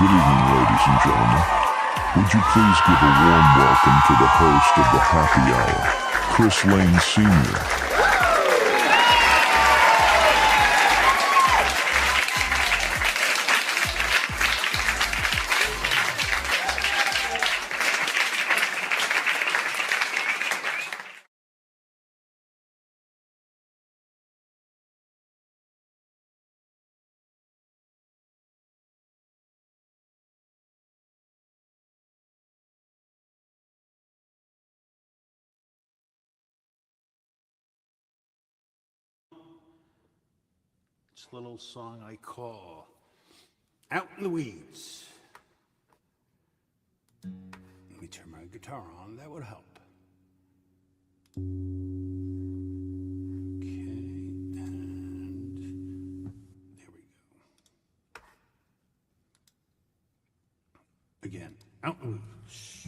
Good evening, ladies and gentlemen. Would you please give a warm welcome to the host of the Happy Hour, Chris Lane Sr. This little song I call Out in the Weeds. Let me turn my guitar on, that would help. Okay, and there we go. Again, Out in the Weeds.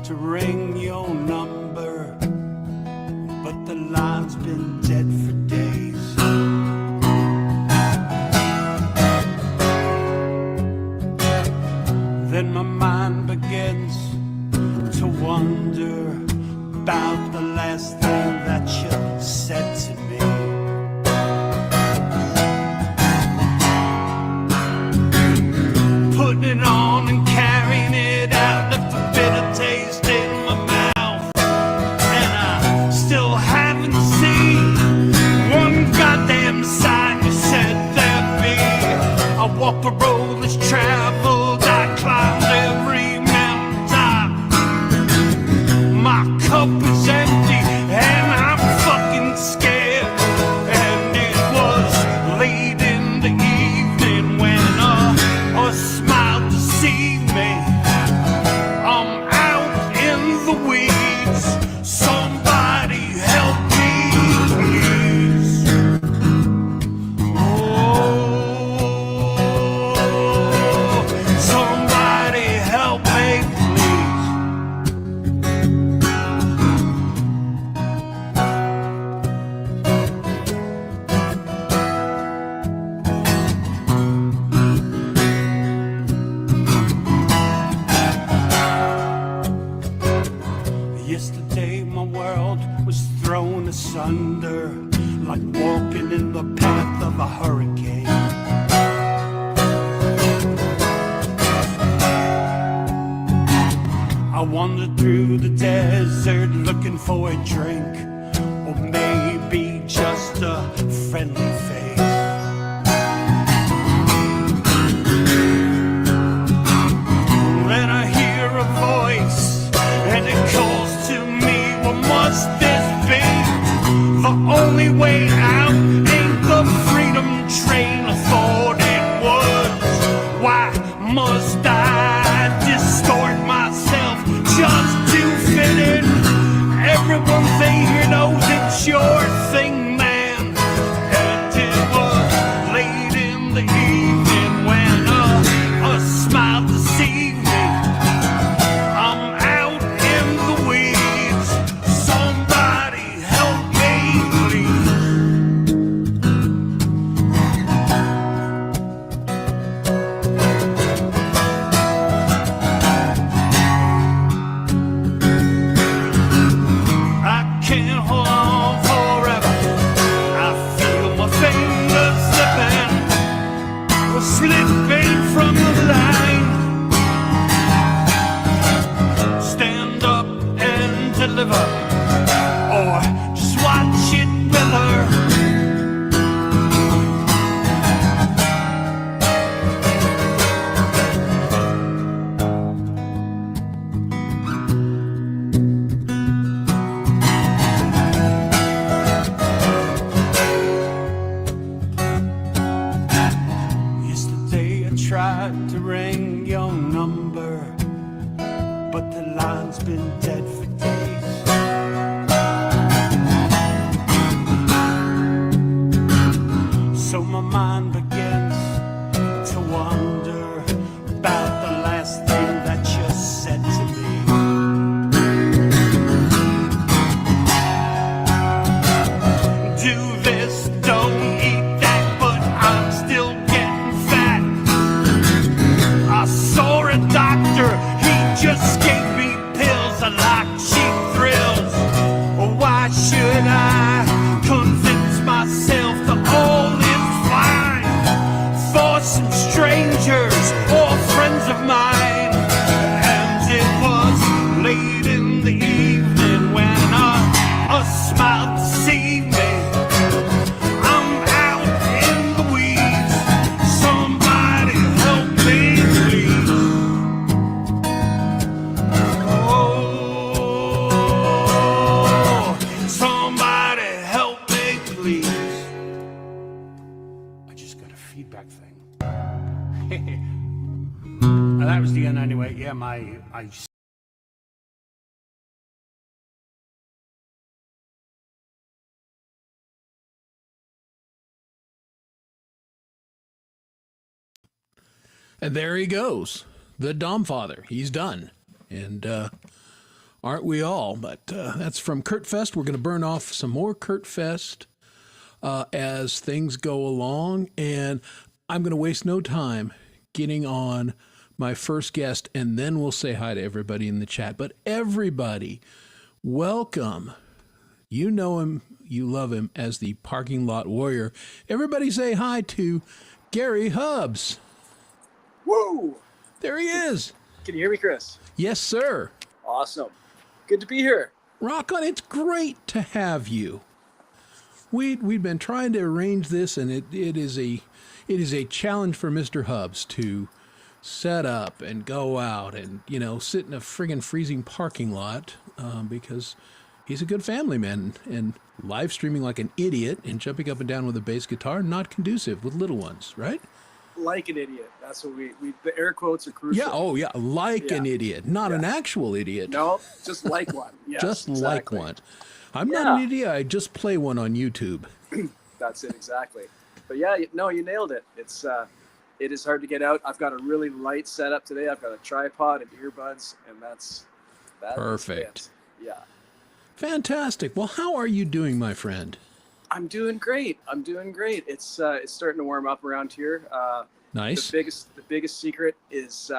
To ring your number, but the line's been dead for days. Then my mind begins to wonder about the last thing that you said to me. Putting it on and carrying it out left a bitter taste in my mouth, and I still haven't seen one goddamn sign you said there'd be. I walk the road less traveled, I climbed every mountaintop. My cup is empty and I'm fucking scared. And it was late in the evening when a smile deceived me. I'm out in the weeds. Somebody help me, please. Oh, somebody help me, Yesterday my world was thrown asunder, like walking in the path of a hurricane. I wandered through the desert looking for a drink, or maybe just a friendly face. Then I hear a voice, and it calls to me, what must this be? The only way out ain't the freedom train I thought it was. Why must I distort myself just to fit in? Everyone here knows it's your thing, man. And it was late in the evening when a smile deceived me. I'm out in the weeds. Somebody help me, please. I can't hold on forever. I feel my fingers slipping from the line. Stand up and deliver, or just watch it wither. am I And there he goes, the Dom Father. He's done. And aren't we all? But that's from KurtFest. We're going to burn off some more KurtFest as things go along. And I'm going to waste no time getting on my first guest, and then we'll say hi to everybody in the chat. But everybody, welcome. You know him, you love him as the Parking Lot Warrior. Everybody say hi to Gary Hubbs. Woo! There he is. Can you hear me, Chris? Yes, sir. Awesome. Good to be here. Rock on. It's great to have you. We've been trying to arrange this, and it is a challenge for Mr. Hubbs to set up and go out and, sit in a friggin' freezing parking lot because he's a good family man, and live streaming like an idiot and jumping up and down with a bass guitar, not conducive with little ones, right? Like an idiot. That's what we the air quotes are crucial. Yeah, oh yeah, like an idiot, not an actual idiot. No, just like one. Yes, just exactly. like one. I'm not an idiot, I just play one on YouTube. That's it, exactly. But yeah, no, you nailed it. It is hard to get out. I've got a really light setup today. I've got a tripod and earbuds, and that perfect. Yeah. Fantastic. Well, how are you doing, my friend? I'm doing great. It's starting to warm up around here. Nice. The biggest secret is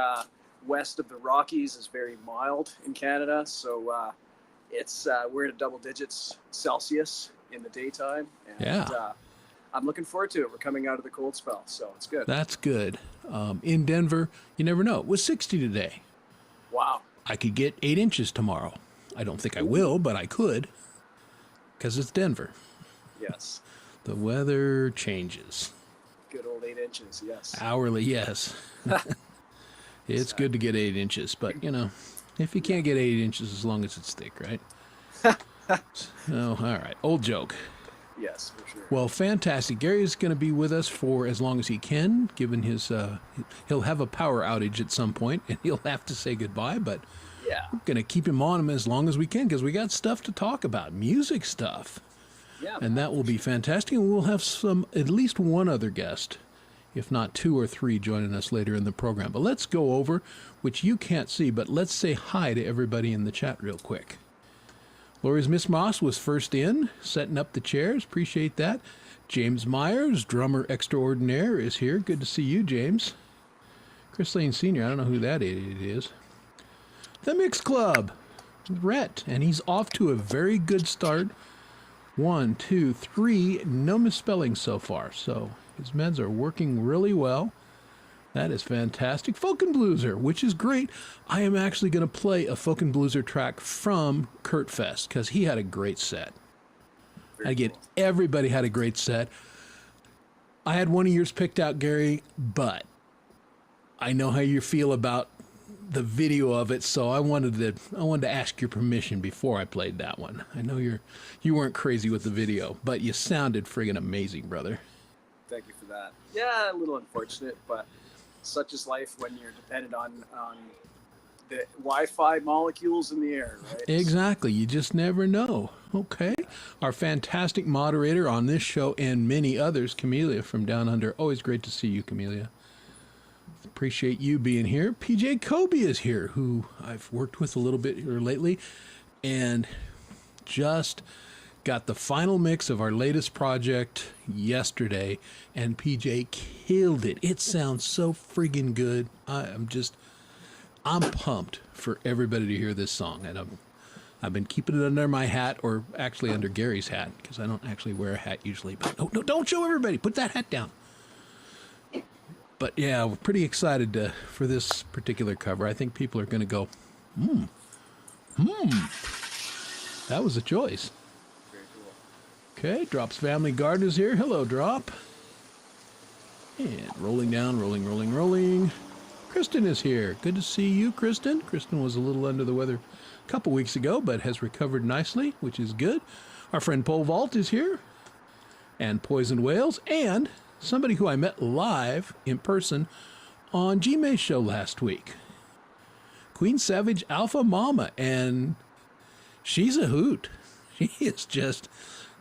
west of the Rockies is very mild in Canada, so we're in double digits Celsius in the daytime. And, I'm looking forward to it. We're coming out of the cold spell, so it's good. That's good. In Denver, you never know. It was 60 today. Wow. I could get 8 inches tomorrow. I don't think I will, but I could, because it's Denver. Yes. The weather changes. Good old 8 inches, yes. Hourly, yes. It's good to get 8 inches, but, if you can't get 8 inches, as long as it's thick, right? Oh, all right. Old joke. Yes, for sure. Well, fantastic. Gary is going to be with us for as long as he can, given his, he'll have a power outage at some point, and he'll have to say goodbye, but we're going to keep him on as long as we can, because we got stuff to talk about, music stuff. Yeah. And that will be fantastic, and we'll have at least one other guest, if not 2 or 3, joining us later in the program. But let's go over, which you can't see, but let's say hi to everybody in the chat real quick. Lori's Miss Moss was first in, setting up the chairs. Appreciate that. James Myers, drummer extraordinaire, is here. Good to see you, James. Chris Lane Sr., I don't know who that idiot is. The Mix Club, Rhett, and he's off to a very good start. 1, 2, 3, no misspelling so far, so his meds are working really well. That is fantastic. Folk and Blueser, which is great. I am actually going to play a Folk and Blueser track from KurtFest because he had a great set. Again, everybody had a great set. I had one of yours picked out, Gary, but I know how you feel about the video of it, so I wanted to ask your permission before I played that one. I know you weren't crazy with the video, but you sounded friggin' amazing, brother. Thank you for that. Yeah, a little unfortunate, but such is life when you're dependent on the Wi-Fi molecules in the air, right? Exactly. You just never know. Okay. Our fantastic moderator on this show and many others, Camellia from Down Under. Always great to see you, Camellia. Appreciate you being here. PJ Kobe is here, who I've worked with a little bit here lately, and just got the final mix of our latest project yesterday, and PJ killed it. It sounds so friggin' good. I'm pumped for everybody to hear this song, and I've been keeping it under my hat, or actually under Gary's hat, because I don't actually wear a hat usually. But no, don't show everybody. Put that hat down. But yeah, we're pretty excited for this particular cover. I think people are going to go, that was a choice. Very cool. Okay, Drop's Family Garden is here. Hello, Drop. And rolling down, rolling. Kristen is here. Good to see you, Kristen. Kristen was a little under the weather a couple weeks ago, but has recovered nicely, which is good. Our friend Pole Vault is here. And Poisoned Whales. And somebody who I met live in person on G-May's show last week. Queen Savage Alpha Mama, and she's a hoot. She is just,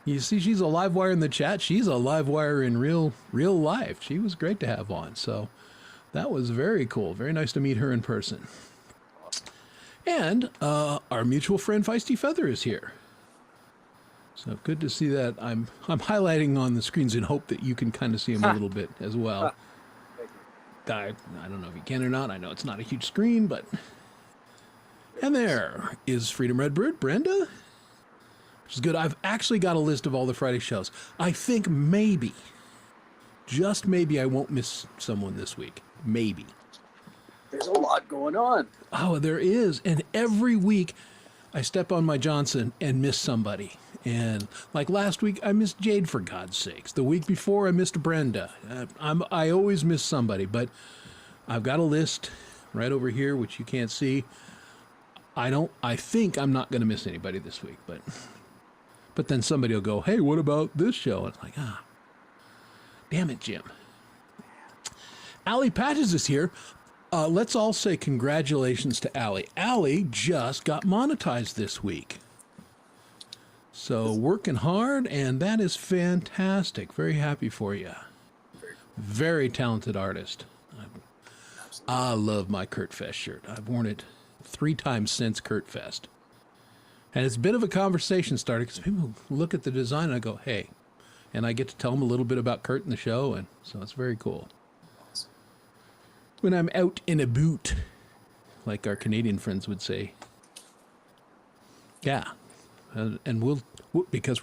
you see, she's a live wire in the chat. She's a live wire in real life. She was great to have on. So that was very cool. Very nice to meet her in person. And our mutual friend Feisty Feather is here. So good to see that. I'm highlighting on the screens in hope that you can kind of see him a little bit as well. I don't know if you can or not. I know it's not a huge screen, but... And there is Freedom Redbird, Brenda. Which is good. I've actually got a list of all the Friday shows. I think maybe, just maybe, I won't miss someone this week. Maybe. There's a lot going on. Oh, there is. And every week I step on my Johnson and miss somebody. And like last week, I missed Jade, for God's sakes. The week before, I missed Brenda. I always miss somebody, but I've got a list right over here, which you can't see. I think I'm not going to miss anybody this week, but then somebody will go, hey, what about this show? And it's like, damn it, Jim. Allie Patches is here. Let's all say congratulations to Allie. Allie just got monetized this week. So working hard, and that is fantastic. Very happy for you. Very talented artist. I love my KurtFest shirt. I've worn it 3 times since KurtFest. And it's a bit of a conversation starter because people look at the design and I go, hey. And I get to tell them a little bit about Kurt and the show, and so it's very cool. When I'm out in a boot, like our Canadian friends would say. Yeah. And we'll because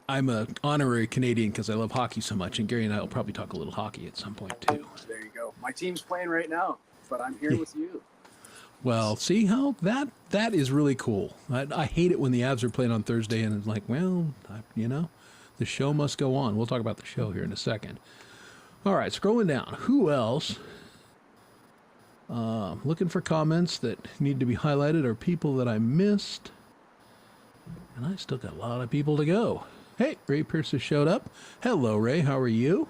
I'm a honorary Canadian because I love hockey so much, and Gary and I will probably talk a little hockey at some point too. There you go. My team's playing right now, but I'm here with you. Well, see how that is really cool. I hate it when the Avs are playing on Thursday and it's like, well, the show must go on. We'll talk about the show here in a second. All right, scrolling down. Who else? Looking for comments that need to be highlighted or people that I missed. And I still got a lot of people to go. Hey, Ray Pierce has showed up. Hello, Ray. How are you?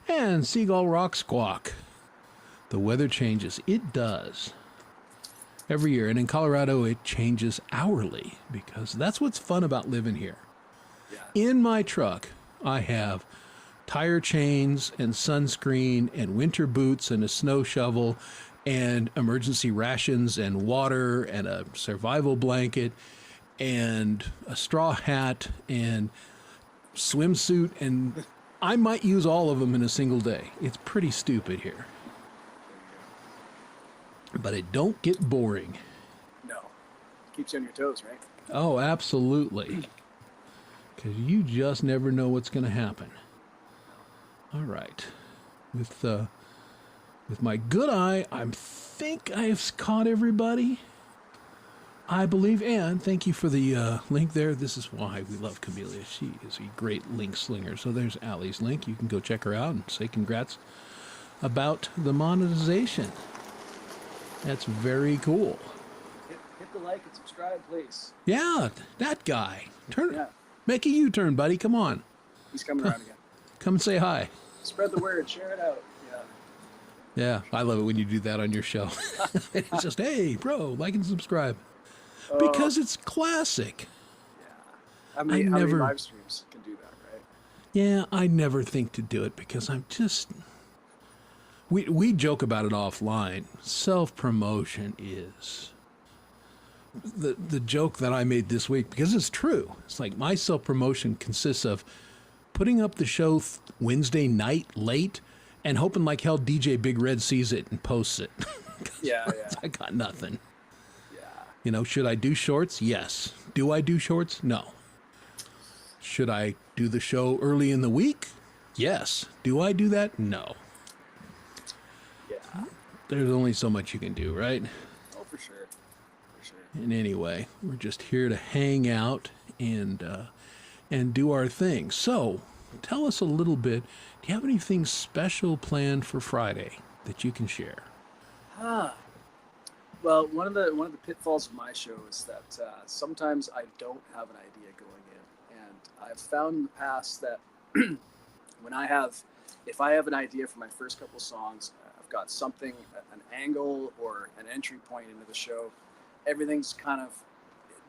And Seagull Rock Squawk. The weather changes. It does. Every year. And in Colorado, it changes hourly because that's what's fun about living here. Yeah. In my truck, I have tire chains and sunscreen and winter boots and a snow shovel and emergency rations and water and a survival blanket and a straw hat and swimsuit, and I might use all of them in a single day. It's pretty stupid here. But it don't get boring. No. Keeps you on your toes, right? Oh, absolutely. Because you just never know what's going to happen. All right. With my good eye, I think I've caught everybody. I believe, and thank you for the link there. This is why we love Camellia. She is a great link slinger. So there's Allie's link. You can go check her out and say congrats about the monetization. That's very cool. Hit the like and subscribe, please. Yeah, that guy. Yeah. Make a U-turn, buddy. Come on. He's coming around again. Come and say hi. Spread the word. Share it out. Yeah, I love it when you do that on your show. It's just, hey, bro, like and subscribe. Because it's classic. Yeah. How many live streams can do that, right? Yeah, I never think to do it because I'm just... We joke about it offline. Self-promotion is... The joke that I made this week, because it's true. It's like my self-promotion consists of putting up the show Wednesday night late and hoping like hell DJ Big Red sees it and posts it. Yeah. I got nothing. Yeah. Should I do shorts? Yes. Do I do shorts? No. Should I do the show early in the week? Yes. Do I do that? No. Yeah. There's only so much you can do, right? Oh, for sure. And anyway, we're just here to hang out and do our thing. So, tell us a little bit. Do you have anything special planned for Friday that you can share? Well, one of the pitfalls of my show is that sometimes I don't have an idea going in, and I've found in the past that if I have an idea for my first couple songs, I've got something, an angle or an entry point into the show, everything's kind of,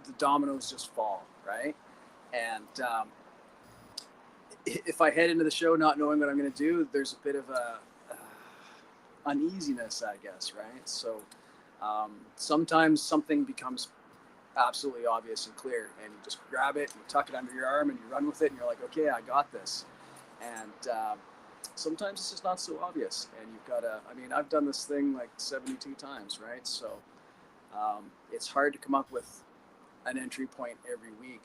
the dominoes just fall, right? And if I head into the show not knowing what I'm going to do, there's a bit of a uneasiness, I guess, right? So sometimes something becomes absolutely obvious and clear, and you just grab it and you tuck it under your arm and you run with it, and you're like, okay, I got this. And sometimes it's just not so obvious, and you've got to, I mean, I've done this thing like 72 times, right? So it's hard to come up with an entry point every week.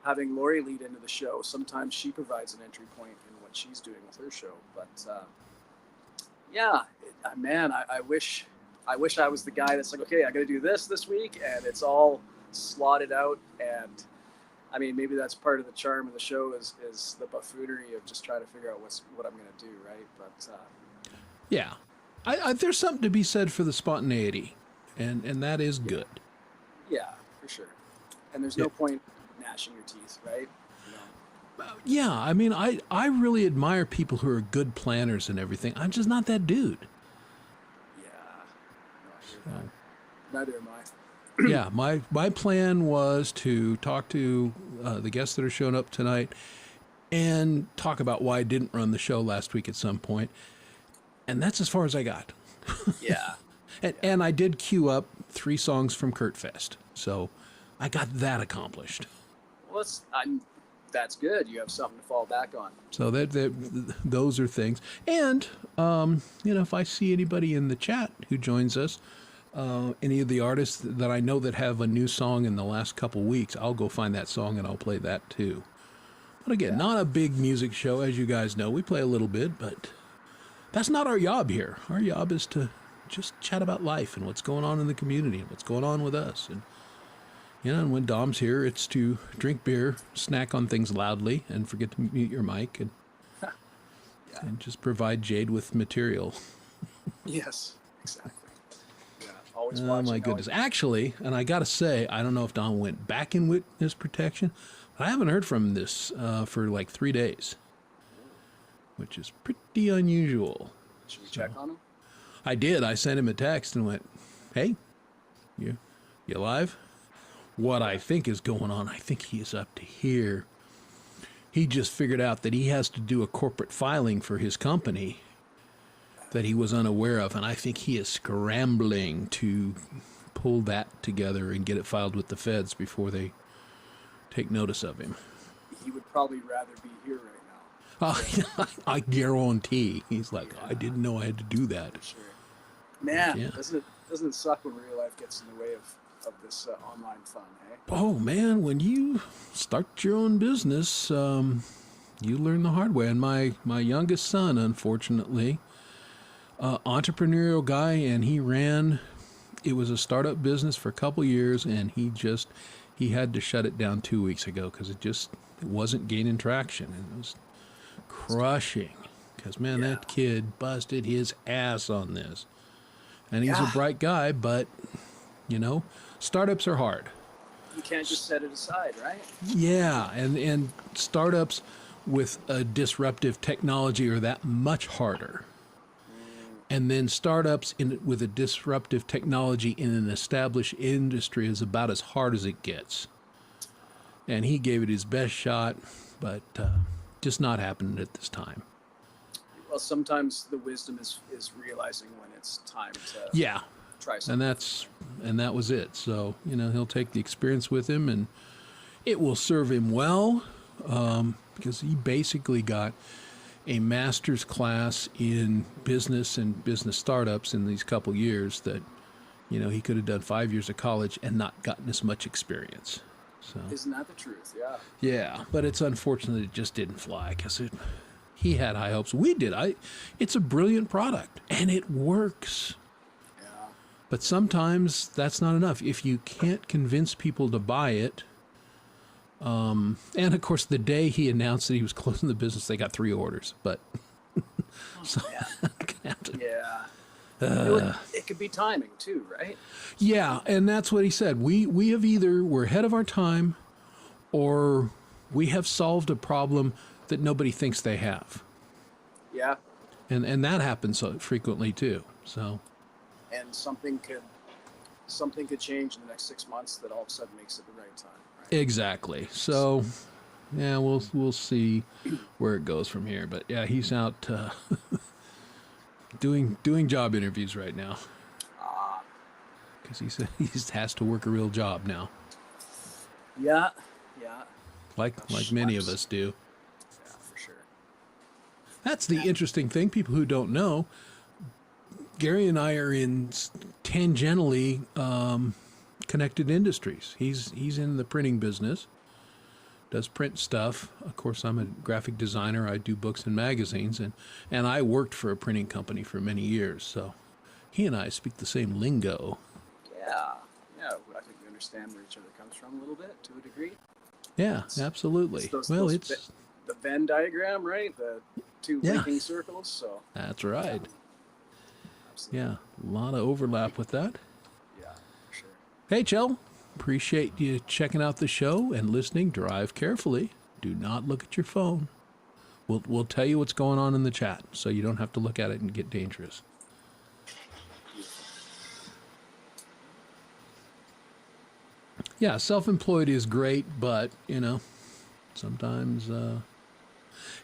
Having Lori lead into the show, sometimes she provides an entry point in what she's doing with her show. But man, I wish I was the guy that's like, okay, I got to do this week, and it's all slotted out. And I mean, maybe that's part of the charm of the show is the buffoonery of just trying to figure out what I'm going to do, right? But yeah, I there's something to be said for the spontaneity, and that is good. Yeah, for sure. And there's no point gnashing your teeth, right? Yeah, I mean, I really admire people who are good planners and everything. I'm just not that dude. Yeah. Neither am I. Yeah, my plan was to talk to the guests that are showing up tonight and talk about why I didn't run the show last week at some point. And that's as far as I got. Yeah. And I did queue up 3 songs from KurtFest. So I got that accomplished. Well, that's good. You have something to fall back on. So those are things. And, if I see anybody in the chat who joins us, any of the artists that I know that have a new song in the last couple weeks, I'll go find that song and I'll play that too. But again, not a big music show, as you guys know. We play a little bit, but that's not our job here. Our job is to just chat about life and what's going on in the community and what's going on with us. And and when Dom's here, it's to drink beer, snack on things loudly, and forget to mute your mic, and and just provide Jade with material. Yes, exactly. Yeah, always Oh watching. my goodness! Actually, and I gotta say, I don't know if Dom went back in witness protection, but I haven't heard from this for like 3 days, which is pretty unusual. Should we check on him? I did. I sent him a text and went, "Hey, you alive?" What I think is going on, I think he is up to here. He just figured out that he has to do a corporate filing for his company that he was unaware of, and I think he is scrambling to pull that together and get it filed with the feds before they take notice of him. He would probably rather be here right now. I guarantee. He's like, I didn't know I had to do that. Sure. Man, doesn't it suck when real life gets in the way of this online fun, eh? Oh man, when you start your own business, you learn the hard way. And my youngest son, unfortunately, entrepreneurial guy, and it was a startup business for a couple years, and he had to shut it down 2 weeks ago because it wasn't gaining traction, and it was crushing. Because man, that kid busted his ass on this, and he's a bright guy, but startups are hard. You can't just set it aside, right? Yeah, and startups with a disruptive technology are that much harder. And then startups with a disruptive technology in an established industry is about as hard as it gets. And he gave it his best shot, but just not happening at this time. Well, sometimes the wisdom is realizing when it's time to try something. And that was it. So, he'll take the experience with him, and it will serve him well, because he basically got a master's class in business and business startups in these couple years that, he could have done 5 years of college and not gotten as much experience. So isn't that the truth? Yeah. Yeah, but it's unfortunate it just didn't fly because he had high hopes. We did. It's a brilliant product, and it works. But sometimes that's not enough. If you can't convince people to buy it, and of course, the day he announced that he was closing the business, they got 3 orders. But it could be timing too, right? Yeah, and that's what he said. We have we're ahead of our time, or we have solved a problem that nobody thinks they have. Yeah. And that happens so frequently too. So. And something could change in the next 6 months that all of a sudden makes it the right time. Right? Exactly. So, yeah, we'll see where it goes from here. But yeah, he's out doing job interviews right now. Because he has to work a real job now. Yeah. Like many of us do. Yeah, for sure. That's the interesting thing. People who don't know, Gary and I are in tangentially connected industries. He's in the printing business, does print stuff. Of course, I'm a graphic designer. I do books and magazines, and I worked for a printing company for many years. So he and I speak the same lingo. Yeah. I think we understand where each other comes from a little bit, to a degree. Yeah, absolutely. It's the Venn diagram, right? The two linking circles. So that's right. Absolutely. Yeah, a lot of overlap with that. Yeah, for sure. Hey, Chell, appreciate you checking out the show and listening. Drive carefully. Do not look at your phone. We'll tell you what's going on in the chat, so you don't have to look at it and get dangerous. Yeah, self-employed is great, but sometimes.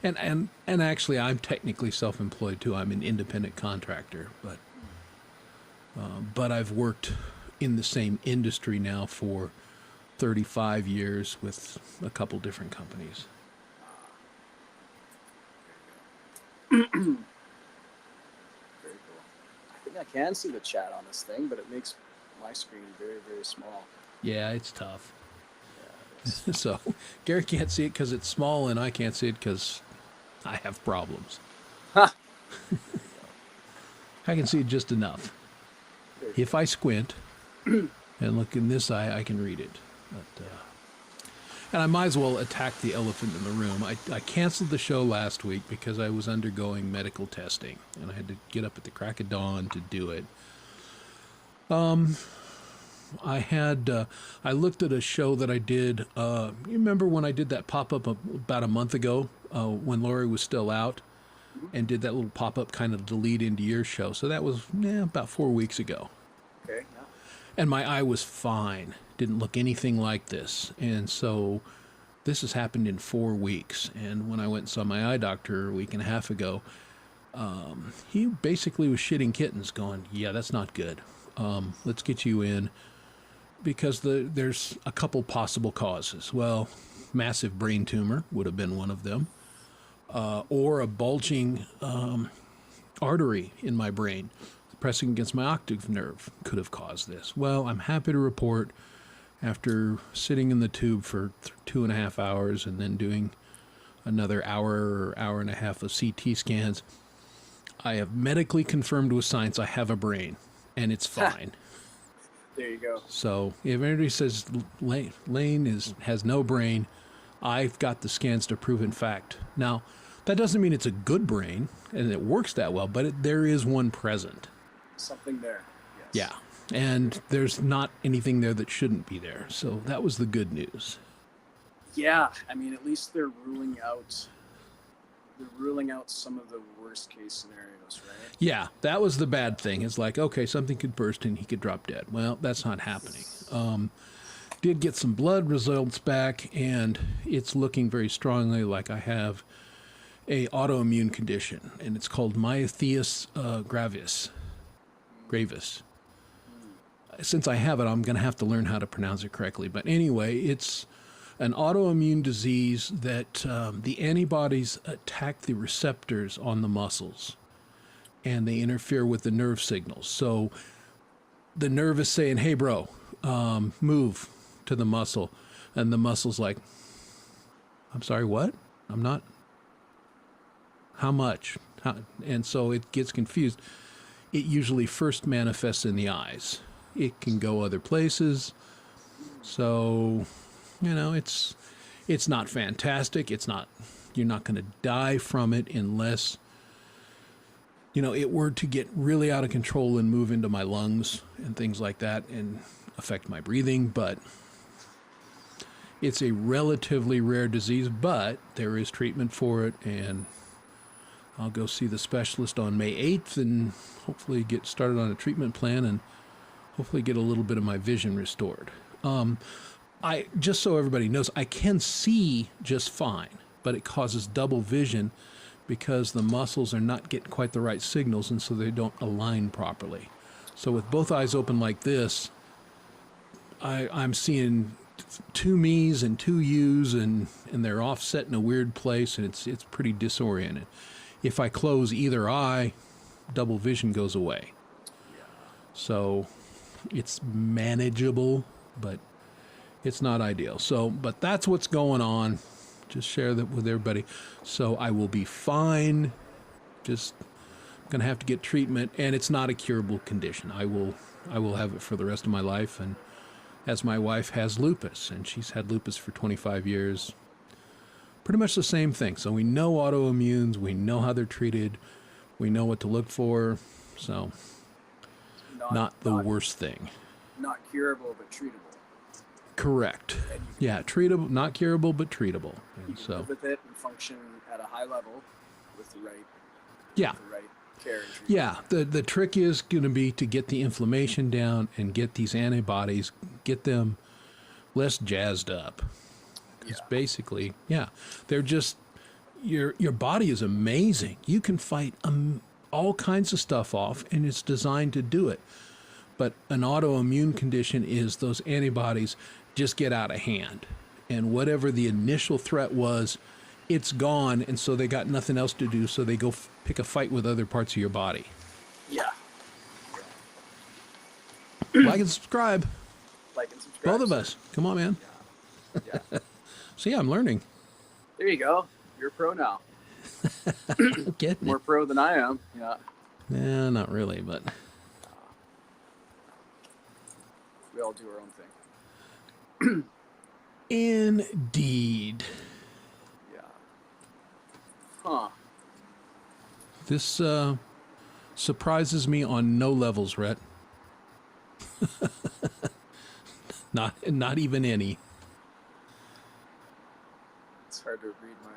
And actually, I'm technically self-employed too. I'm an independent contractor, but I've worked in the same industry now for 35 years with a couple different companies. Very cool. I think I can see the chat on this thing, but it makes my screen very, very small. Yeah, it's tough. So Gary can't see it because it's small, and I can't see it because I have problems. Ha! I can see it just enough. If I squint and look in this eye, I can read it. But, and I might as well attack the elephant in the room. I canceled the show last week because I was undergoing medical testing, and I had to get up at the crack of dawn to do it. I looked at a show that I did. You remember when I did that pop-up about a month ago when Lori was still out, and did that little pop-up kind of the lead into your show? So that was about 4 weeks ago. Okay. Yeah. And my eye was fine. Didn't look anything like this. And so this has happened in 4 weeks. And when I went and saw my eye doctor a week and a half ago, he basically was shitting kittens going, yeah, that's not good. Let's get you in. Because there's a couple possible causes. Well, massive brain tumor would have been one of them, or a bulging artery in my brain pressing against my octave nerve could have caused this. Well, I'm happy to report, after sitting in the tube for 2.5 hours and then doing another hour or hour and a half of CT scans, I have medically confirmed with science I have a brain, and it's fine. There you go. So if anybody says Lane has no brain, I've got the scans to prove in fact. Now, that doesn't mean it's a good brain and it works that well, but there is one present. Something there. Yes. Yeah, and there's not anything there that shouldn't be there. So that was the good news. Yeah, I mean, at least they're ruling out some of the worst case scenarios, right? Yeah, that was the bad thing. It's like, okay, something could burst and he could drop dead. Well, that's not happening. Did get some blood results back, and it's looking very strongly like I have a autoimmune condition, and it's called myasthenia gravis. Since I have it, I'm going to have to learn how to pronounce it correctly. But anyway, it's an autoimmune disease that the antibodies attack the receptors on the muscles, and they interfere with the nerve signals. So the nerve is saying, hey, bro, move to the muscle. And the muscle's like, I'm sorry, what? I'm not. How much? And so it gets confused. It usually first manifests in the eyes. It can go other places. So, it's not fantastic. You're not going to die from it unless, it were to get really out of control and move into my lungs and things like that and affect my breathing. But it's a relatively rare disease, but there is treatment for it, and I'll go see the specialist on May 8th and hopefully get started on a treatment plan and hopefully get a little bit of my vision restored. I just so everybody knows, I can see just fine, but it causes double vision because the muscles are not getting quite the right signals, and so they don't align properly. So with both eyes open like this, I'm seeing two me's and two you's, and they're offset in a weird place, and it's pretty disoriented. If I close either eye, double vision goes away. So it's manageable, but it's not ideal. So, but that's what's going on. Just share that with everybody. So I will be fine. Just going to have to get treatment, and it's not a curable condition. I will have it for the rest of my life. And as my wife has lupus, and she's had lupus for 25 years, pretty much the same thing. So we know autoimmunes, we know how they're treated, we know what to look for. So not the worst thing. Not curable, but treatable. Correct. Yeah, treatable, not curable, but treatable. You And can so, live with it and function at a high level with the right, yeah, the right care and treatment. yeah. The trick is going to be to get the inflammation down and get these antibodies, get them less jazzed up. Because basically, yeah, they're just your body is amazing. You can fight all kinds of stuff off, and it's designed to do it. But an autoimmune condition is those antibodies just get out of hand. And whatever the initial threat was, it's gone, and so they got nothing else to do, so they go pick a fight with other parts of your body. Yeah. Like and subscribe. Like and subscribe. Both of us. Come on, man. Yeah. So, yeah, I'm learning. There you go. You're a pro now. Getting More it. pro than I am. Yeah. Yeah, not really, but... We all do our own thing. Indeed. Yeah. Huh. This surprises me on no levels, Rhett. Not even any. It's hard to read my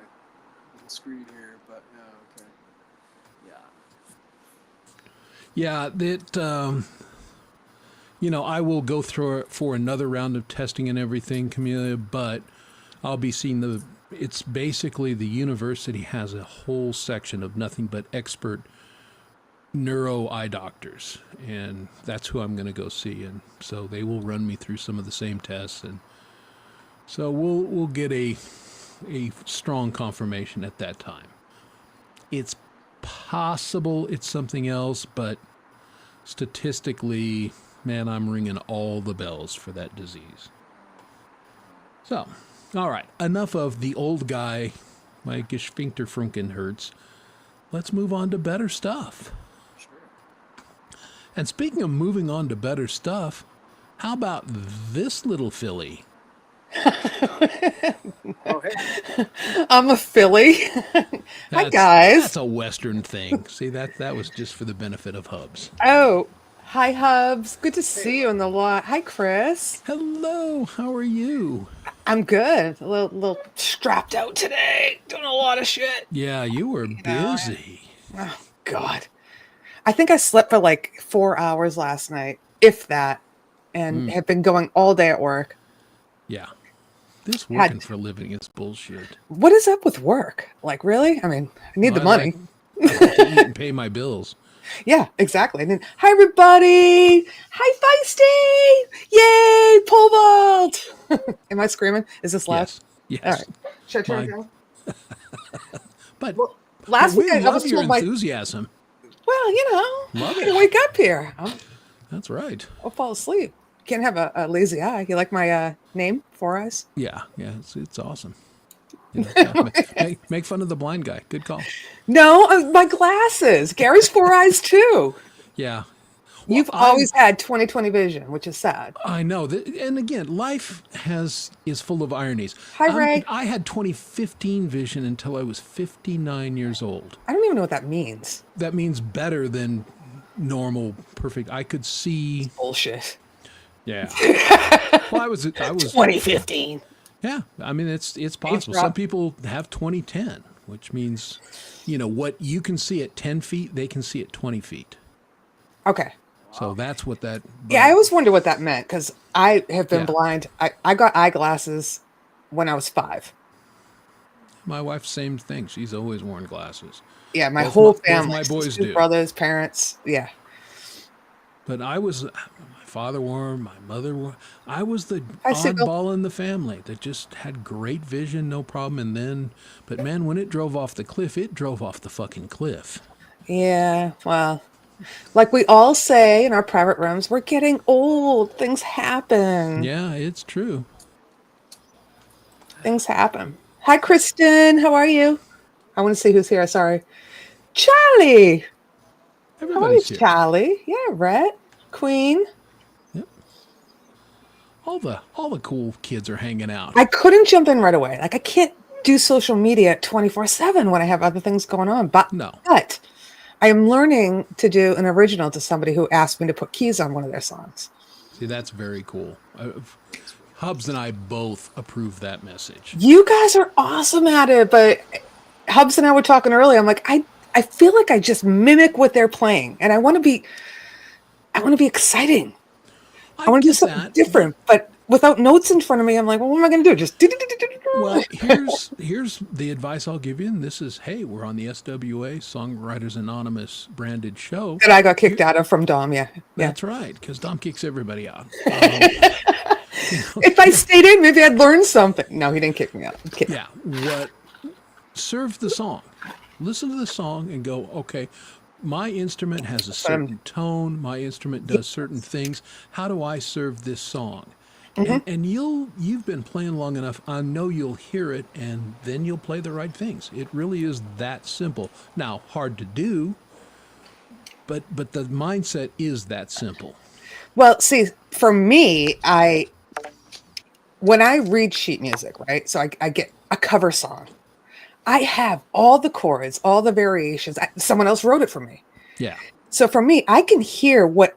little screen here, but yeah, okay. Yeah. Yeah, that I will go through it for another round of testing and everything, Camellia, but I'll be seeing it's basically the university has a whole section of nothing but expert neuro eye doctors, and that's who I'm going to go see, and so they will run me through some of the same tests, and so we'll get a strong confirmation at that time. It's possible it's something else, but statistically, man, I'm ringing all the bells for that disease. So, all right, enough of the old guy, my Geschwinkterfrunken hurts. Let's move on to better stuff. Sure. And speaking of moving on to better stuff, how about this little filly? Oh, hey. I'm a filly. Hi, guys. That's a Western thing. See, that was just for the benefit of Hubs. Oh, hi, Hubs. Good to see you on the lot. Hi, Chris. Hello, how are you? I'm good. A little strapped out today. Doing a lot of shit. Yeah, you were busy. Oh, God. I think I slept for like 4 hours last night, if that, and have been going all day at work. Yeah. This working for a living is bullshit. What is up with work? Like, really? I mean, I need the money. I like to eat and pay my bills. Yeah, exactly. And then, hi, everybody. Hi, Feisty. Yay, pole vault. Am I screaming? Is this loud? Yes. All right. Should I turn it down? But Last we week I love was your told enthusiasm. well, Love I it. wake up here. That's right. I'll fall asleep. Can't have a lazy eye. You like my name, Four Eyes? Yeah, it's awesome. Yeah, make fun of the blind guy. Good call. No, my glasses. Gary's Four Eyes too. Yeah. You've always had 20/20 vision, which is sad. I know. And again, life is full of ironies. Hi, Ray. I had 2015 vision until I was 59 years old. I don't even know what that means. That means better than normal, perfect. I could see. Bullshit. Yeah. Well, I was 2015. Yeah, I mean it's possible. Some people have 2010. which means, what you can see at 10 feet, they can see at 20 feet. Okay. So that's what that... Yeah, I always wonder what that meant, because I have been Yeah. blind. I got eyeglasses when I was 5. My wife, same thing. She's always worn glasses. Yeah, my Both whole both family. my boys Two do. brothers, parents. Yeah. But my father wore 'em, my mother wore. I was the Hi, Sigel. oddball in the family that just had great vision, no problem. And then, but man, when it drove off the cliff, it drove off the fucking cliff. Yeah, well, like we all say in our private rooms, we're getting old. Things happen. Yeah, it's true. Things happen. Hi, Kristen. How are you? I want to see who's here. Sorry. Charlie. How are you, Everybody's here. Charlie? Yeah, Rhett. Queen. Yep. All the cool kids are hanging out. I couldn't jump in right away. Like, I can't do social media 24/7 when I have other things going on. But I am learning to do an original to somebody who asked me to put keys on one of their songs. See, that's very cool. Hubs and I both approve that message. You guys are awesome at it, but Hubs and I were talking earlier. I'm like, I feel like I just mimic what they're playing, and I want to be exciting. I want to do something different, but without notes in front of me, I'm like, well, what am I going to do? Just well, here's the advice I'll give you, and this is, hey, we're on the SWA Songwriters Anonymous branded show that I got kicked out of from Dom. Yeah, that's right, because Dom kicks everybody out. If I stayed in, maybe I'd learn something. No, he didn't kick me out. Yeah, serve the song. Listen to the song and go, okay, my instrument has a certain tone. My instrument does certain things. How do I serve this song? Mm-hmm. And you've been playing long enough. I know you'll hear it, and then you'll play the right things. It really is that simple. Now, hard to do, but the mindset is that simple. Well, see, for me, when I read sheet music, right? So I get a cover song. I have all the chords, all the variations. Someone else wrote it for me. Yeah. So for me, I can hear what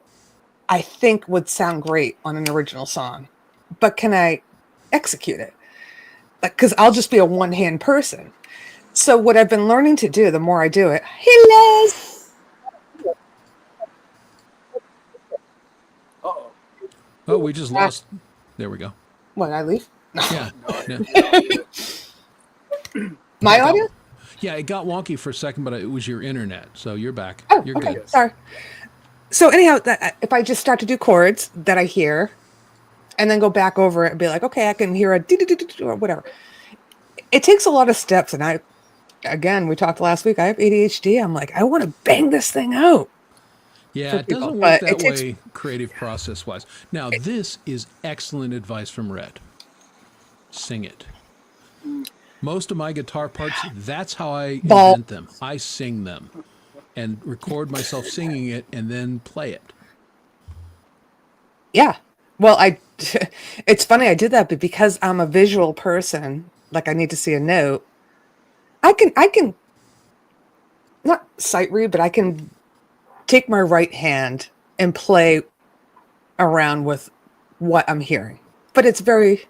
I think would sound great on an original song, but can I execute it? Because I'll just be a one-hand person. So what I've been learning to do, the more I do it, Oh, we just lost. There we go. What, I leave? Yeah. My audio? Yeah, it got wonky for a second, but it was your internet. So you're back. Oh, you're okay. good. Sorry. So anyhow, if I just start to do chords that I hear and then go back over it and be like, okay, I can hear a or whatever. It takes a lot of steps. And again, we talked last week, I have ADHD. I'm like, I want to bang this thing out. Yeah, it doesn't work that way creative process-wise. Now, this is excellent advice from Red. Sing it. Most of my guitar parts, that's how I invent them. I sing them and record myself singing it and then play it. Yeah. Well, it's funny I did that, but because I'm a visual person, like I need to see a note, I can not sight read, but I can take my right hand and play around with what I'm hearing. But it's very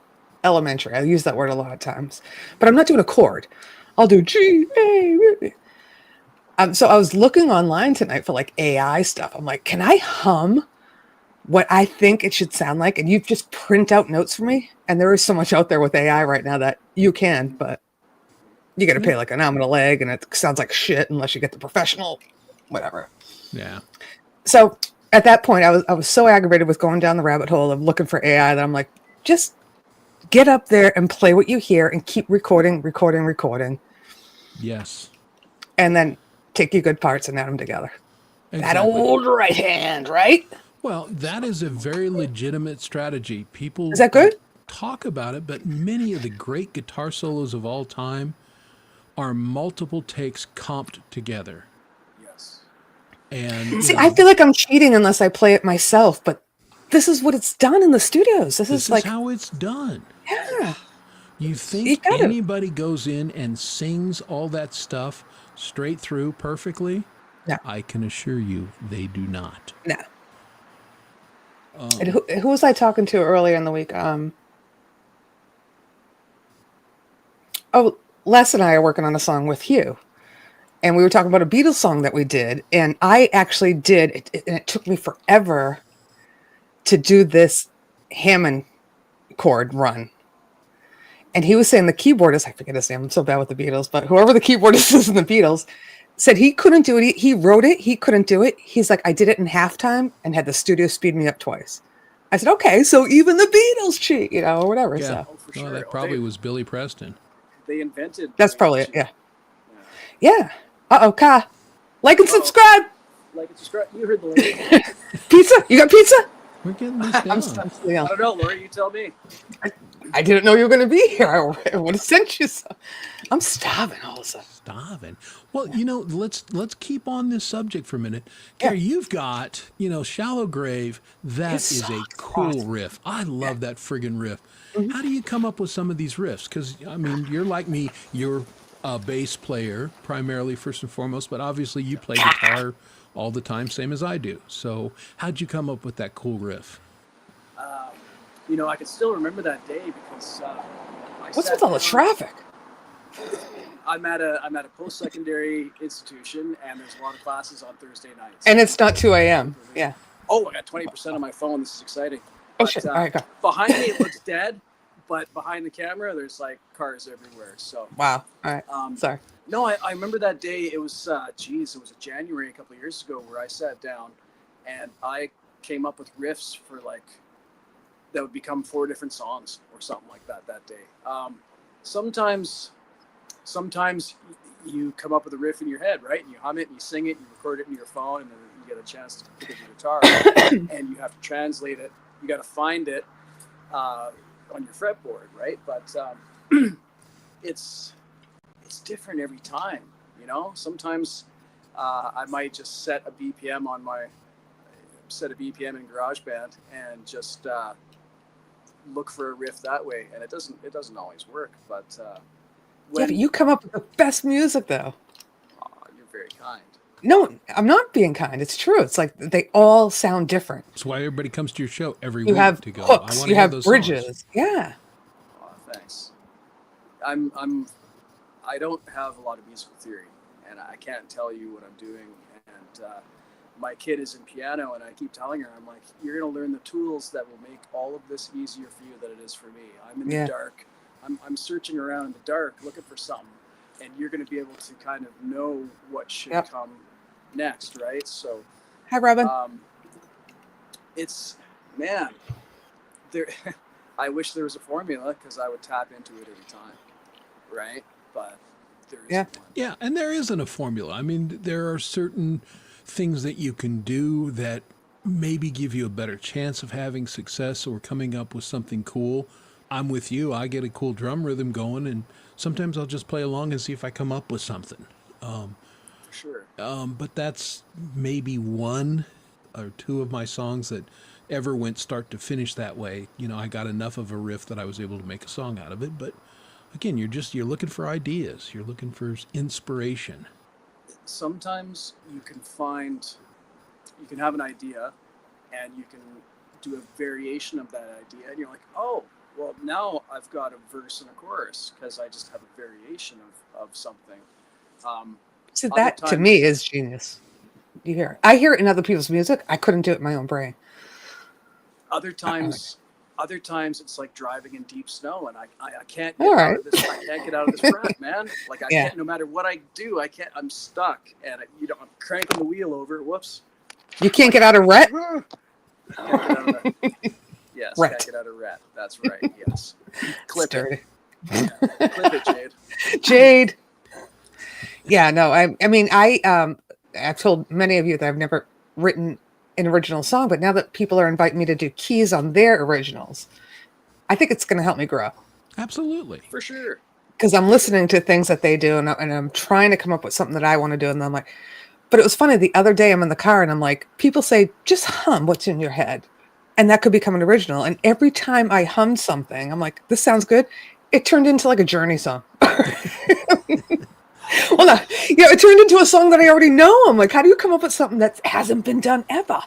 elementary. I use that word a lot of times. But I'm not doing a chord. I'll do G, A. So I was looking online tonight for like AI stuff. I'm like, can I hum what I think it should sound like? And you just print out notes for me? And there is so much out there with AI right now that you can, but you got to pay like an arm and a leg, and it sounds like shit unless you get the professional, whatever. Yeah. So at that point, I was so aggravated with going down the rabbit hole of looking for AI that I'm like, just get up there and play what you hear and keep recording. Yes. And then take your good parts and add them together. Exactly. That old right hand, right? Well, that is a very legitimate strategy. People is that good? Talk about it, but many of the great guitar solos of all time are multiple takes comped together. Yes. And see, I feel like I'm cheating unless I play it myself, but this is what it's done in the studios. This is like how it's done. Yeah. You think anybody goes in and sings all that stuff straight through perfectly? No. I can assure you they do not. No. And who was I talking to earlier in the week? Les and I are working on a song with Hugh, and we were talking about a Beatles song that we did, and I actually did, and it took me forever to do this Hammond chord run. And he was saying the keyboardist, I forget his name, I'm so bad with the Beatles, but whoever the keyboardist is in the Beatles, said he couldn't do it. He wrote it, he couldn't do it. He's like, I did it in halftime and had the studio speed me up twice. I said, okay, so even the Beatles cheat, or whatever. Yeah. So For Oh, sure. that probably was Billy Preston. They invented. that's probably it. cheat. Yeah. Uh-oh, Ka. Like and subscribe. Like it's just you heard the lady. Pizza? You got pizza? We're getting this down. I don't know, Lori. You tell me. I didn't know you were going to be here. I would have sent you some. I'm starving all of a sudden. Starving. Well, let's keep on this subject for a minute. Carrie, you've got, Shallow Grave. That It's is a so cool awesome. riff. I love that friggin' riff. How do you come up with some of these riffs? Because, you're like me. You're a bass player primarily, first and foremost, but obviously you play guitar all the time, same as I do. So how'd you come up with that cool riff? I can still remember that day because What's with all the traffic? I'm at a post-secondary institution, and there's a lot of classes on Thursday nights. And it's not 2 a.m. Yeah. Oh, I got 20% on my phone. This is exciting. Oh, shit. All right, go. Behind me, it looks dead, but behind the camera, there's like cars everywhere. So Wow. All right. Sorry. no, I remember that day. It was it was a January a couple of years ago where I sat down, and I came up with riffs for that would become 4 different songs or something like that day. Sometimes you come up with a riff in your head, right? And you hum it, and you sing it, and you record it in your phone, and then you get a chance to pick up your guitar, and you have to translate it. You got to find it on your fretboard, right? But it's different every time, Sometimes I might just set a BPM in GarageBand and just look for a riff that way, and it doesn't always work, but But you come up with the best music, though. you're very kind. No, I'm not being kind. It's true. It's like they all sound different. That's why everybody comes to your show every You week have to go. I hooks. want You to hear have those bridges. songs. Yeah. Thanks. I don't have a lot of musical theory, and I can't tell you what I'm doing, and my kid is in piano, and I keep telling her, I'm like, you're going to learn the tools that will make all of this easier for you than it is for me. I'm in the dark. I'm searching around in the dark looking for something, and you're going to be able to kind of know what should come next, right? So, Hi, Robin. Man, there. I wish there was a formula because I would tap into it every time, right? But there isn't one. Yeah, and there isn't a formula. There are certain things that you can do that maybe give you a better chance of having success or coming up with something cool. I'm with you. I get a cool drum rhythm going, and sometimes I'll just play along and see if I come up with something. Sure. But that's maybe 1 or 2 of my songs that ever went start to finish that way. I got enough of a riff that I was able to make a song out of it. But again, you're looking for ideas. You're looking for inspiration. Sometimes you can have an idea, and you can do a variation of that idea, and you're like, oh, well, now I've got a verse and a chorus because I just have a variation of something. So that to me is genius. You hear it. I hear it in other people's music. I couldn't do it in my own brain. Other times it's like driving in deep snow, and I can't get out of this. I can't get out of this rut, man. Like I can't. No matter what I do, I can't. I'm stuck, and I'm cranking the wheel over. Whoops. You can't get out of rut. Yes, Ret. can't get out of rat. That's right. Yes. Clip Sturdy. it. Yeah. Clip it, Jade. Jade. Yeah, no, I've told many of you that I've never written an original song, but now that people are inviting me to do keys on their originals, I think it's going to help me grow. Absolutely. For sure. Because I'm listening to things that they do, and I'm trying to come up with something that I want to do, and I'm like, but it was funny, the other day I'm in the car, and I'm like, people say, just hum what's in your head, and that could become an original, and every time I hummed something, I'm like, this sounds good, it turned into like a Journey song. Well, no, it turned into a song that I already know. I'm like, how do you come up with something that hasn't been done ever?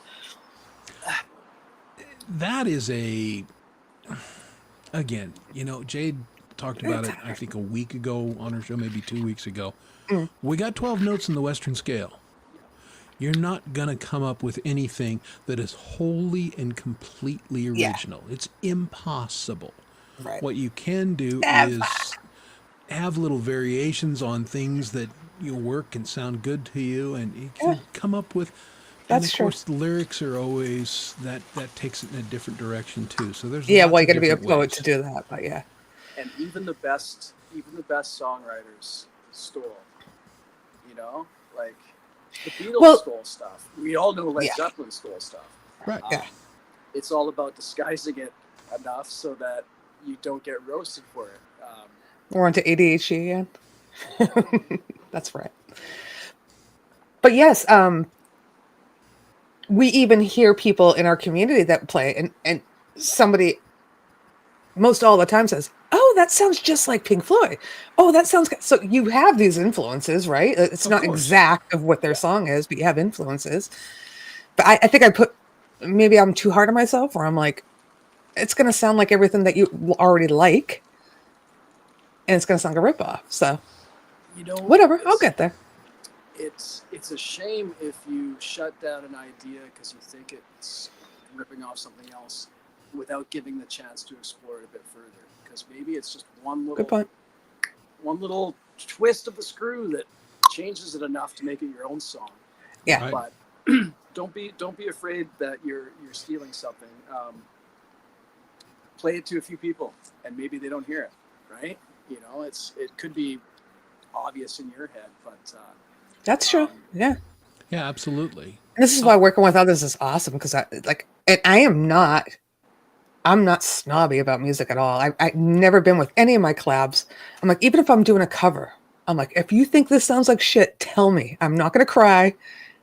That is again, Jade talked about it, I think, a week ago on our show, maybe 2 weeks ago. Mm. We got 12 notes in the Western scale. You're not going to come up with anything that is wholly and completely original. It's impossible. Right. What you can do Never. is have little variations on things that you work and sound good to you, and you can come up with. And That's of true. course, the lyrics are always that takes it in a different direction too. So there's Yeah, lots well, you of got to be a different poet ways. to do that, but yeah. And even the best songwriters stole. You know, like the Beatles stole stuff. We all know Led Zeppelin stole stuff. Right. Yeah. It's all about disguising it enough so that you don't get roasted for it. We're onto ADHD again. That's right. But yes, we even hear people in our community that play, and somebody most all the time says, "Oh, that sounds just like Pink Floyd." Oh, that sounds good. So you have these influences, right? It's Of not course. exact of what their song is, but you have influences. But I think maybe I'm too hard on myself, or I'm like, it's going to sound like everything that you already like, and it's going to sound like a ripoff. So, You know, whatever, I'll get there. It's a shame if you shut down an idea because you think it's ripping off something else without giving the chance to explore it a bit further. Because maybe it's just Good point. one little twist of the screw that changes it enough to make it your own song. Yeah. Right. But don't be afraid that you're stealing something. Play it to a few people, and maybe they don't hear it. Right? You know, it could be obvious in your head, but That's true. Yeah. Yeah, absolutely. And this is why working with others is awesome, because I'm not snobby about music at all. I've never been with any of my collabs. I'm like, even if I'm doing a cover, I'm like, if you think this sounds like shit, tell me. I'm not going to cry.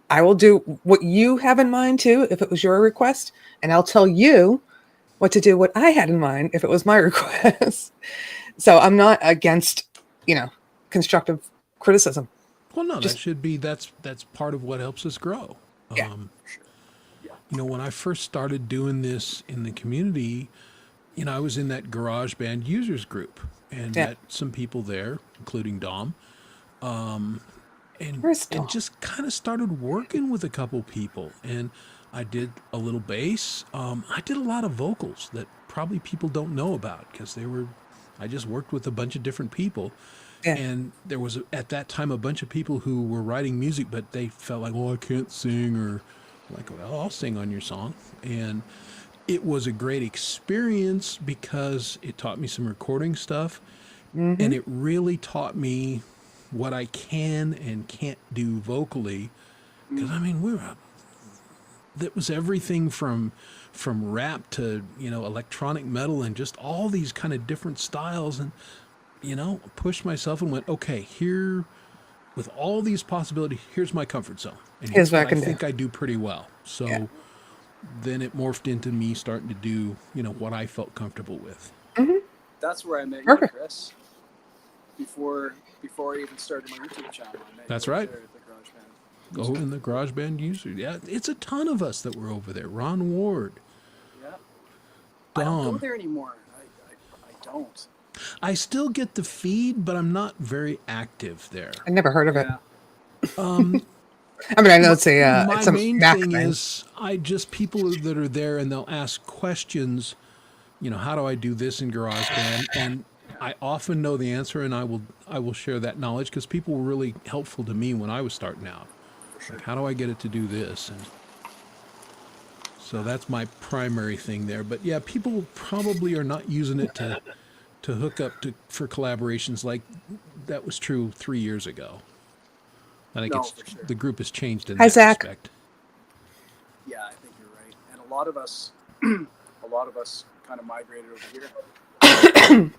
I will do what you have in mind too, if it was your request, and I'll tell you what to do, what I had in mind, if it was my request. So I'm not against, constructive criticism. Well, no, that's part of what helps us grow. Yeah. When I first started doing this in the community, I was in that GarageBand users group and met some people there, including Dom. And just kind of started working with a couple people. And I did a little bass. I did a lot of vocals that probably people don't know about because I just worked with a bunch of different people. Yeah. And there was, at that time, a bunch of people who were writing music, but they felt like, I can't sing, or like, well, I'll sing on your song. And it was a great experience because it taught me some recording stuff. Mm-hmm. And it really taught me what I can and can't do vocally. Because, that was everything from rap to, electronic metal and just all these kind of different styles. And, pushed myself and went, okay, here, with all these possibilities, here's my comfort zone. And here's what I think I do pretty well. So then it morphed into me starting to do, what I felt comfortable with. Mm-hmm. That's where I met you, Chris. Before I even started my YouTube channel, I met That's you right. there at the GarageBand. In the GarageBand user. Yeah, it's a ton of us that were over there. Ron Ward. Yeah. Dom. I don't go there anymore. I don't. I still get the feed, but I'm not very active there. I never heard of it. I know it's my main Mac thing thing. is people that are there and they'll ask questions. How do I do this in GarageBand? And I often know the answer, and I will share that knowledge because people were really helpful to me when I was starting out. Like, how do I get it to do this? And so that's my primary thing there. But yeah, people probably are not using it to hook up for collaborations like that was true 3 years ago. I think the group has changed in that respect. Yeah, I think you're right. And a lot of us kind of migrated over here. And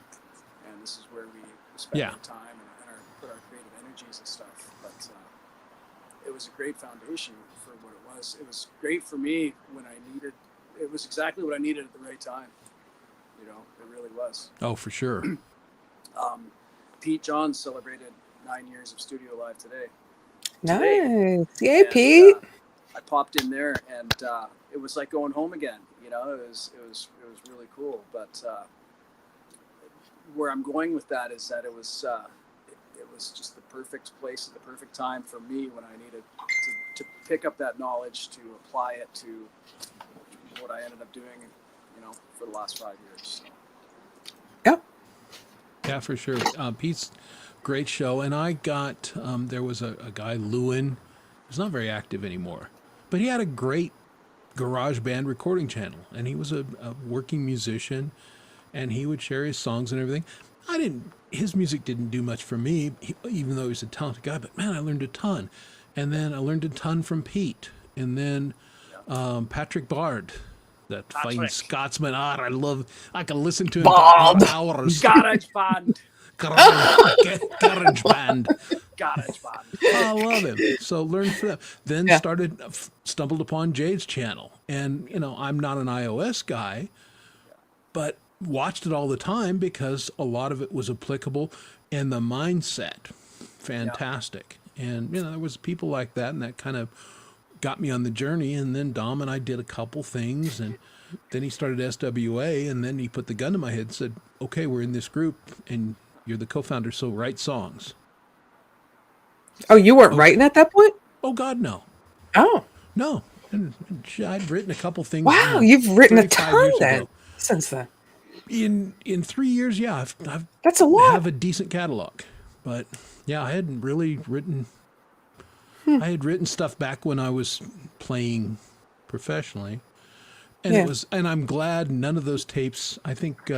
this is where we spend our time and put our creative energies and stuff. But it was a great foundation for what it was. It was great for me when it was exactly what I needed at the right time. It really was. Oh, for sure. Pete Johns celebrated 9 years of Studio Live today. Nice. Yay, Pete. I popped in there and it was like going home again. It was really cool. But where I'm going with that is that it was just the perfect place at the perfect time for me when I needed to pick up that knowledge, to apply it to what I ended up doing, for the last 5 years. So. Yep. Yeah, for sure. Pete's great show. And I got, there was a guy, Lewin, who's not very active anymore, but he had a great garage band recording channel, and he was a working musician, and he would share his songs and everything. His music didn't do much for me, even though he was a talented guy, but man, I learned a ton. And then I learned a ton from Pete. And then Patrick Bard, that fine Scotsman. I can listen to him for hours. Garage band. Garage band. Garage band. I love him. So learned from them. Then stumbled upon Jade's channel. And, I'm not an iOS guy, but watched it all the time because a lot of it was applicable, and the mindset, fantastic. And, there was people like that, and that kind of got me on the journey. And then Dom and I did a couple things, and then he started SWA, and then he put the gun to my head and said, okay, we're in this group, and you're the co-founder, so write songs. Oh, you weren't writing at that point? Oh, God, no. Oh. No. And I'd written a couple things. Wow, you've written a ton then since then. In 3 years, I've that's a lot. Have a decent catalog, but I hadn't really written. I had written stuff back when I was playing professionally, and and I'm glad none of those tapes. I think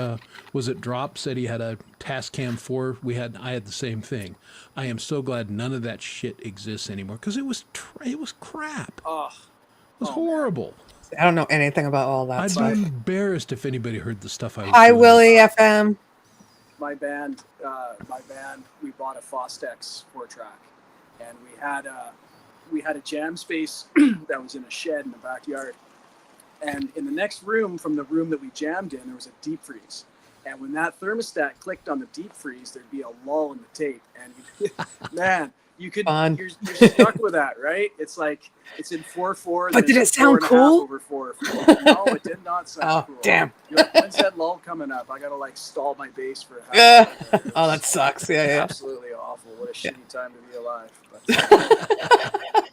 was it Drop said he had a Tascam 4. I had the same thing. I am so glad none of that shit exists anymore because it was crap. Oh, it was horrible. I don't know anything about all that. I'd be embarrassed if anybody heard the stuff I was Hi, doing. Willie FM. My band, we bought a Fostex 4-track, and we had a jam space that was in a shed in the backyard. And in the next room from the room that we jammed in, there was a deep freeze. And when that thermostat clicked on the deep freeze, there'd be a lull in the tape. And man, you're stuck with that, right? It's like, it's in 4/4. But did it sound cool? Over 4/4. No, it did not sound cool. Oh, damn. You're like, when's that lull coming up? I got to stall my bass for a half. Oh, that sucks. Yeah. Absolutely awful. What a shitty time to be alive. But,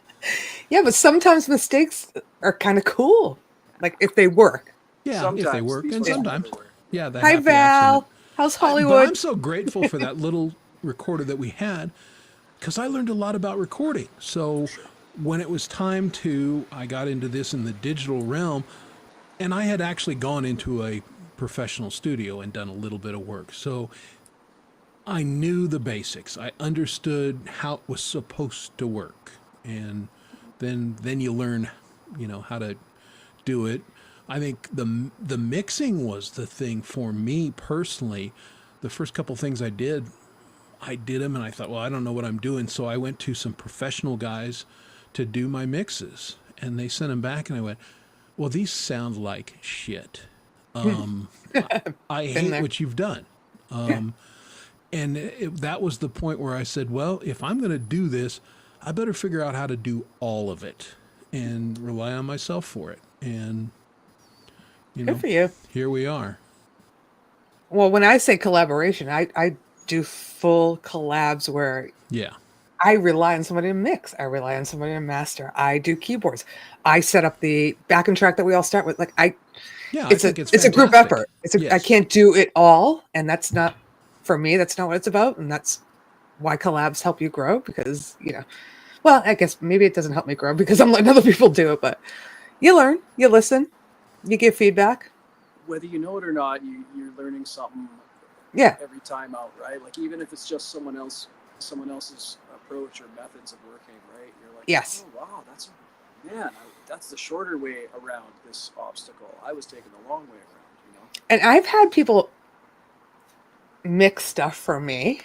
yeah, but sometimes mistakes are kind of cool. Like if they work. Yeah, sometimes, if they work. And sometimes. Yeah. Hi, Val. Accident. How's Hollywood? But I'm so grateful for that little recorder that we had because I learned a lot about recording. So when it was time I got into this in the digital realm, and I had actually gone into a professional studio and done a little bit of work. So I knew the basics. I understood how it was supposed to work. And then you learn, how to do it. I think the mixing was the thing for me personally. The first couple things I did them and I thought, well, I don't know what I'm doing. So I went to some professional guys to do my mixes, and they sent them back, and I went, well, these sound like shit. I hate what you've done. And that was the point where I said, well, if I'm going to do this, I better figure out how to do all of it and rely on myself for it. And, good for you. Here we are. Well, when I say collaboration, I do full collabs where I rely on somebody to mix. I rely on somebody to master. I do keyboards. I set up the backing track that we all start with. It's a group effort. I can't do it all, and that's not for me. That's not what it's about, and that's why collabs help you grow. Because well, I guess maybe it doesn't help me grow because I'm letting other people do it, but you learn, you listen, you give feedback. Whether you know it or not, you're learning something. Every time out, right? Like even if it's just someone else's approach or methods of working, right? You're like, yes. Oh wow, that's the shorter way around this obstacle. I was taking the long way around, And I've had people mix stuff for me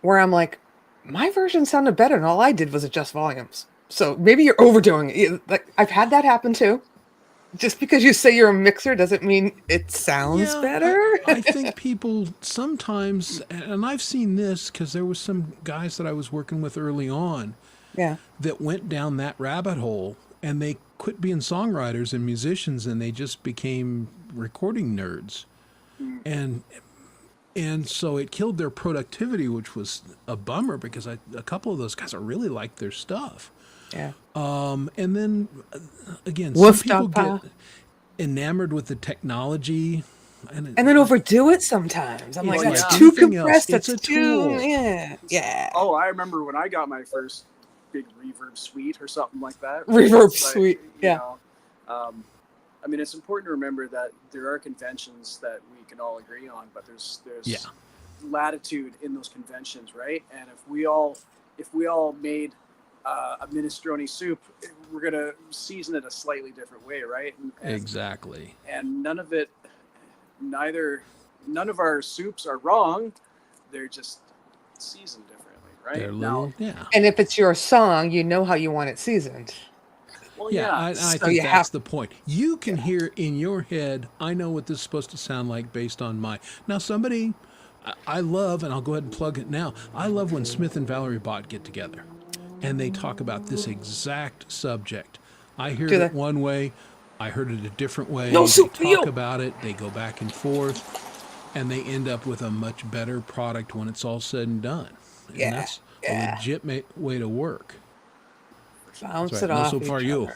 where I'm like, my version sounded better, and all I did was adjust volumes. So maybe you're overdoing it. Like I've had that happen too. Just because you say you're a mixer doesn't mean it sounds better. I think people sometimes, and I've seen this because there was some guys that I was working with early on that went down that rabbit hole, and they quit being songwriters and musicians, and they just became recording nerds. And And so it killed their productivity, which was a bummer because a couple of those guys, I really liked their stuff. Yeah. And then again, Woof some people dog get pile. enamored with the technology, And then overdo it sometimes. I'm like, It's that's like too anything else. compressed. It's That's a too, tool. yeah. Oh, I remember when I got my first big reverb suite or something like that. Reverb It's like, suite, you yeah. know, I mean, it's important to remember that there are conventions that we can all agree on, but there's Yeah. latitude in those conventions, right? And if we all made a minestrone soup, we're gonna season it a slightly different way, right? Exactly. And none of our soups are wrong. They're just seasoned differently, right? They're little, yeah. And if it's your song, you know how you want it seasoned. Well, Yeah, yeah. I So think you that's have- the point. You can hear in your head, I know what this is supposed to sound like based on my. Now, somebody I love, and I'll go ahead and plug it now, I love when Smith and Valerie Bott get together and they talk about this exact subject. I hear Do it they? one way, I heard it a different way. No they soup for talk you. about it, they go back and forth, and they end up with a much better product when it's all said and done. And Yeah, that's yeah. a legit way to work. Bounce That's it right. No off. soup for each you. other.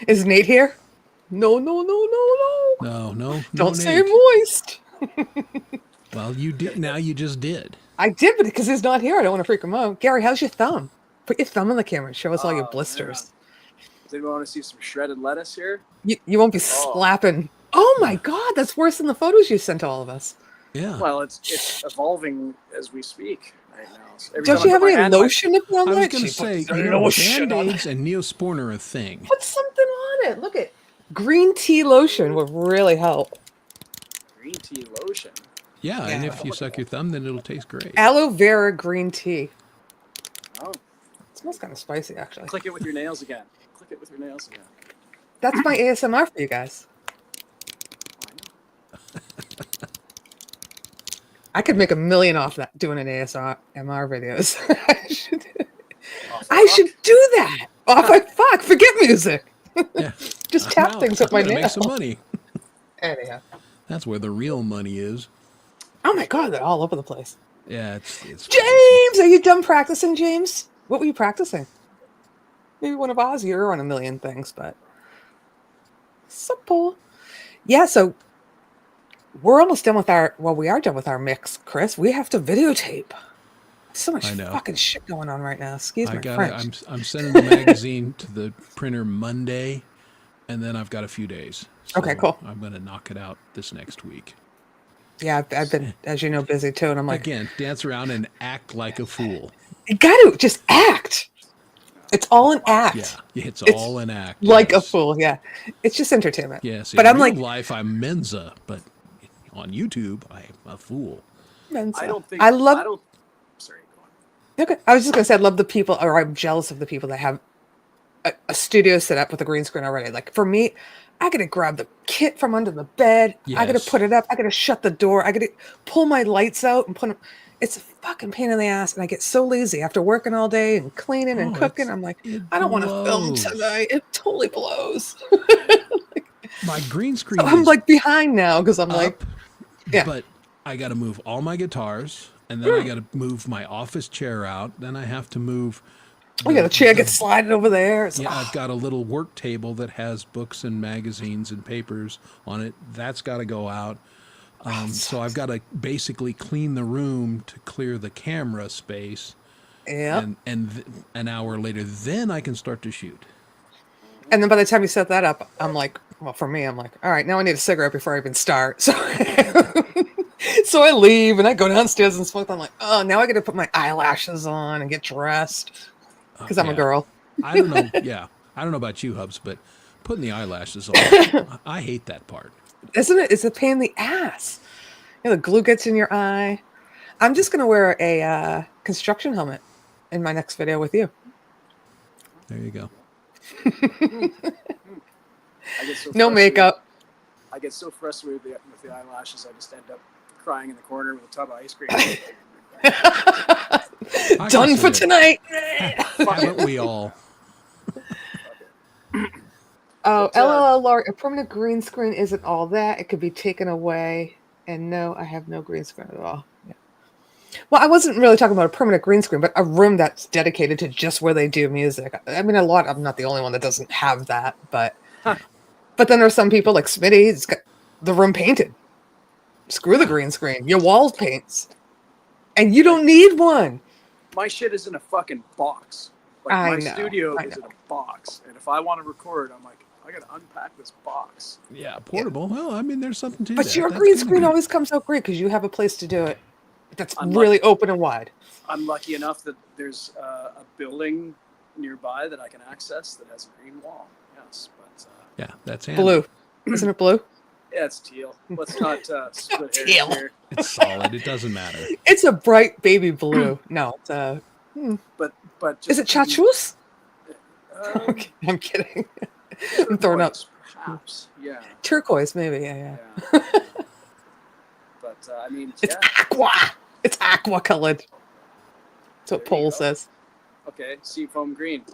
Is Nate here? No. No, Don't say Nate. moist. Well, you did. Now you just did. I did, but because he's not here, I don't want to freak him out. Gary, how's your thumb? Put your thumb on the camera and show us all your Oh, blisters. Does anyone want to see some shredded lettuce here? You won't be slapping. Oh my God, that's worse than the photos you sent to all of us. Yeah. Well, it's evolving as we speak right now. So every Don't time you I have put my any hand on my- lotion to put on I was that? going to She say, put you know, lotion on Band-Aids and Neosporin are a thing. Put something on it. Look at green tea lotion would really help. green tea lotion. Yeah, and Yeah. if you suck your thumb, then it'll taste great. Aloe vera green tea. Oh, It smells kind of spicy, actually. click it with your nails again. Click it with your nails again. That's my ASMR for you guys. I could make $1 million off that doing an ASMR videos. I should do that. Off my fuck. Forget music. Yeah. Just I'm tap out. things with my I'm gonna nails. make some money. Anyhow. That's where the real money is. Oh my God, they're all over the place. Yeah, it's James, are you done practicing, James? What were you practicing? Maybe one of ours. You're on a million things, but simple. Yeah, so we're almost done with we are done with our mix, Chris. We have to videotape. So much I know. fucking shit going on right now. Excuse I my got French. I'm sending the magazine to the printer Monday, and then I've got a few days. So Okay, cool. I'm going to knock it out this next week. Yeah, I've been, as you know, busy too, and I'm like, Again, dance around and act like a fool. you gotta just act. It's all an act. Yeah, it's It's all an act. Like a yes. fool, yeah. It's just entertainment. Yes, but in I'm real like, life, I'm Mensa, but on YouTube, I'm a fool. Mensa. I don't think. I love. Sorry, go on. Okay, I was just gonna say I love the people, or I'm jealous of the people that have a studio set up with a green screen already. Like for me, I gotta grab the kit from under the bed. I gotta Yes. put it up. I gotta shut the door. I gotta pull my lights out and put them. It's a fucking pain in the ass, and I get so lazy after working all day and cleaning and Oh, cooking. I'm like, it I don't want to film blows. tonight. It totally blows. My green screen I'm is like behind now because I'm like, up, yeah. but I got to move all my guitars, and then I got to move my office chair out. Then I have to move. oh yeah, the chair gets slided over there. It's, Yeah, I've got a little work table that has books and magazines and papers on it. That's got to go out. So I've got to basically clean the room to clear the camera space. yeah. And an hour later, then I can start to shoot. And then by the time you set that up, I'm like, well, for me, I'm like, all right, now I need a cigarette before I even start. So, so I leave and I go downstairs and smoke. I'm like, oh, now I got to put my eyelashes on and get dressed because I'm a Yeah. girl. I don't know. Yeah, I don't know about you, Hubs, but putting the eyelashes on, I hate that part. Isn't it? It's a pain in the ass. You know, the glue gets in your eye. I'm just going to wear a construction helmet in my next video with you. There you go. I get so No frustrated- makeup. I get so frustrated with the eyelashes. I just end up crying in the corner with a tub of ice cream. I can Done see for it. tonight. Haven't we all? Oh, But, LOL, Laurie, a permanent green screen isn't all that. It could be taken away And no, I have no green screen at all. Yeah. Well, I wasn't really talking about a permanent green screen, but a room that's dedicated to just where they do music. I mean, I'm not the only one that doesn't have that, but then there's some people like Smitty, it's got the room painted. Screw the green screen. Your walls paints. And you don't need one. My shit is in a fucking box. Like my studio is in a box. And if I want to record, I'm like, I gotta unpack this box. Yeah, portable. Yeah. Well, I mean, there's something to but that. Your green screen always comes out great because you have a place to do it. That's really open and wide. I'm lucky enough that there's a building nearby that I can access that has a green wall. Yes, but yeah, that's handy. Blue. Isn't it blue? Yeah, it's teal. Let's not split hairs teal. here. It's solid. It doesn't matter. It's a bright baby blue. No, it's but just is it chartreuse? Okay, I'm kidding. I'm throwing up. Perhaps, yeah. Turquoise, maybe. Yeah. But I mean, it's aqua. It's aqua colored. That's what Paul says. Okay, seafoam green.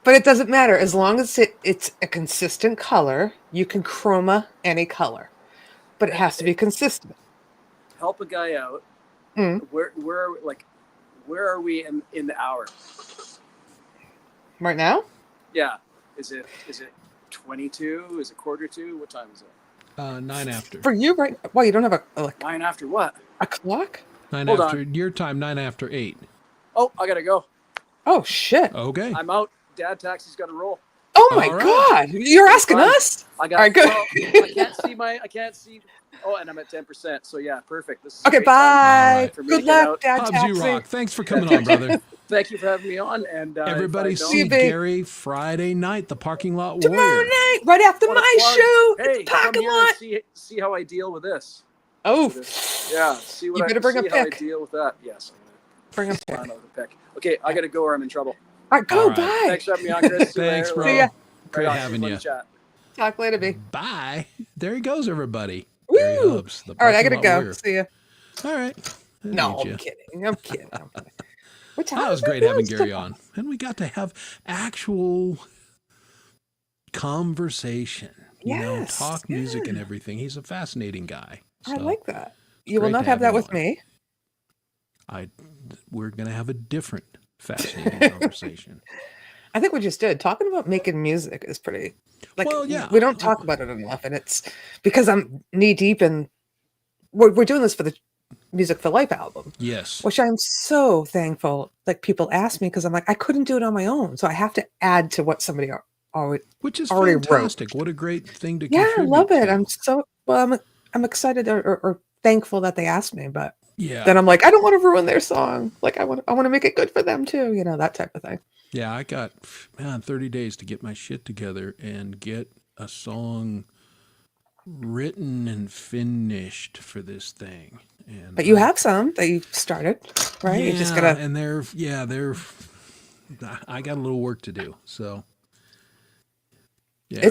But it doesn't matter as long as it's a consistent color. You can chroma any color, but it has to be consistent. Help a guy out. Where are we in the hour? Right now? Yeah. Is it 22? Is it 1:45? What time is it? 9 after. For you, right? Well, you don't have a 9 after what? A clock? 9 after your time. 9 after 8. Oh, I gotta go. Oh shit. Okay. I'm out. Dad taxi's got to roll. Oh my God! You're asking us? I got. All right, good. Well, I can't see. Oh, and I'm at 10%. So yeah, perfect. This is okay. Bye. For me good luck, Dad. Hobbs, taxi. you rock. Thanks for coming on, brother. Thank you for having me on. And everybody see Gary Friday night, the parking lot warrior. Tomorrow night, right after my show. Hey, parking lot. See how I deal with this. Oh, yeah. See what you better bring a how I pick. deal with that. Yes, I'm bring a pick. Okay, I gotta go or I'm in trouble. All right, go. Bye. Thanks for having me on, Chris. Thanks, bro. See ya. Great having you. Talk later, B. Bye. There he goes, everybody. Woo! Hubbs, all right, I gotta go. Warrior. See ya. All right. No, I'm kidding. I'm kidding. That was great having Gary on. And we got to have actual conversation. You know, talk music and everything. He's a fascinating guy. So I like that. You will not have that with me. We're going to have a different fascinating conversation. I think we just did. Talking about making music is pretty. Well, yeah. We don't talk about it enough, and it's because I'm knee deep in. We're doing this for the Music for Life album. Yes. Which I'm so thankful. Like people ask me because I'm like I couldn't do it on my own, so I have to add to what somebody already. Which is already fantastic. What a great thing to contribute. Yeah, I love it. I'm so I'm excited or thankful that they asked me, but then I'm like I don't want to ruin their song. Like I want to make it good for them too. You know, that type of thing. Yeah, I got 30 days to get my shit together and get a song written and finished for this thing. And, but you have some that you started, right? Yeah, you just gotta. And I got a little work to do. So, yeah.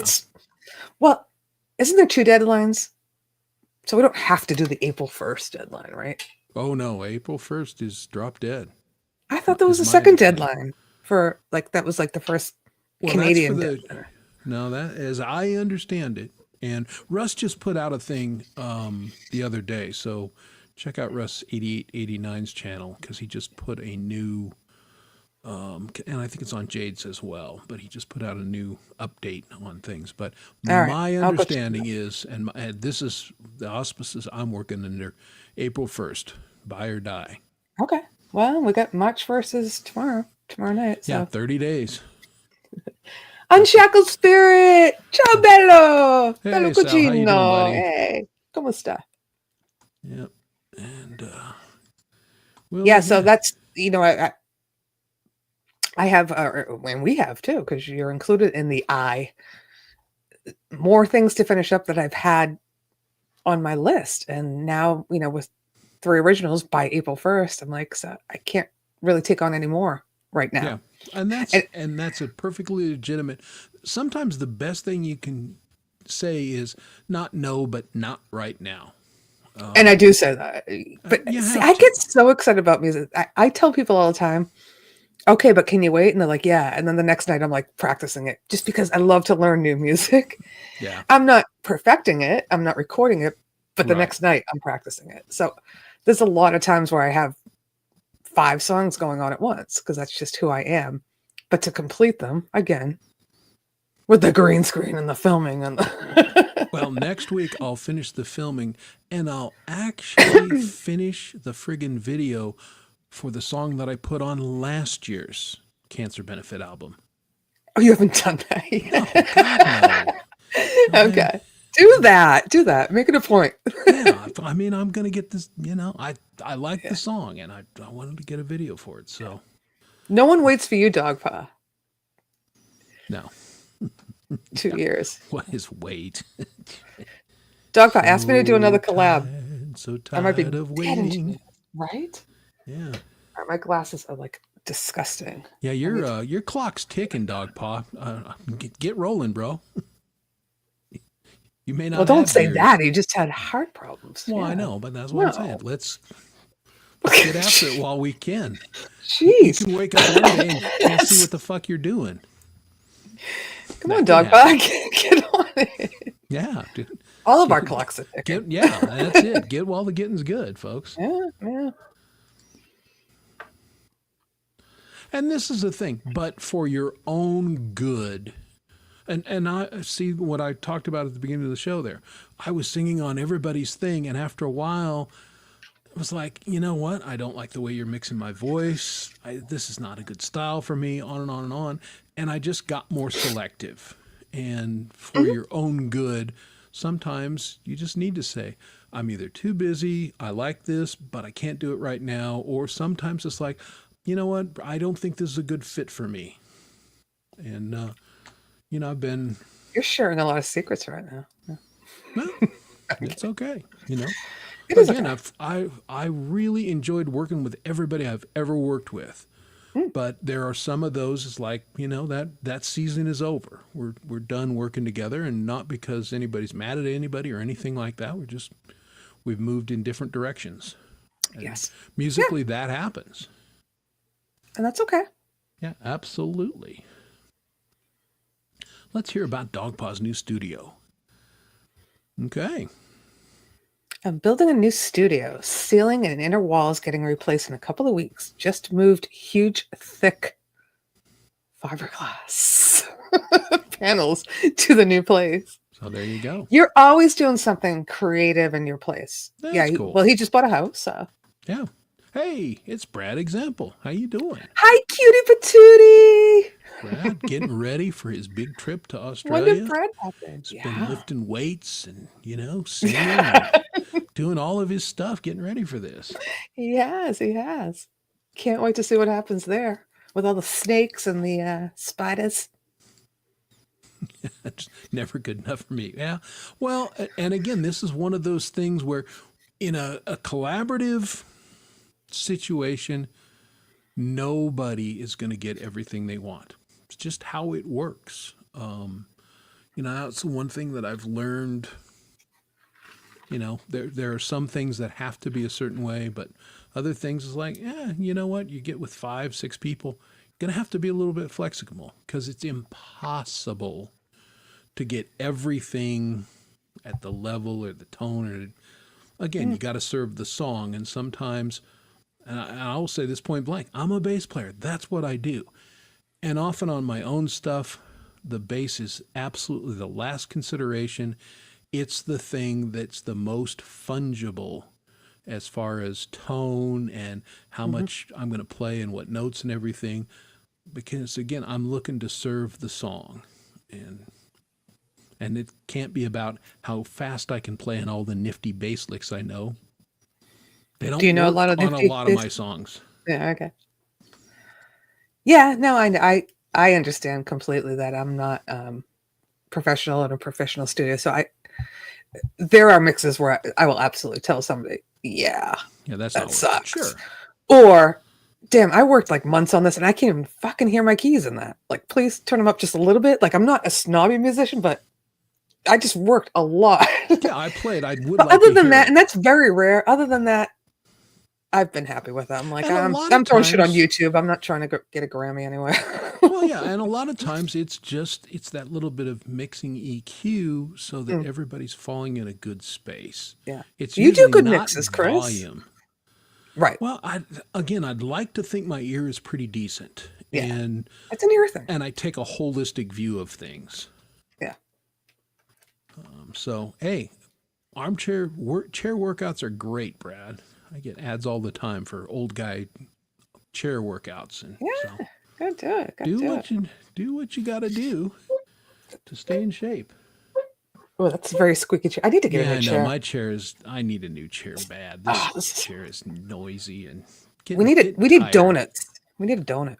Isn't there 2 deadlines? So we don't have to do the April 1st deadline, right? Oh no, April 1st is drop dead. I thought there was a second deadline for that was like the first Canadian deadline. No, that as I understand it. And Russ just put out a thing the other day. So check out Russ 8889's channel because he just put a new, and I think it's on Jade's as well, but he just put out a new update on things. But my understanding is, and this is the auspices I'm working under, April 1st, buy or die. Okay. Well, we got March 1st is tomorrow night. So. Yeah, 30 days. Unshackled Spirit! Ciao bello! Hey, bello Sal, how you doing, cugino! buddy? Hey, come sta? Yep. And, so that's, I have, and we have too, because you're included in the more things to finish up that I've had on my list. And now, with 3 originals by April 1st, I'm like, so I can't really take on any more right now. Yeah. And that's a perfectly legitimate. Sometimes the best thing you can say is not no, but not right now. And I do say that, but I get so excited about music. I tell people all the time, okay, but can you wait? And they're like, yeah. And then the next night I'm like practicing it just because I love to learn new music. Yeah. I'm not perfecting it. I'm not recording it, but the Right. next night I'm practicing it. So there's a lot of times where I have 5 songs going on at once because that's just who I am. But to complete them, again, with the green screen and the filming and the Well, next week I'll finish the filming and I'll actually finish the friggin' video for the song that I put on last year's cancer benefit album. Oh, you haven't done that yet. No, God, no. Okay. Do that. Make it a point. Yeah, I mean, I'm gonna get this. I like the song, and I wanted to get a video for it. So No one waits for you, Dogpaw. no, 2 years. what is wait? Dogpaw asked me to do another collab. So I might be tired of dead into waiting. it. Right? Yeah, All right, my glasses are like disgusting. yeah. Your clock's ticking, Dogpaw. Get rolling, bro. You may not. Well, don't have say beers. that. He just had heart problems. Well, I Yeah. know, but that's what I'm saying. Let's get after it while we can. You Jeez. can wake up one day and can't see what the fuck you're doing. Come on, That can Dogpaw. Get on it. Yeah, dude. All of our clocks are ticking. That's it. Get while the getting's good, folks. Yeah. And this is the thing, but for your own good. And I see what I talked about at the beginning of the show there. I was singing on everybody's thing, and after a while, it was like, you know what? I don't like the way you're mixing my voice. This is not a good style for me, on and on and on. And I just got more selective. And for your own good, sometimes you just need to say, I'm either too busy, I like this, but I can't do it right now. Or sometimes it's like, you know what? I don't think this is a good fit for me. And, I've been... You're sharing a lot of secrets right now. Yeah. No, it's okay. It is Again, okay. I really enjoyed working with everybody I've ever worked with. But there are some of those, it's like, that season is over. We're done working together, and not because anybody's mad at anybody or anything like that. We've moved in different directions. And Yes. musically, that happens. And that's okay. Yeah, absolutely. Let's hear about Dogpaw's new studio. Okay. I'm building a new studio. Ceiling and inner walls getting replaced in a couple of weeks. Just moved huge, thick fiberglass panels to the new place. So there you go. You're always doing something creative in your place. That's cool. Well, he just bought a house. So. Yeah. Hey, it's Brad Example. How you doing? Hi, cutie patootie. Brad getting ready for his big trip to When Australia. did Brad happen? He's been lifting weights and, singing and doing all of his stuff, getting ready for this. He has. Can't wait to see what happens there with all the snakes and the spiders. It's never good enough for me. Yeah. Well, and again, this is one of those things where in a collaborative situation, nobody is going to get everything they want. It's just how it works. That's one thing that I've learned. There are some things that have to be a certain way, but other things is like, you know what? You get with 5, 6 people, you're going to have to be a little bit flexible because it's impossible to get everything at the level or the tone. Or again, you got to serve the song, and sometimes, and I will say this point blank, I'm a bass player. That's what I do. And often on my own stuff, the bass is absolutely the last consideration. It's the thing that's the most fungible as far as tone and how much I'm going to play and what notes and everything. Because again, I'm looking to serve the song, and it can't be about how fast I can play and all the nifty bass licks I know. They don't. Do you know a work lot of on nifty a lot of bass- my songs? Yeah, okay. Yeah, no, I understand completely that I'm not professional in a professional studio. So there are mixes where I will absolutely tell somebody, yeah, That's that not sucks. Sure. Or, damn, I worked like months on this and I can't even fucking hear my keys in that. Like, please turn them up just a little bit. Like, I'm not a snobby musician, but I just worked a lot. Yeah, I played. I would But like other to than hear that, it. and that's very rare. Other than that, I've been happy with it. I'm like, And a I'm lot of throwing shit on times- YouTube. I'm not trying to get a Grammy anyway. Well, Well, yeah, and a lot of times it's that little bit of mixing EQ so that everybody's falling in a good space. Yeah. It's You do usually good not mixes, Chris. volume. Right. Well, I'd like to think my ear is pretty decent, Yeah. and It's an ear thing. I take a holistic view of things. Yeah. So, hey, chair workouts are great, Brad. I get ads all the time for old guy chair workouts, and Yeah. so Go do it. Go do what you got to do to stay in shape. Oh, that's a very squeaky chair. I need to get a Yeah, new I chair. know my chair is. I need a new chair bad. This chair is noisy and We need it. We need donuts. We need a donut.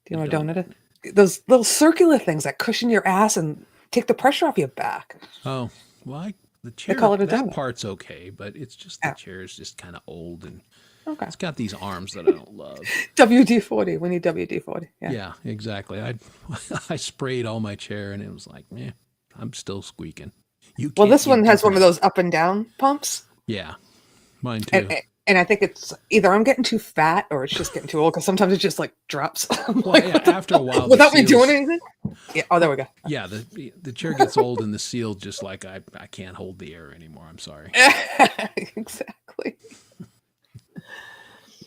Do you know what a donut is? Those little circular things that cushion your ass and take the pressure off your back. Oh, well, the chair. They call it a that donut. part's okay, but it's just the chair is just kind of old and Okay. it's got these arms that I don't love. WD-40. We need WD-40. Yeah, exactly. I sprayed all my chair and it was like, man, I'm still squeaking. Well, this one has one of those up and down pumps. Yeah, mine too. And I think it's either I'm getting too fat or it's just getting too old because sometimes it just like drops. Well, yeah, after a while, without me doing anything. Yeah. Oh, there we go. Yeah, the chair gets old and the seal just like I can't hold the air anymore. I'm sorry. Exactly.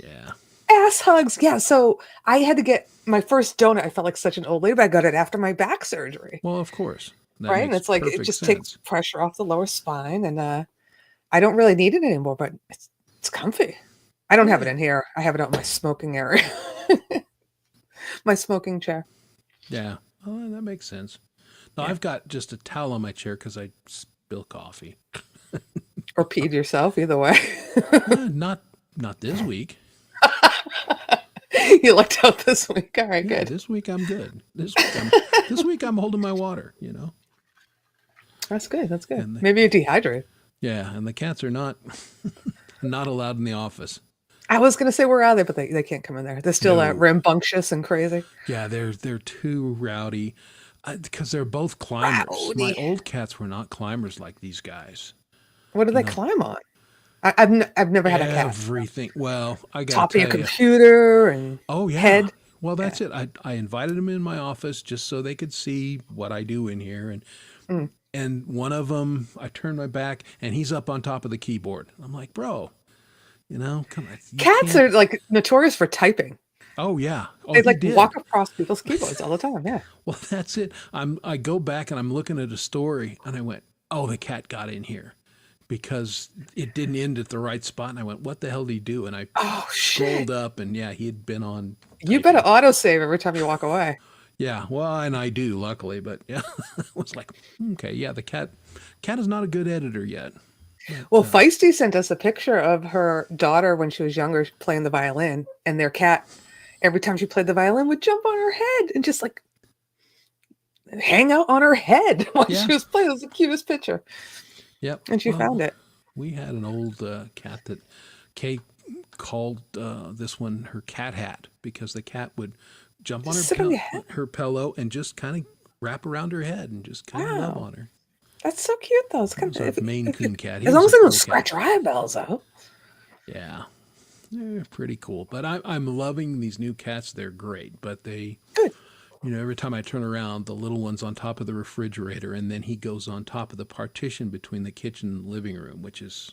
Yeah. Ass hugs. Yeah. So I had to get my first donut. I felt like such an old lady, but I got it after my back surgery. Well, of course. Right. And it's like it just takes pressure off the lower spine. And I don't really need it anymore, but it's comfy. I don't have it in here. I have it out in my smoking area. My smoking chair. Yeah. Oh, that makes sense. No, I've got just a towel on my chair because I spill coffee. Or peed yourself, either way. Not this week. You lucked out this week. All right, good. This week I'm good. This week I'm holding my water, That's good. That's good. Maybe you're dehydrated. Yeah, and the cats are not allowed in the office. I was going to say where are they, but they can't come in there. They're still rambunctious and crazy. Yeah, they're too rowdy because they're both climbers. Rowdy. My old cats were not climbers like these guys. What do they climb on? I've never had a cat. Everything. Well, I got top of your computer and head. Well, that's it. I invited them in my office just so they could see what I do in here, and one of them, I turned my back and he's up on top of the keyboard. I'm like, bro, come on. Cats are like notorious for typing. Oh yeah. They walk across people's keyboards all the time. Yeah. Well, that's it. I go back and I'm looking at a story and I went, oh, the cat got in here. Because it didn't end at the right spot. And I went, what the hell did he do? And I scrolled up and he had been on. You better autosave every time you walk away. Yeah. Well, and I do, luckily. But yeah, I was like, okay. Yeah, the cat is not a good editor yet. But, well, Feisty sent us a picture of her daughter when she was younger playing the violin. And their cat, every time she played the violin, would jump on her head and just like hang out on her head while she was playing. It was the cutest picture. Yep. And she found it. We had an old cat that Kate called this one her cat hat because the cat would jump on her pillow and just kind of wrap around her head and just kind of love on her. That's so cute, though. It's kind of Maine Coon cat. As long as they don't scratch her eyeballs out. Yeah. They're pretty cool. But I'm loving these new cats. They're great. But they... Good. Every time I turn around, the little one's on top of the refrigerator, and then he goes on top of the partition between the kitchen and living room, which is,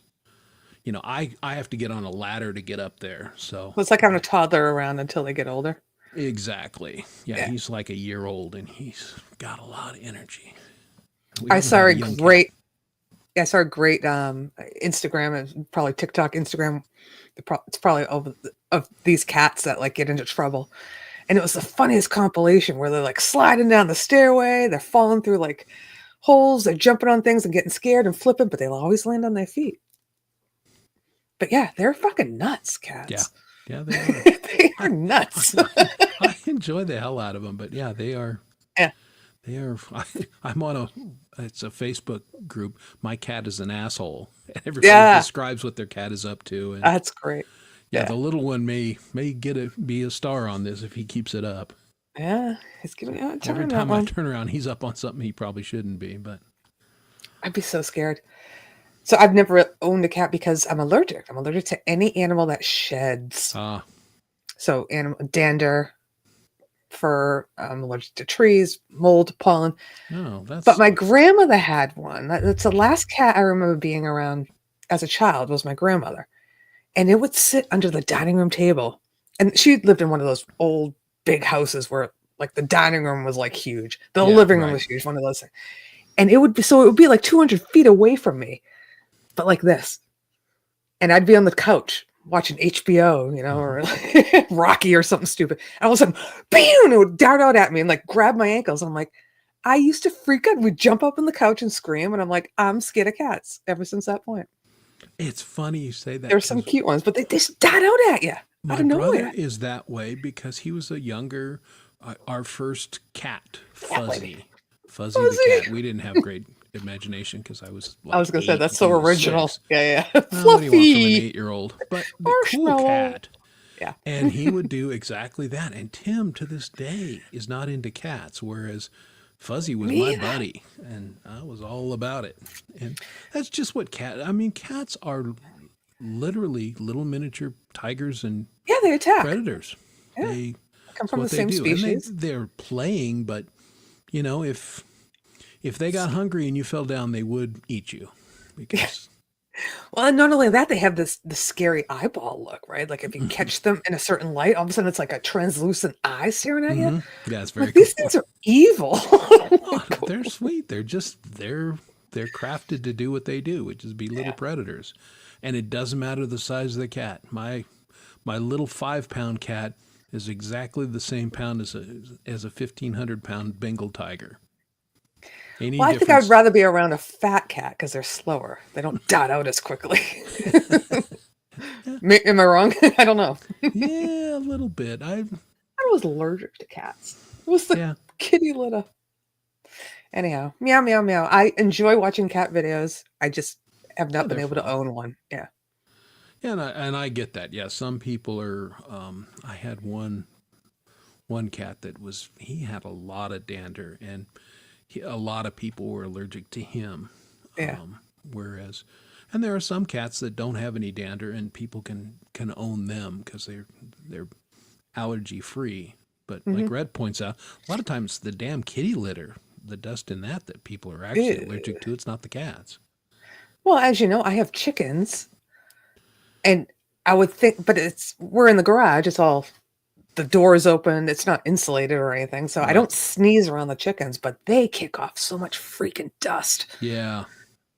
I have to get on a ladder to get up there. So it's like having a toddler around until they get older. Exactly. Yeah, he's like a year old, and he's got a lot of energy. I saw a great Instagram, and probably TikTok, Instagram. It's probably of these cats that like get into trouble. And it was the funniest compilation where they're like sliding down the stairway. They're falling through like holes. They're jumping on things and getting scared and flipping, but they'll always land on their feet. But yeah, they're fucking nuts, cats. Yeah, they are. They are nuts. I enjoy the hell out of them, but yeah, they are. Yeah. They are. I'm on it's a Facebook group. My cat is an asshole. And everybody describes what their cat is up to. And that's great. Yeah, the little one may be a star on this if he keeps it up. Yeah, he's giving me a time. Every time I turn around, he's up on something he probably shouldn't be. But I'd be so scared. So I've never owned a cat because I'm allergic. I'm allergic to any animal that sheds. So dander, fur. I'm allergic to trees, mold, pollen. No, But my grandmother had one. That's the last cat I remember being around as a child was my grandmother. And it would sit under the dining room table. And she lived in one of those old big houses where like the dining room was like huge. The living room was huge, one of those things. And it would be like 200 feet away from me, but like this. And I'd be on the couch watching HBO, or like Rocky or something stupid. And all of a sudden, bam, it would dart out at me and like grab my ankles. I'm like, I used to freak out. We'd jump up on the couch and scream. And I'm like, I'm scared of cats ever since that point. It's funny you say that. There's some cute ones, but they just dart out at you. My brother is that way because he was a younger, our first cat, Fuzzy. Fuzzy the cat. We didn't have great imagination because I was like I was going to say, that's so original. 6. Yeah. Fluffy. What do you want from an 8-year-old? But the cool cat. Yeah. And he would do exactly that. And Tim, to this day, is not into cats, whereas Fuzzy was my buddy, and I was all about it. And that's just what cats are literally little miniature tigers and they attack predators. Yeah. They come from the same species. And they're playing, but if they got hungry and you fell down, they would eat you. Because well, and not only that, they have the scary eyeball look, right? Like if you catch them in a certain light, all of a sudden it's like a translucent eye staring at you. Yeah, it's very cool. These things are evil. They're sweet. They're just they're crafted to do what they do, which is be little predators. And it doesn't matter the size of the cat. My little 5-pound cat is exactly the same pound as a 1,500-pound Bengal tiger. Any I think I'd rather be around a fat cat because they're slower. They don't dot out as quickly. Am I wrong? I don't know. Yeah, a little bit. I was allergic to cats. It was the kitty litter. Anyhow, meow, meow, meow. I enjoy watching cat videos. I just have not been able to own one. Yeah. Yeah, and I get that. Yeah, some people are. I had one cat that he had a lot of dander, and a lot of people were allergic to him. Yeah. And there are some cats that don't have any dander, and people can own them because they're allergy free. But like Red points out, a lot of times the damn kitty litter, the dust in that people are actually allergic to. It's not the cats. Well, as you know, I have chickens, and I would think, but we're in the garage. It's all, the door is open. It's not insulated or anything. So I don't sneeze around the chickens, but they kick off so much freaking dust. Yeah.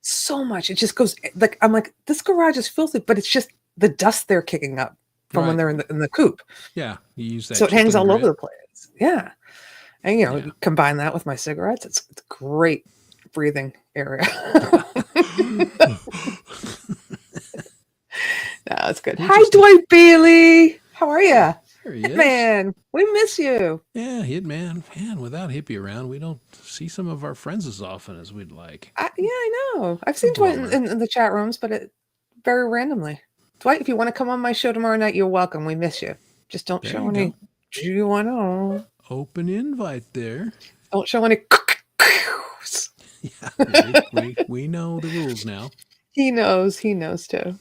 So much. It just goes like, I'm like, this garage is filthy, but it's just the dust they're kicking up from when they're in the coop. Yeah. You use that. So it hangs all over the place. Yeah. And, combine that with my cigarettes. It's a great breathing area. No, it's good. Hi, Dwight Bailey. How are you? There he is. Man, we miss you. Yeah, Hitman. Man, without Hippie around, we don't see some of our friends as often as we'd like. I know. I've seen Dwight in the chat rooms, but very randomly. Dwight, if you want to come on my show tomorrow night, you're welcome. We miss you. Just don't show any. Do you want to? Open invite there. Don't show any. Yeah, we know the rules now. He knows too.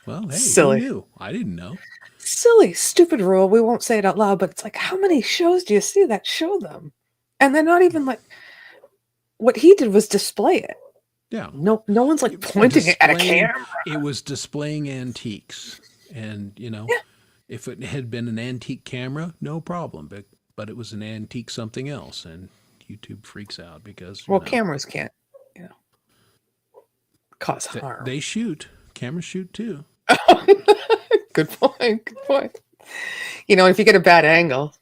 Well, hey, silly. Who knew? I didn't know. Silly, stupid rule. We won't say it out loud, but it's like, how many shows do you see that show them? And they're not even like, what he did was display it. Yeah. No one's like pointing it at a camera. It was displaying antiques. And, if it had been an antique camera, no problem. But it was an antique something else. And YouTube freaks out because. Cameras can't, cause harm. They shoot. Cameras shoot too. Good point. If you get a bad angle.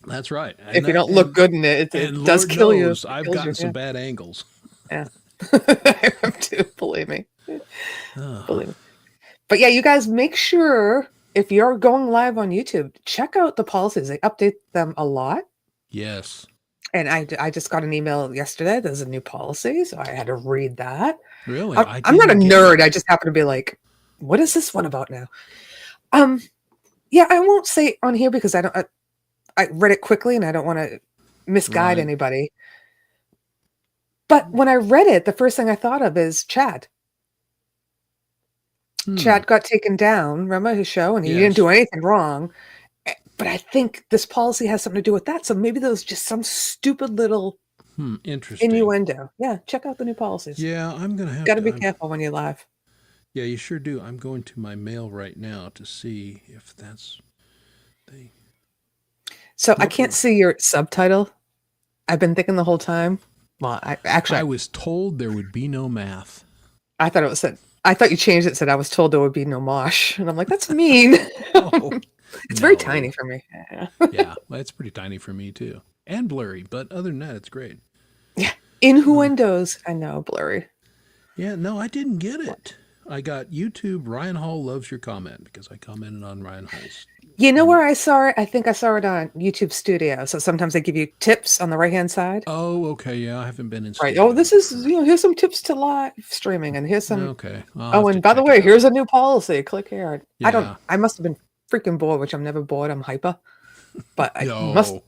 That's right. If you don't look good in it, it does kill you. I've gotten some bad angles. Yeah. I have too, believe me. Believe me. But yeah, you guys make sure if you're going live on YouTube, check out the policies. They update them a lot. Yes. And I just got an email yesterday. There's a new policy, so I had to read that. Really? I'm not a nerd. I just happen to be like, what is this one about now? Yeah, I won't say it on here because I read it quickly and I don't want to misguide anybody. But when I read it, the first thing I thought of is Chad. Chad got taken down. Remember his show? And he didn't do anything wrong. But I think this policy has something to do with that. So maybe there's just some stupid little Interesting. innuendo. Yeah, check out the new policies. Yeah, I'm going to have Got to be careful when you're live. Yeah, you sure do. I'm going to my mail right now to see if that's... So I can't see your subtitle. I've been thinking the whole time. Well, I was told there would be no math. I thought it said. I thought you changed it. Said I was told there would be no mosh, and I'm like, that's mean. It's very tiny for me. Yeah, well, it's pretty tiny for me too, and blurry. But other than that, it's great. Yeah, innuendos. I know, blurry. Yeah, no, I didn't get it. I got YouTube. Ryan Hall loves your comment because I commented on Ryan Hall's. You know where I saw it? I think I saw it on YouTube Studio. So sometimes they give you tips on the right-hand side. Oh, okay. Yeah, I haven't been in Right. Studio. Oh, this is, here's some tips to live streaming, and here's some. Okay. Oh, and by the way, here's a new policy. Click here. Yeah. I must have been freaking bored, which I'm never bored. I'm hyper. But I No.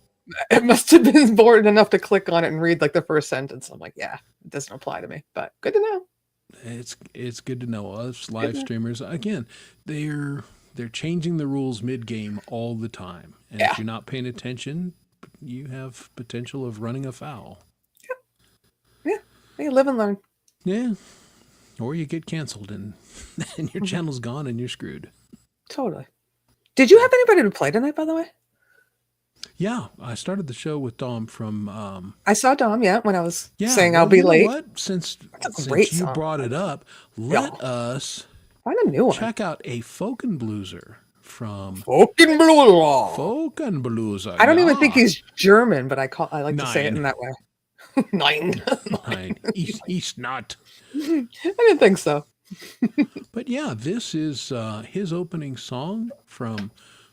it must have been bored enough to click on it and read like the first sentence. I'm like, yeah, it doesn't apply to me, but good to know. It's good to know. Us live streamers, again, they're changing the rules mid-game all the time. And if you're not paying attention, you have potential of running afoul. Yeah. You live and learn. Yeah. Or you get canceled and your channel's gone and you're screwed. Totally. Did you have anybody to play tonight, by the way? Yeah. I started the show with Dom from... I saw Dom, when I was saying well, I'll be late. What? Since great you song. brought it up, let us... Find a new one. Check out a Folkenblueser from Folkenblueser. I don't even think he's German, but I like to say it in that way. Nine. He's not. I didn't think so. But yeah, this is his opening song from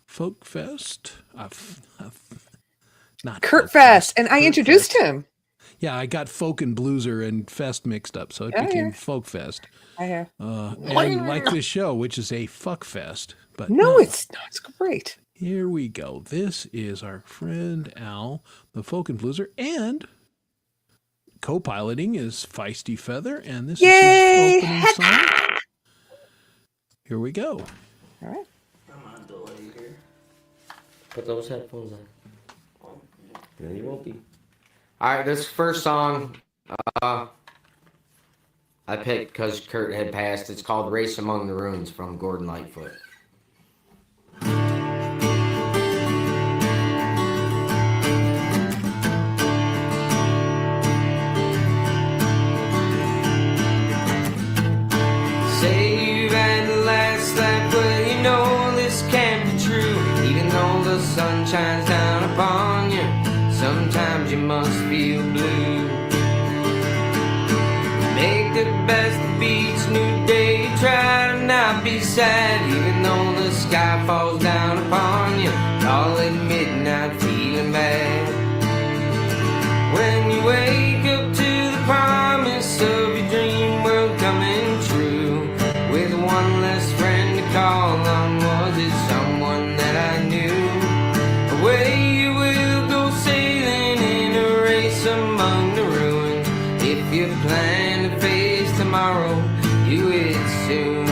KurtFest. Not KurtFest, and I introduced him. Yeah, I got folk and blueser and fest mixed up, so it became Folkfest. And like this show, which is a fuck fest. But no, it's not. It's great. Here we go. This is our friend Al, the folk and blueser, and co-piloting is Feisty Feather, and this is his opening song. Here we go. All right. I'm on delay here. Put those headphones on. Then you won't be. All right, this first song I picked because Kurt had passed. It's called Race Among the Ruins from Gordon Lightfoot. Say you've had the last laugh, well, you know this can't be true. Even though the sun shines down upon you, sometimes you must feel blue. Make the best of each new day. Try to not be sad, even though the sky falls down upon you. All at midnight feeling bad. When you wake up to the promise of your dream world coming true, with one less friend to call on, was it someone that I knew? Away you will go sailing in a race among the ruins. If you plan to face tomorrow, do it soon.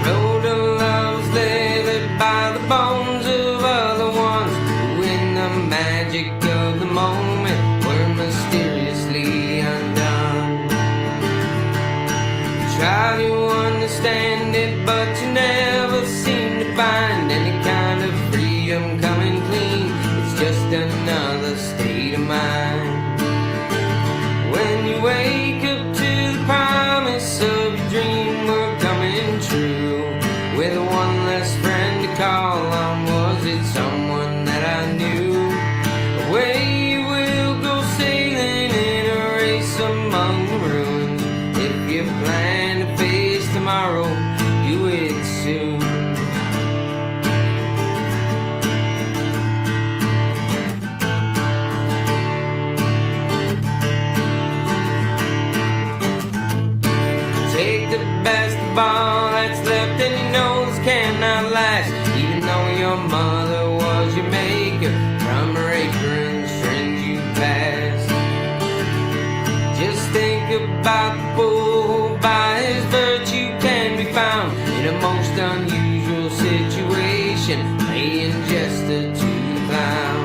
Road of love's leathered by the bones of other ones who in the magic of the moment were mysteriously undone. Try to understand it, but you never seem to find any kind of freedom coming clean. It's just another state of mind. When you wake up to the promise of your dream world coming true, with one less friend to call on, was it someone that I knew? Away you will go sailing in a race among the ruins. If you plan to face tomorrow, do it soon. Take the best of all that's left, and you know this cannot last. Even though your mother was your maker, from her apron strings you passed. about the bull by his virtue can be found in a most unusual situation, playing jester to the clown.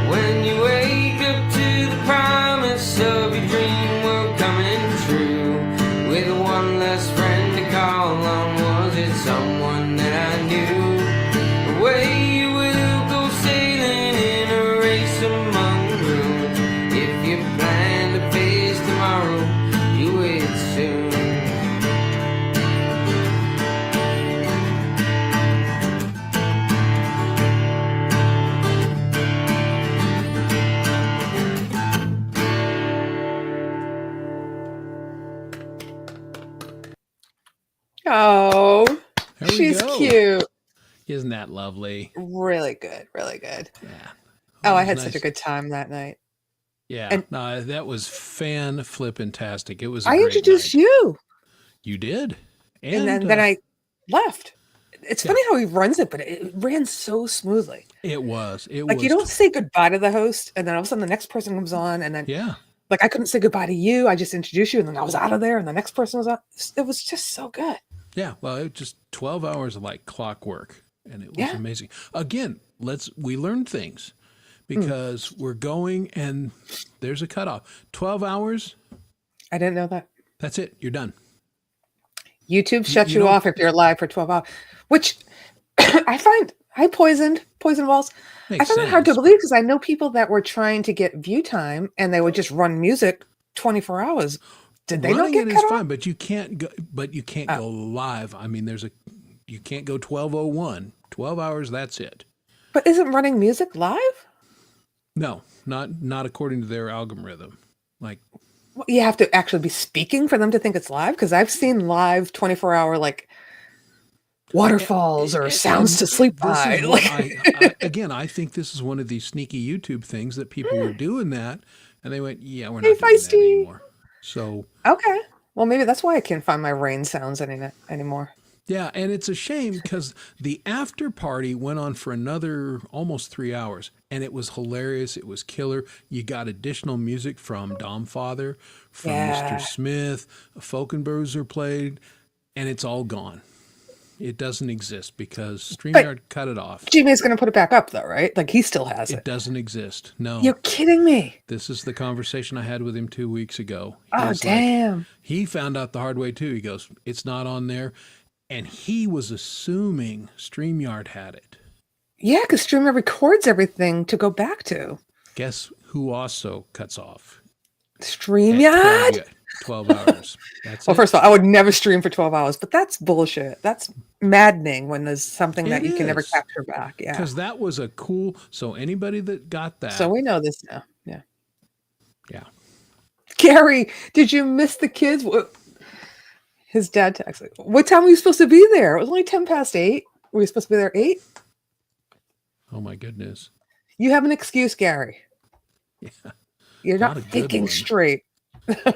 When you wake up to the promise of your dream world coming true, with one less friend to call on, was it someone that I knew? Away you will go sailing in a race among the ruins. If you plan to face tomorrow, do it soon. Oh, There we she's go. cute. Isn't that lovely? Really good. Really good. Yeah. Oh, I It had was such a nice. good time that night. Yeah. And No, that was fan-flippantastic. It was a I great introduced night. you, You did. and And then I left. It's yeah, funny how he runs it, but it ran so smoothly. it was. It Like, you was. don't say goodbye to the host, and then all of a sudden the next person comes on, and then Yeah. like I couldn't say goodbye to you. I just introduced you, and then I was out of there, and the next person was on. It was just so good. Yeah. Well, it was just 12 hours of like clockwork, and it was Yeah. amazing. Again, we learned things because we're going and there's a cutoff. 12 hours, I didn't know that. that's it. You're done. YouTube shuts you you don't- off if you're live for 12 hours, which I find I poison walls. I Makes find that hard to sense. believe because I know people that were trying to get view time and they would just run music 24 hours. Did they not Running get it cut is off? fine, but you can't go. But you can't go live. I mean, you can't go 12:01. 12 hours. That's it. But isn't running music live? No, not according to their algorithm. Like, Well, you have to actually be speaking for them to think it's live because I've seen live 24-hour like waterfalls or sounds to sleep this by. is what Like, again, I think this is one of these sneaky YouTube things that people were doing that, and they went, "Yeah, we're Hey, not doing that feisty. anymore." So okay. Well, maybe that's why I can't find my rain sounds anymore. yeah, and it's a shame because the after party went on for another almost 3 hours, and it was hilarious. It was killer. You got additional music from Dom Father, from Yeah. Mr. Smith, Folkenbruiser played, and it's all gone. It doesn't exist because StreamYard cut it off. Jimmy's going to put it back up though, right? Like he still has It it. doesn't exist. No. You're kidding me. This is the conversation I had with him 2 weeks ago. Oh, He's like- damn. he found out the hard way too. He goes, "It's not on there." And he was assuming StreamYard had it. Yeah, because Streamer records everything to go back to. Guess who also cuts off? At StreamYard? 12 hours. That's Well, it. first of all, I would never stream for 12 hours, but that's bullshit. That's maddening when there's something that It you can never is. capture back. Yeah. Because that was a cool. So anybody that got that, So we know this now. Yeah. yeah. Gary, did you miss the kids? His dad texted. What time were you supposed to be there? It was only 10 past 8. Were you supposed to be there 8? Oh my goodness. You have an excuse, Gary. Yeah. You're Not not a good thinking one. straight.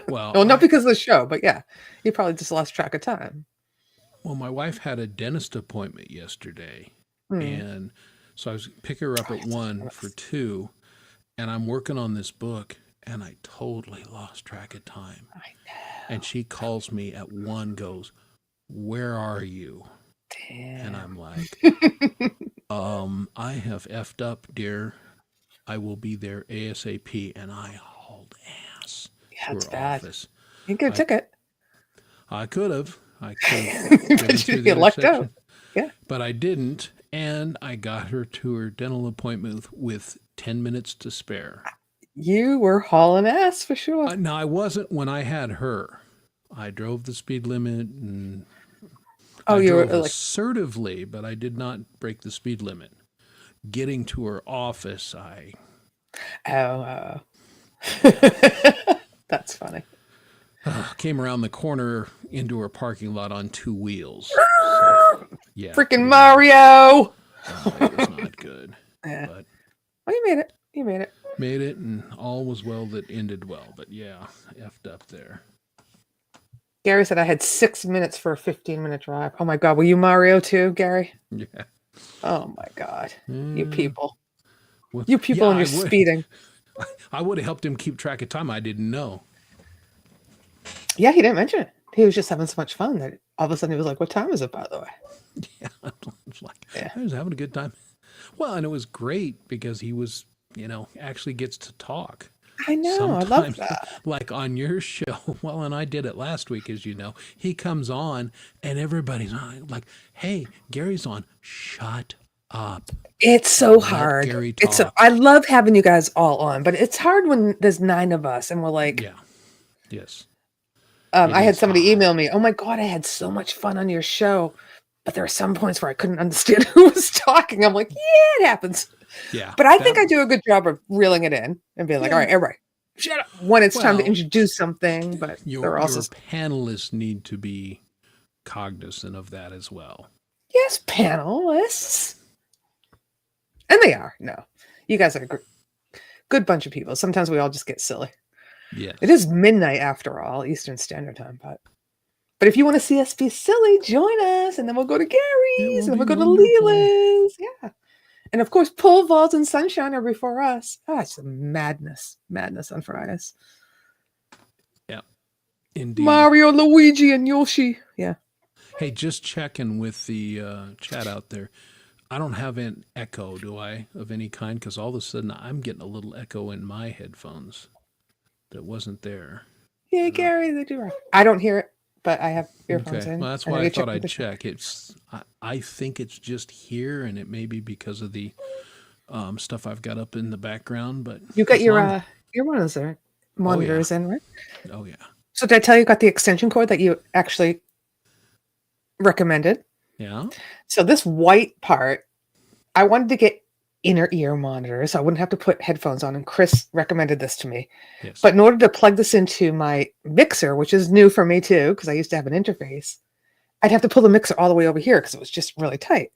Well, Well, not because of the show, but yeah. You probably just lost track of time. well, my wife had a dentist appointment yesterday, and so I was pick her up at 1 for 2, and I'm working on this book, and I totally lost track of time. I know. And she calls me at 1, goes, "Where are you?" Damn. And I'm like, I have effed up, dear. I will be there ASAP. And I hauled ass Yeah, to it's her bad. office. You get a ticket. I could have. I could have. But you get lucked out. Yeah. But I didn't. And I got her to her dental appointment with 10 minutes to spare. You were hauling ass for sure. Now, I wasn't when I had her. I drove the speed limit and Oh, I you were drove like, assertively, but I did not break the speed limit. Getting to her office, I oh. That's funny. came around the corner into her parking lot on 2 wheels. So, yeah. Freaking Mario. It was not good. Yeah. But Well, you made it. You made it. made it, and all was well that ended well. But yeah, effed up there. Gary said I had 6 minutes for a 15-minute drive. Oh my God. Were you Mario too, Gary? Yeah. Oh my God. You Mm, people. well, You people yeah, and your I would- speeding. I would have helped him keep track of time. I didn't know. Yeah, he didn't mention it. He was just having so much fun that all of a sudden he was like, "What time is it, by the way?" Yeah, it's like Yeah. I was having a good time. Well, and it was great because he was, actually gets to talk. I know. I love Sometimes, that. like on your show, well, and I did it last week, as you know, he comes on and everybody's on, like, hey, Gary's on, shut up. It's so Let hard. Gary It's talk. I love having you guys all on, but it's hard when there's 9 of us and we're like, Yeah. Yes. I had is somebody hard. email me, "Oh my God, I had so much fun on your show." But there are some points where I couldn't understand who was talking. I'm like, yeah, it happens. Yeah. But I think I do a good job of reeling it in and being like, Yeah. all right, everybody, shut up when it's time to Well, introduce something. But there your are also, panelists need to be cognizant of that as well. yes, panelists. And they are. No, you guys are a good bunch of people. Sometimes we all just get silly. Yes. It is midnight after all, Eastern Standard Time. But if you want to see us be silly, join us. And then we'll go to Gary's and then we'll go to Leland's. Yeah. And of course, pole vaults and sunshine are before us. Ah, it's a madness on Fridays. Yeah, indeed. Mario, Luigi, and Yoshi. Yeah. Hey, just checking with the chat out there. I don't have an echo, do I, of any kind? Because all of a sudden I'm getting a little echo in my headphones that wasn't there. Yeah, Gary, they do. I don't hear it, but I have earphones Okay, in. well, that's why I thought I'd check. I think it's just here, and it may be because of the stuff I've got up in the background. But you got your monitors in, right? Oh yeah. So did I tell you got the extension cord that you actually recommended? Yeah. So this white part, I wanted to get inner ear monitors, so I wouldn't have to put headphones on. And Chris recommended this to me. Yes. But in order to plug this into my mixer, which is new for me too, because I used to have an interface, I'd have to pull the mixer all the way over here because it was just really tight.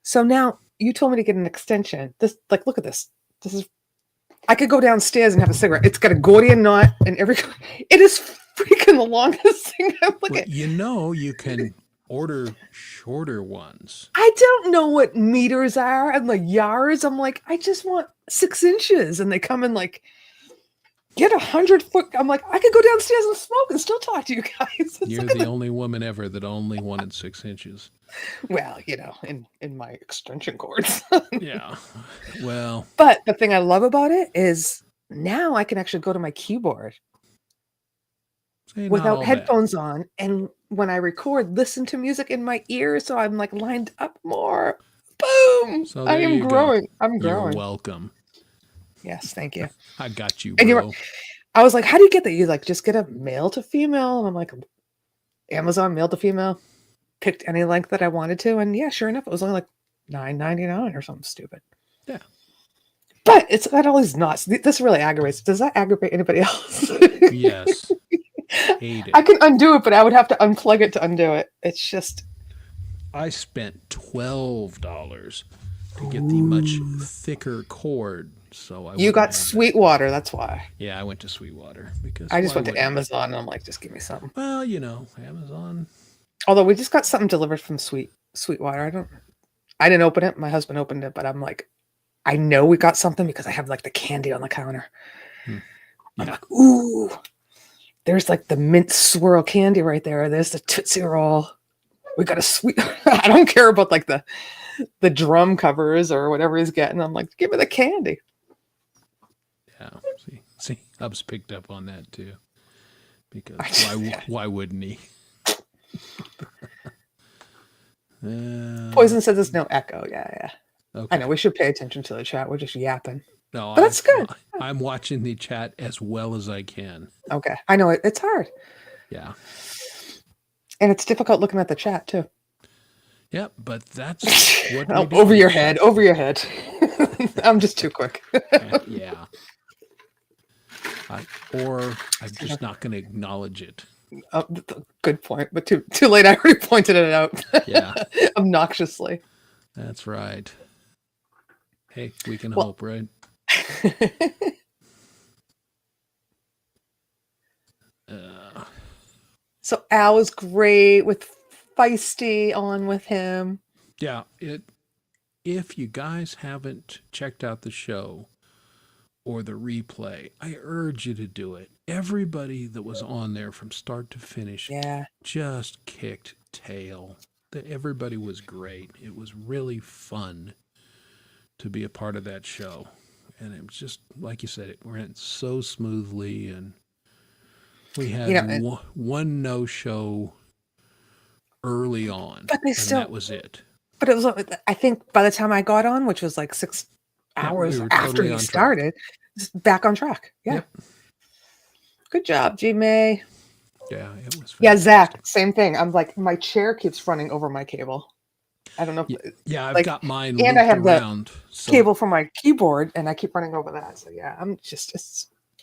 So now you told me to get an extension. This, like, look at this. This is, I could go downstairs and have a cigarette. It's got a Gordian knot and it is freaking the longest thing I'm looking at. You can order shorter ones. I don't know what meters are and like yards. I'm like, I just want 6 inches. And they come in like, get 100 foot. I'm like, I could go downstairs and smoke and still talk to you guys. You're the only woman ever that only wanted 6 inches. Well, in my extension cords. Yeah. Well. But the thing I love about it is now I can actually go to my keyboard without headphones on. And when I record, listen to music in my ears. So I'm like lined up more. Boom. So I am growing. Go. I'm growing. You're welcome. Yes. Thank you. I got you, bro. And I was like, how do you get that? You like, just get a male to female. And I'm like, Amazon male to female. Picked any length that I wanted to. And yeah, sure enough, it was only like $9.99 or something stupid. Yeah. But it's got all these knots. This really aggravates. Does that aggravate anybody else? Yes. Hate it. I can undo it, but I would have to unplug it to undo it. It's just. I spent $12 to get the much thicker cord. So You got Sweetwater, that's why. Yeah, I went to Sweetwater because I just went to Amazon and I'm like, just give me something. Well, Amazon. Although we just got something delivered from Sweetwater. I didn't open it. My husband opened it, but I'm like, I know we got something because I have like the candy on the counter. Yeah. I'm like, ooh, there's like the mint swirl candy right there. There's the Tootsie Roll. We got a sweet. I don't care about like the drum covers or whatever he's getting. I'm like, give me the candy. Yeah. See, Hubs picked up on that too. Because why wouldn't he? Poison says there's no echo. Yeah. Okay. I know we should pay attention to the chat. We're just yapping. No, but that's good. I'm watching the chat as well as I can. Okay, I know it's hard. Yeah, and it's difficult looking at the chat too. Yeah, but that's what over your head. Over your head. I'm just too quick. Yeah. Or I'm just not going to acknowledge it. Good point, but too late. I already pointed it out. Yeah. Obnoxiously. That's right. Hey, we can hope, right? So Al was great with Feisty on with him. Yeah. If you guys haven't checked out the show, or the replay, I urge you to do it. Everybody that was on there from start to finish Yeah. just kicked tail. Everybody was great. It was really fun to be a part of that show. And it was just, like you said, it went so smoothly. And we had one no-show early on, but they and still, that was it. but it was, I think by the time I got on, which was like 6 hours we were after totally you on track. started, just back on track. Yeah. Yep. Good job, G May. Yeah, it was fantastic. Yeah, Zach, same thing. I'm like, my chair keeps running over my cable. I don't know. Yeah, I've like, got mine and looped I have around. the cable for my keyboard, and I keep running over that. So yeah, it's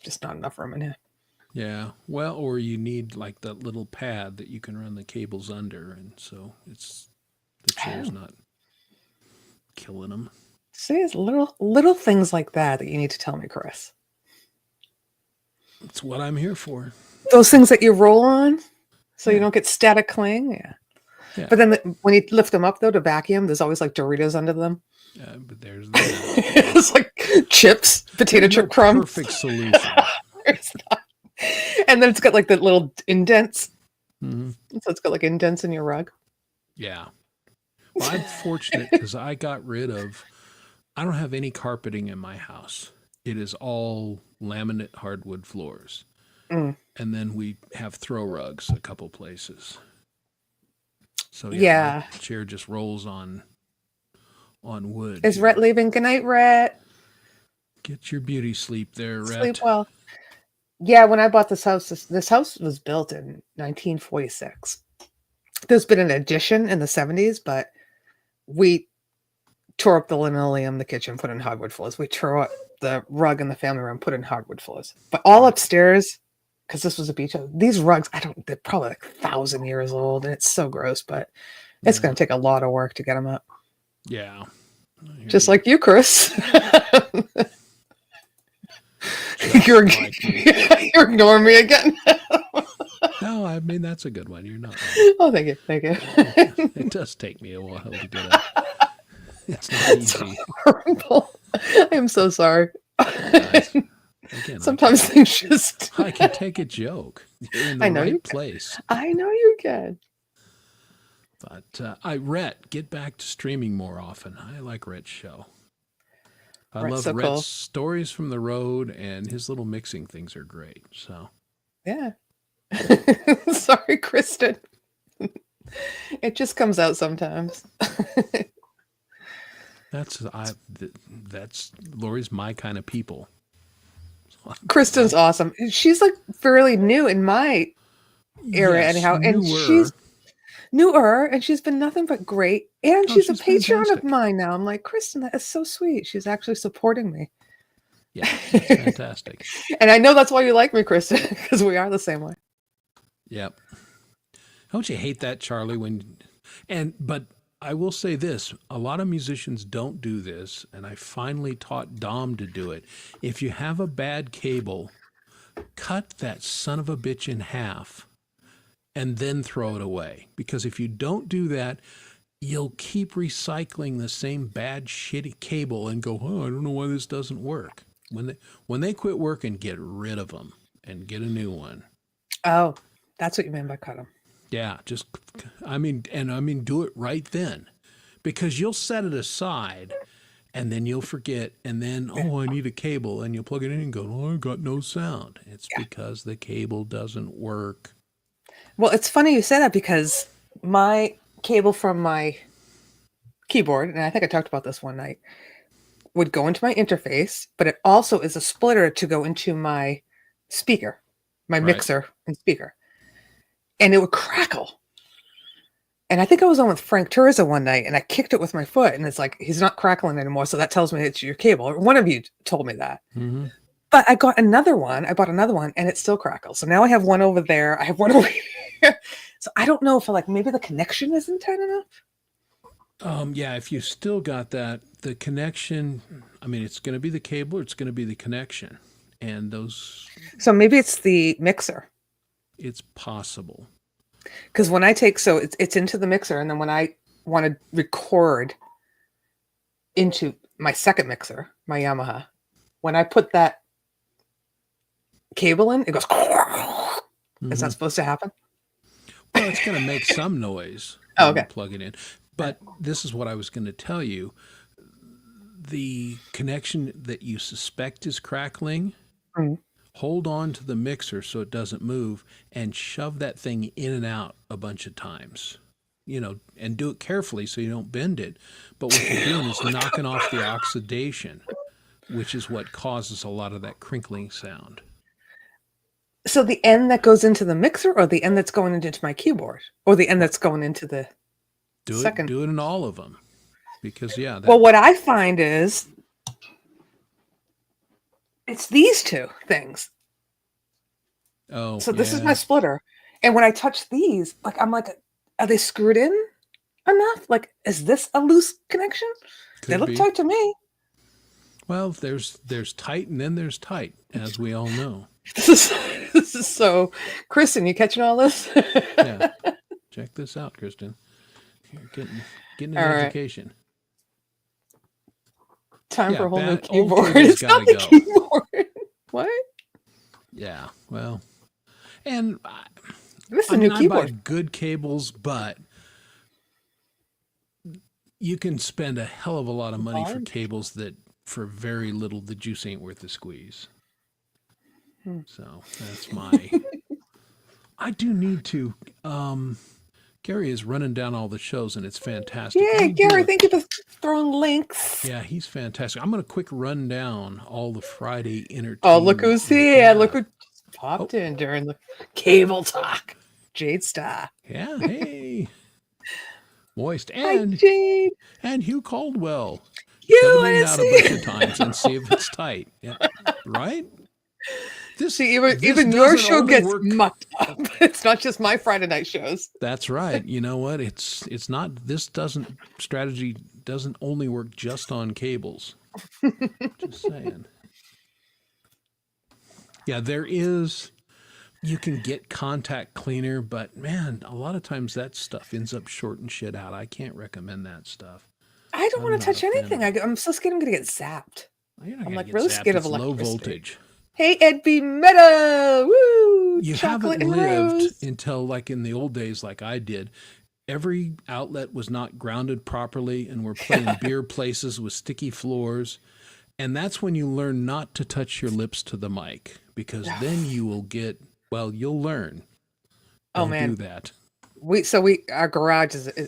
just not enough room in here. Yeah, well, or you need like that little pad that you can run the cables under, and so the chair's not killing them. See, it's little things like that you need to tell me, Chris. That's what I'm here for. Those things that you roll on, so you don't get static cling. Yeah. But then when you lift them up though to vacuum, there's always like Doritos under them. Yeah, but there's it's like chips, potato chip crumbs. Perfect solution. It's not. And then it's got like the little indents. Mm-hmm. So it's got like indents in your rug. Yeah. Well, I'm fortunate because I don't have any carpeting in my house. It is all laminate hardwood floors. And then we have throw rugs a couple places. So yeah, the chair just rolls on wood. Is Rhett leaving? Good night, Rhett. Get your beauty sleep there, Rhett. Sleep well. Yeah, when I bought this house was built in 1946. There's been an addition in the 70s, but we tore up the linoleum, the kitchen, put in hardwood floors. We tore up the rug in the family room, put in hardwood floors. But all upstairs, because this was a beach house, these rugs, they're probably like 1,000 years old, and it's so gross, but it's going to take a lot of work to get them up. Yeah. Just like you, Chris. You're ignoring me again. No, I mean, that's a good one. You're not. Oh, thank you. Thank you. It does take me a while to get up. It's not easy. It's horrible. I am so sorry. Again, sometimes things just. I can take a joke. You're in the right place. I know you can. But Rhett, get back to streaming more often. I like Rhett's show. I love Rhett's stories from the road, and his little mixing things are great. So, yeah. Sorry, Kristen. It just comes out sometimes. That's Lori's my kind of people. Kristen's awesome. She's like fairly new in my area, anyhow, and she's newer, and she's been nothing but great. And she's a Patreon of mine now. I'm like, Kristen, that is so sweet. She's actually supporting me. Yeah, that's fantastic. And I know that's why you like me, Kristen, because we are the same way. Yep. Don't you hate that, Charlie? But I will say this, a lot of musicians don't do this, and I finally taught Dom to do it. If you have a bad cable, cut that son of a bitch in half and then throw it away. Because if you don't do that, you'll keep recycling the same bad, shitty cable and go, oh, I don't know why this doesn't work. When they quit working, get rid of them and get a new one. Oh, that's what you mean by cut them. Yeah, do it right then, because you'll set it aside and then you'll forget. And then, I need a cable, and you'll plug it in and go, oh, I got no sound. It's because the cable doesn't work. Well, it's funny you say that, because my cable from my keyboard, and I think I talked about this one night, would go into my interface, but it also is a splitter to go into my speaker, my mixer and speaker. And it would crackle. And I think I was on with Frank Turza one night, and I kicked it with my foot, and it's like, he's not crackling anymore. So that tells me it's your cable. Or one of you told me that. Mm-hmm. But I bought another one, and it still crackles. So now I have one over there. I have one over here. So I don't know if maybe the connection isn't tight enough. Yeah, if you still got that, the connection, it's going to be the cable, or it's going to be the connection. And those. So maybe it's the mixer. It's possible. Because when I it's into the mixer, and then when I want to record into my second mixer, my Yamaha, when I put that cable in, it goes. Is that supposed to happen? Well, it's going to make some noise Oh, when you okay. plug it in. But this is what I was going to tell you. The connection that you suspect is crackling, hold on to the mixer so it doesn't move and shove that thing in and out a bunch of times. You know, and do it carefully so you don't bend it. But what you're doing is knocking off the oxidation, which is what causes a lot of that crinkling sound. So the end that goes into the mixer, or the end that's going into my keyboard, or the end that's going into the second? Do it in all of them. Because, yeah. Well, what I find is it's these two things. Oh, so this is my splitter. And when I touch these, like, I'm like, are they screwed in enough? Like, is this a loose connection? They look tight to me. Well, there's tight and then there's tight, as we all know. This is so. Kristen, you catching all this? Yeah. Check this out, Kristen. You're getting an education. Time for a whole new keyboard. It's not the keyboard. What? Yeah, well, and this is a new keyboard. I buy good cables, but you can spend a hell of a lot of money for cables that for very little the juice ain't worth the squeeze. So that's my. I do need to. Gary is running down all the shows, and it's fantastic. Yeah, Gary, thank you for throwing links. Yeah, he's fantastic. I'm going to quick run down all the Friday entertainment. Oh, look who's here. Yeah. Look who popped in during the cable talk. Jade Star. Yeah, hey. Moist. Hi, Jade. And Hugh Caldwell. Hugh, I out a bunch of times and see if it's tight. Yeah. Right? Even your show gets mucked up. It's not just my Friday night shows. That's right. You know what? It's not. Strategy doesn't only work just on cables. Just saying. Yeah, there is. You can get contact cleaner, but man, a lot of times that stuff ends up shorting shit out. I can't recommend that stuff. I don't want to touch anything. I'm so scared I'm going to get zapped. I'm like really scared of electricity. Low voltage. Hey, Ed B. Meta! Woo! You haven't lived until, like in the old days, like I did. Every outlet was not grounded properly, and we're playing beer places with sticky floors. And that's when you learn not to touch your lips to the mic, because then you will get, well, you'll learn. Don't do that. Our garage is a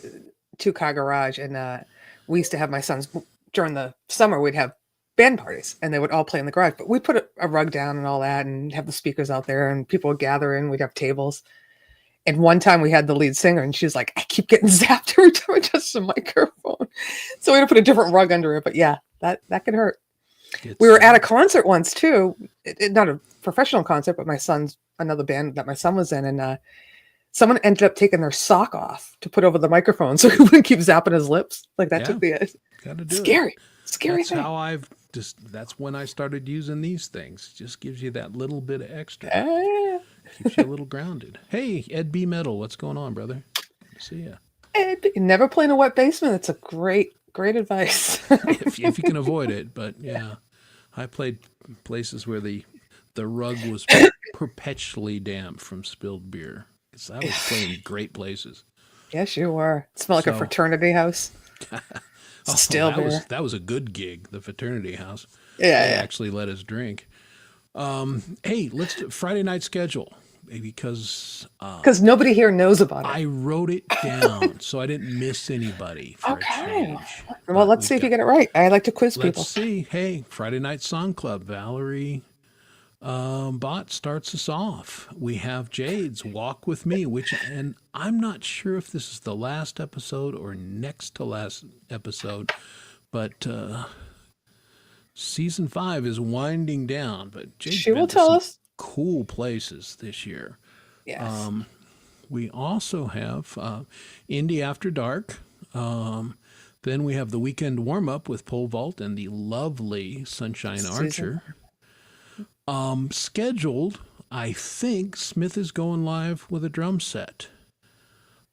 2-car garage, and we used to have my sons, during the summer, we'd have band parties and they would all play in the garage, but we put a rug down and all that and have the speakers out there and people would gather in. We'd have tables. And one time we had the lead singer and she's like, I keep getting zapped every time I touch the microphone. So we had to put a different rug under it. But yeah, that could hurt. We were at a concert once too. Not a professional concert, but another band that my son was in. And someone ended up taking their sock off to put over the microphone so he wouldn't keep zapping his lips. Like that took the edge. Scary. Scary That's thing. how that's when I started using these things. Just gives you that little bit of extra. Keeps you a little grounded. Hey, Ed B. Metal, what's going on, brother? Good to see ya. Ed, never play in a wet basement. That's a great advice. if you can avoid it, but yeah. I played places where the rug was perpetually damp from spilled beer. Because I was playing great places. Yes, you were. It smelled like a fraternity house. Still there. That was a good gig, the fraternity house. They actually let us drink. Hey, let's do Friday night schedule because nobody here knows about it. I wrote it down so I didn't miss anybody for a change. Well, let's see if you get it right. I like to quiz people. Let's see. Hey, Friday Night Song Club. Valerie Bott starts us off. We have Jade's Walk With Me, and I'm not sure if this is the last episode or next to last episode, but season 5 is winding down. But she will tell us cool places this year. Yes. We also have Indie After Dark. Then we have the weekend warm up with Pole Vault and the lovely Sunshine Archer. Scheduled, I think Smith is going live with a drum set.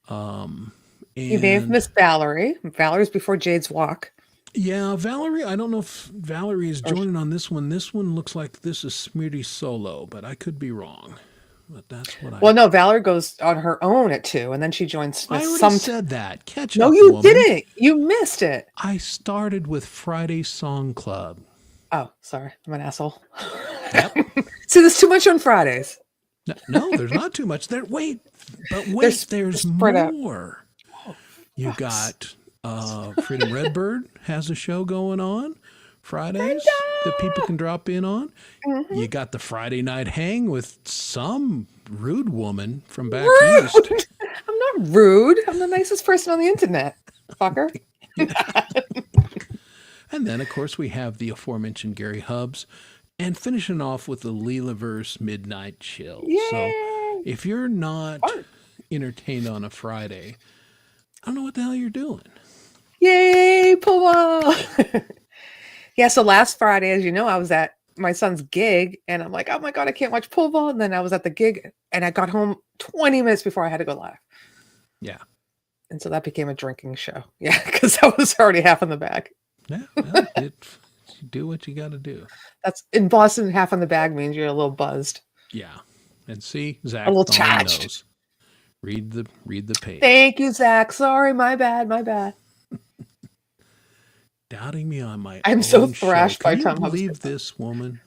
You may have missed Valerie. Valerie's before Jade's Walk. Yeah, Valerie, I don't know if Valerie is joining on this one. This one looks like this is Smitty solo, but I could be wrong. But that's what Well, no, Valerie goes on her own at 2, and then she joins Smith. I already said that. Catch No, up, you woman. didn't. You missed it. I started with Friday Song Club. Oh, sorry. I'm an asshole. Yep. See, there's too much on Fridays. No, there's not too much there. Wait, there's spread out. more. You got Freedom Redbird has a show going on Fridays that people can drop in on. Mm-hmm. You got the Friday night hang with some rude woman from back Rude. east. I'm not rude. I'm the nicest person on the internet, fucker. And then, of course, we have the aforementioned Gary Hubbs, and finishing off with the Leelaverse Midnight Chill. Yay. So if you're not entertained on a Friday, I don't know what the hell you're doing. Yay, pull ball. Yeah, so last Friday, as you know, I was at my son's gig, and I'm like, oh my God, I can't watch pool ball. And then I was at the gig, and I got home 20 minutes before I had to go live. Yeah. And so that became a drinking show. Yeah, because I was already half in the bag. Yeah, well, do what you got to do. That's in Boston, half in the bag means you're a little buzzed. Yeah. And see, Zach A little Thorne charged. knows. Read the page. Thank you, Zach. Sorry, my bad. Doubting me on my I'm own so show. thrashed by Can you Tom Hubbs. believe this woman?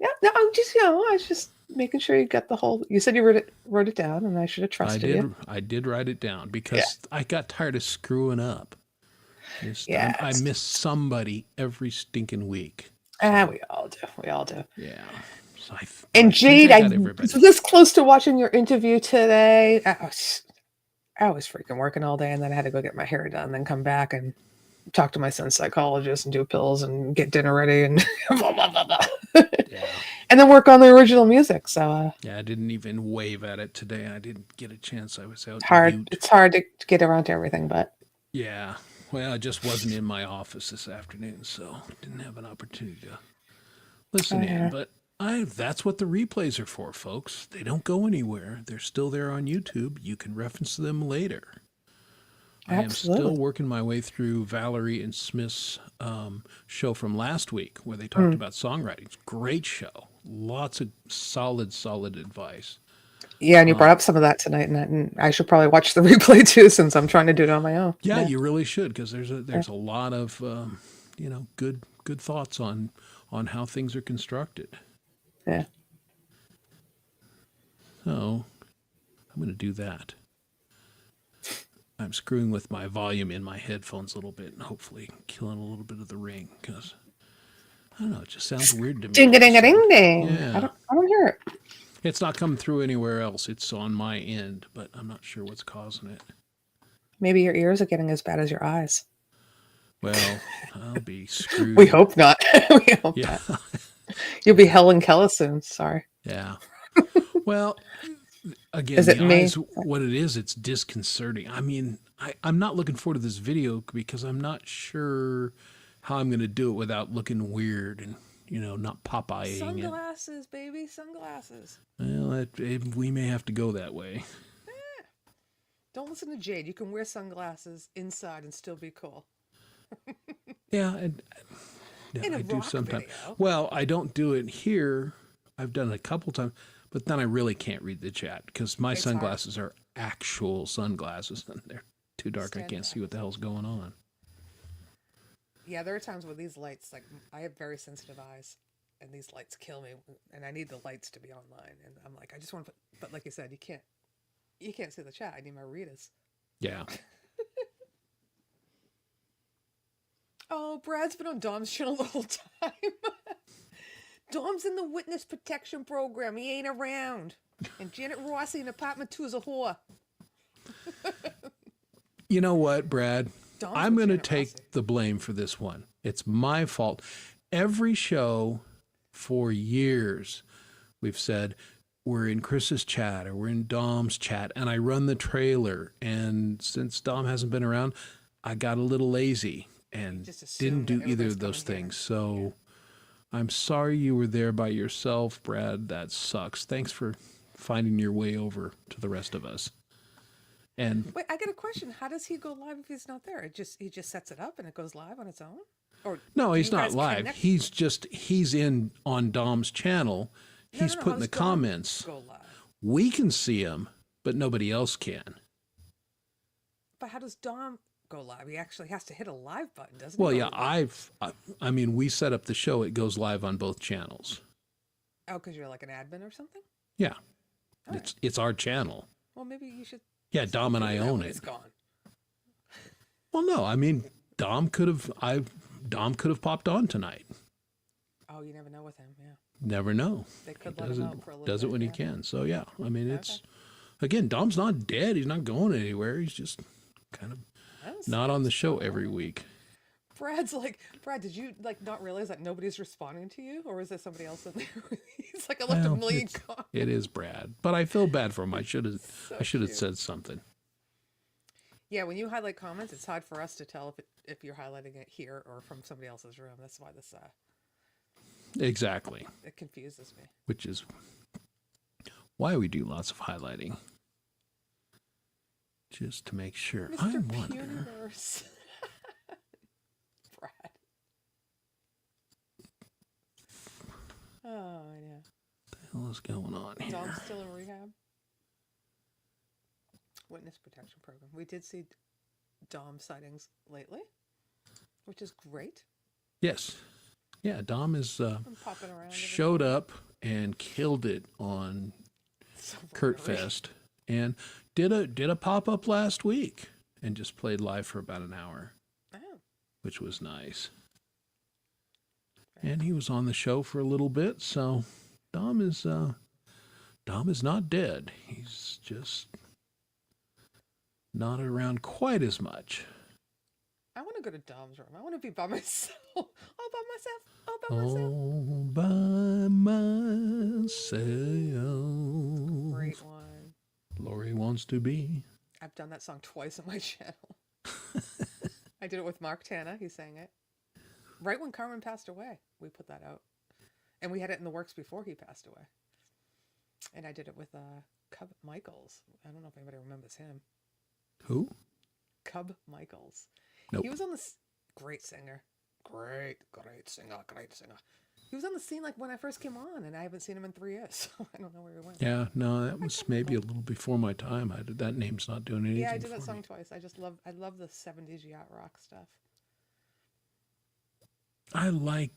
Yeah, no, I'm just, I was just making sure you got the whole. You said you wrote it down, and I should have trusted you. I did write it down because I got tired of screwing up. I miss somebody every stinking week. We all do. Yeah. So And Jade, I was this close to watching your interview today. I was freaking working all day, and then I had to go get my hair done, then come back and talk to my son's psychologist and do pills and get dinner ready and blah, blah, blah, blah. Yeah. And then work on the original music. So I didn't even wave at it today. I didn't get a chance. I was out. It's hard to get around to everything, but yeah. Well, I just wasn't in my office this afternoon, so didn't have an opportunity to listen in. But that's what the replays are for, folks. They don't go anywhere. They're still there on YouTube. You can reference them later. I am still working my way through Valerie and Smith's show from last week where they talked about songwriting. It's a great show. Lots of solid advice. yeah, and you brought up some of that tonight, and I should probably watch the replay too, since I'm trying to do it on my own. Yeah, you really should, because there's a lot of good thoughts on how things are constructed. Yeah. So I'm going to do that. I'm screwing with my volume in my headphones a little bit and hopefully killing a little bit of the ring because I don't know, it just sounds weird to me. Ding-a-ding-a-ding-ding. Yeah. I don't hear it. It's not coming through anywhere else. It's on my end, but I'm not sure what's causing it. Maybe your ears are getting as bad as your eyes. Well, I'll be screwed. We hope not. We hope not. You'll be Helen Keller soon. Sorry. Yeah. Well, again, Is it me? eyes, what it is, it's disconcerting. I mean, I'm not looking forward to this video because I'm not sure how I'm going to do it without looking weird and, not Popeye-ing Sunglasses, baby, sunglasses. Well, we may have to go that way. Don't listen to Jade. You can wear sunglasses inside and still be cool. Yeah, I do sometimes. Well, I don't do it here. I've done it a couple times, but then I really can't read the chat because my sunglasses are actual sunglasses and they're too dark. I can't see what the hell's going on. Yeah, there are times where these lights, like I have very sensitive eyes, and these lights kill me, and I need the lights to be online. And I'm like, I just want to put, but like you said, you can't see the chat. I need my readers. Yeah. Oh, Brad's been on Dom's channel the whole time. Dom's in the witness protection program. He ain't around. And Janet Rossi in apartment 2 is a whore. You know what, Brad? Dom's I'm going to Janet take Rossi. the blame for this one. It's my fault. Every show for years, we've said, we're in Chris's chat or we're in Dom's chat, and I run the trailer. And since Dom hasn't been around, I got a little lazy and didn't do either of those things. So I'm sorry you were there by yourself, Brad. That sucks. Thanks for finding your way over to the rest of us. And Wait, I got a question. How does he go live if he's not there? He just sets it up and it goes live on its own? Or no, do he's you not guys live. connect- He's in on Dom's channel. He's How putting the does Dom comments. go live? We can see him, but nobody else can. But how does Dom go live? He actually has to hit a live button, doesn't Well, he? yeah, I mean, we set up the show. It goes live on both channels. Oh, because you're like an admin or something? Yeah, All it's our channel. Well, maybe you should. Yeah, Dom and I figure that own when it. It's gone. Well, no, I mean, Dom could have popped on tonight. Oh, you never know with him. Yeah. Never know. They could He let him out for a little does it bit, when he yeah. can. So yeah, I mean, it's again, Dom's not dead. He's not going anywhere. He's just kind of not on the show every week. Brad's like, Brad, did you like not realize that nobody's responding to you, or is there somebody else in there? He's like, I left Well, a million comments. it is Brad, but I feel bad for him. I should have cute. said something. Yeah, when you highlight comments, it's hard for us to tell if you're highlighting it here or from somebody else's room. That's why this Exactly, it confuses me. which is why we do lots of highlighting, just to make sure. I Mr. wonder. Universe. Brad. Oh, I know. What the hell is going on here? Dom's still in rehab. Witness protection program. We did see Dom sightings lately, which is great. Yes, yeah. Dom is I'm popping around. showed up and killed it on KurtFest, and did a pop up last week and just played live for about an hour, which was nice. And he was on the show for a little bit, so Dom is not dead. He's just not around quite as much. I want to go to Dom's room. I want to be by myself. All by myself. All by myself. All by myself. Great one. Lori wants to be. I've done that song twice on my channel. I did it with Mark Tana. He sang it. Right when Carmen passed away, we put that out. And we had it in the works before he passed away. And I did it with Cub Michaels. I don't know if anybody remembers him. Who? Cub Michaels. Nope. He was on this great singer. Great singer. He was on the scene like when I first came on, and I haven't seen him in 3 years, so I don't know where he went. Yeah, no, that was maybe a little before my time. That name's not doing anything. Yeah, I did that for song me. twice. I love the 70s yacht rock stuff. I like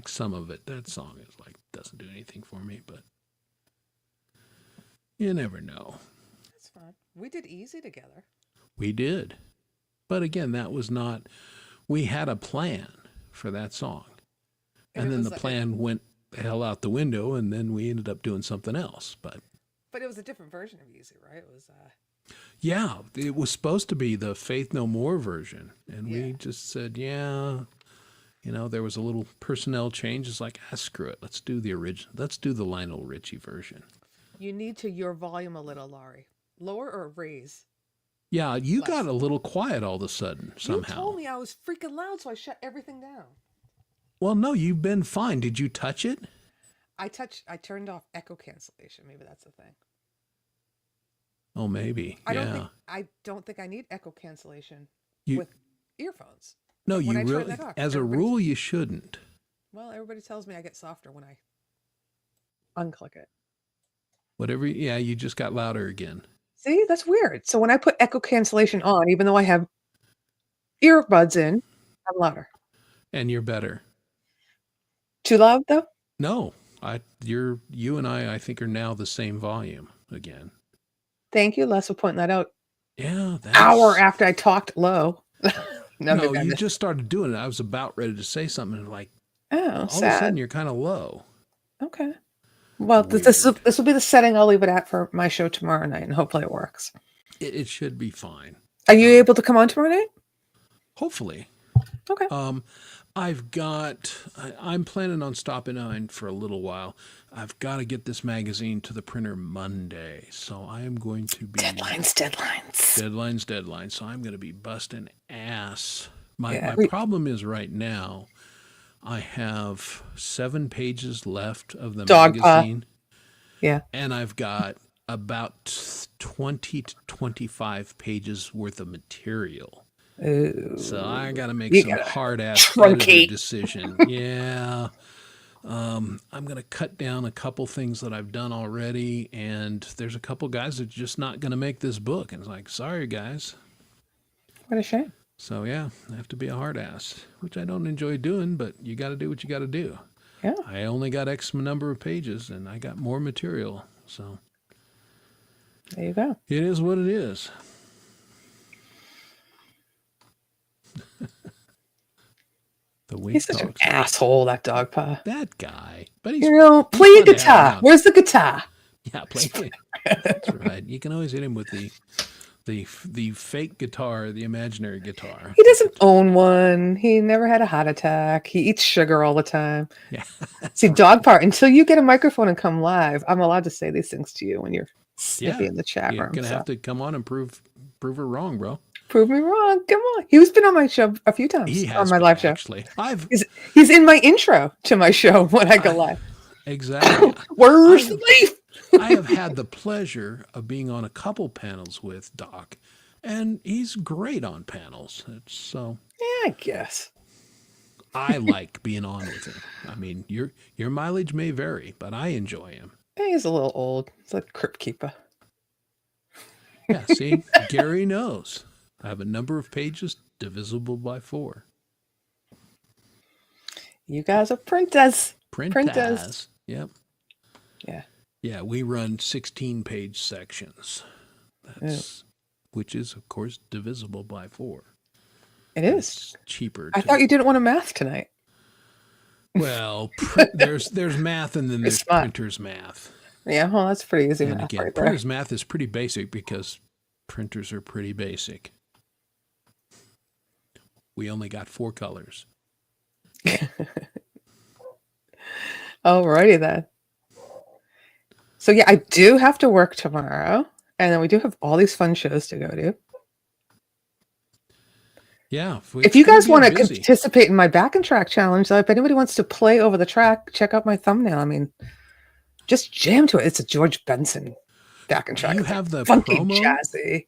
some of it. That song is doesn't do anything for me, but you never know. That's fun. We did Easy together. We did. But again, that was not, we had a plan for that song. And then the plan went the hell out the window, and then we ended up doing something else. But it was a different version of Easy, right? It was yeah, it was supposed to be the Faith No More version. And we just said, there was a little personnel change. It's like, screw it. Let's do the original. Let's do the Lionel Richie version. You need to your volume a little, Laurie. Lower or raise? Yeah, you got a little quiet all of a sudden somehow. You told me I was freaking loud, so I shut everything down. Well, no, you've been fine. Did you touch it? I turned off echo cancellation. Maybe that's the thing. Oh, maybe. I don't think I need echo cancellation with earphones. No, When you I turn really, that off, as a rule, you shouldn't. Well, everybody tells me I get softer when I unclick it. Whatever. Yeah, you just got louder again. See, that's weird. So when I put echo cancellation on, even though I have earbuds in, I'm louder. And you're better. Too loud though? No, you and I think are now the same volume again. Thank you, Les, for pointing that out. Yeah, hour after I talked low. No, you just started doing it. I was about ready to say something, and all of a sudden you're kind of low. Okay. Well, this will be the setting I'll leave it at for my show tomorrow night, and hopefully it works. It should be fine. Are you able to come on tomorrow night? Hopefully. Okay. I'm planning on stopping in for a little while. I've got to get this magazine to the printer Monday. So I am going to be... Deadlines. So I'm going to be busting ass. My problem is right now, I have 7 pages left of the magazine. Yeah. And I've got about 20 to 25 pages worth of material. Ooh. So I got to make You some gotta hard-ass truncate. editor decision. Yeah. I'm going to cut down a couple things that I've done already, and there's a couple guys that are just not going to make this book. And it's like, sorry, guys. What a shame. So, yeah, I have to be a hard ass, which I don't enjoy doing, but you got to do what you got to do. Yeah. I only got X number of pages, and I got more material. So There you go. it is what it is. The wink He's such an talks. asshole, that dog paw. That guy. But he's, You know, he's play a fun to have guitar. around. Where's the guitar? Yeah, play it. That's right. You can always hit him with the fake guitar, the imaginary guitar. He doesn't own one. He never had a heart attack. He eats sugar all the time. Yeah. See, dog part, until you get a microphone and come live, I'm allowed to say these things to you when you're snippy in the chat You're room. gonna so. have to come on and prove her wrong, bro. Prove me wrong. Come on. He's been on my show a few times. He on has my been, live show. actually. He's in my intro to my show when I go live. Exactly. Where's the leaf? I have had the pleasure of being on a couple panels with Doc, and he's great on panels. So Yeah, I guess. I like being on with him. I mean, your mileage may vary, but I enjoy him. He's a little old. He's like crypt keeper. Yeah, see, Gary knows. I have a number of pages divisible by 4. You guys are printers. Printers. Yep. Yeah. Yeah, we run 16-page sections. Which is, of course, divisible by 4. It is. It's cheaper. I thought you didn't want to math tonight. Well, there's math, and then there's smart. printer's math. Yeah, well, that's pretty easy And math again, right there. printer's math is pretty basic because printers are pretty basic. We only got 4 colors. Alrighty then. So yeah, I do have to work tomorrow, and then we do have all these fun shows to go to. Yeah. If you guys want to participate in my back and track challenge, though, if anybody wants to play over the track, check out my thumbnail. I mean, just jam to it. It's a George Benson back and track. You It's have the funky, promo? jazzy.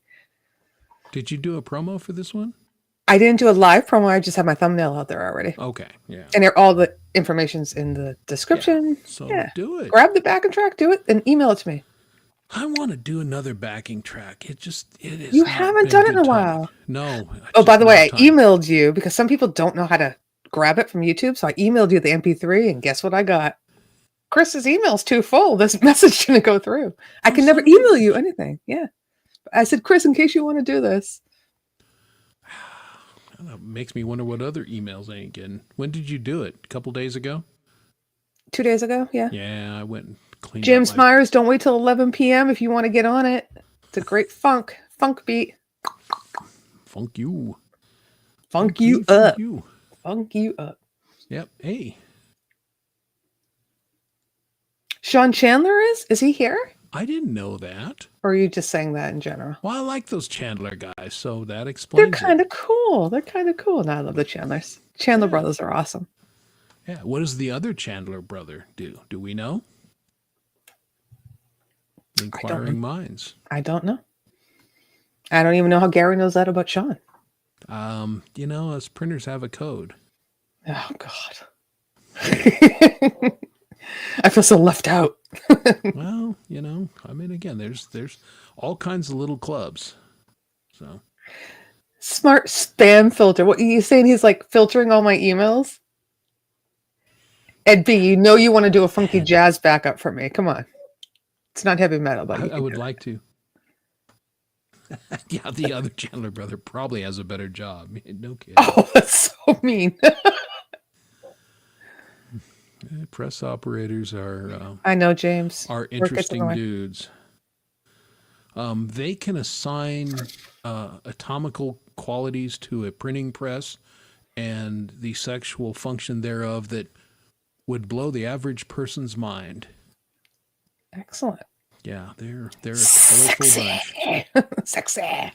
Did you do a promo for this one? I didn't do a live promo. I just had my thumbnail out there already. Okay. Yeah. And all the information's in the description. So Yeah. do it. Grab the back and track, do it, and email it to me. I want to do another backing track. It is. You not haven't been done it in good a timing. while. No. Oh, by the way, I time. emailed you because some people don't know how to grab it from YouTube. So I emailed you the MP3, and guess what I got? Chris's email's too full. This message didn't go through. I can never email you anything. Yeah. I said, Chris, in case you want to do this. That makes me wonder what other emails I ain't getting. When did you do it? A couple days ago? 2 days ago. Yeah. Yeah, I went and cleaned James up my... Myers, don't wait till 11 p.m. if you want to get on it. It's a great funk beat. Funk you. Funk you up. You. Funk you up. Yep. Hey. Sean Chandler is? Is he here? I didn't know that. Or are you just saying that in general? Well, I like those Chandler guys, so that They're explains kind it. of cool. They're kind of cool. No, I love the Chandlers. Chandler brothers are awesome. Yeah. What does the other Chandler brother do? Do we know? Inquiring minds. I don't know. I don't even know how Gary knows that about Sean. Us printers have a code. Oh, God. I feel so left out. Well, I mean, again, there's all kinds of little clubs. So Smart spam filter. What are you saying? He's like filtering all my emails? Ed B, you know you want to do a funky jazz backup for me. Come on. It's not heavy metal, but I would like to. Yeah, the other Chandler brother probably has a better job. No kidding. Oh, that's so mean. Press operators are I know, James. are Work gets in interesting the way. dudes. They can assign atomical qualities to a printing press and the sexual function thereof that would blow the average person's mind. Excellent. Yeah, they're a colorful bunch. Sexy. I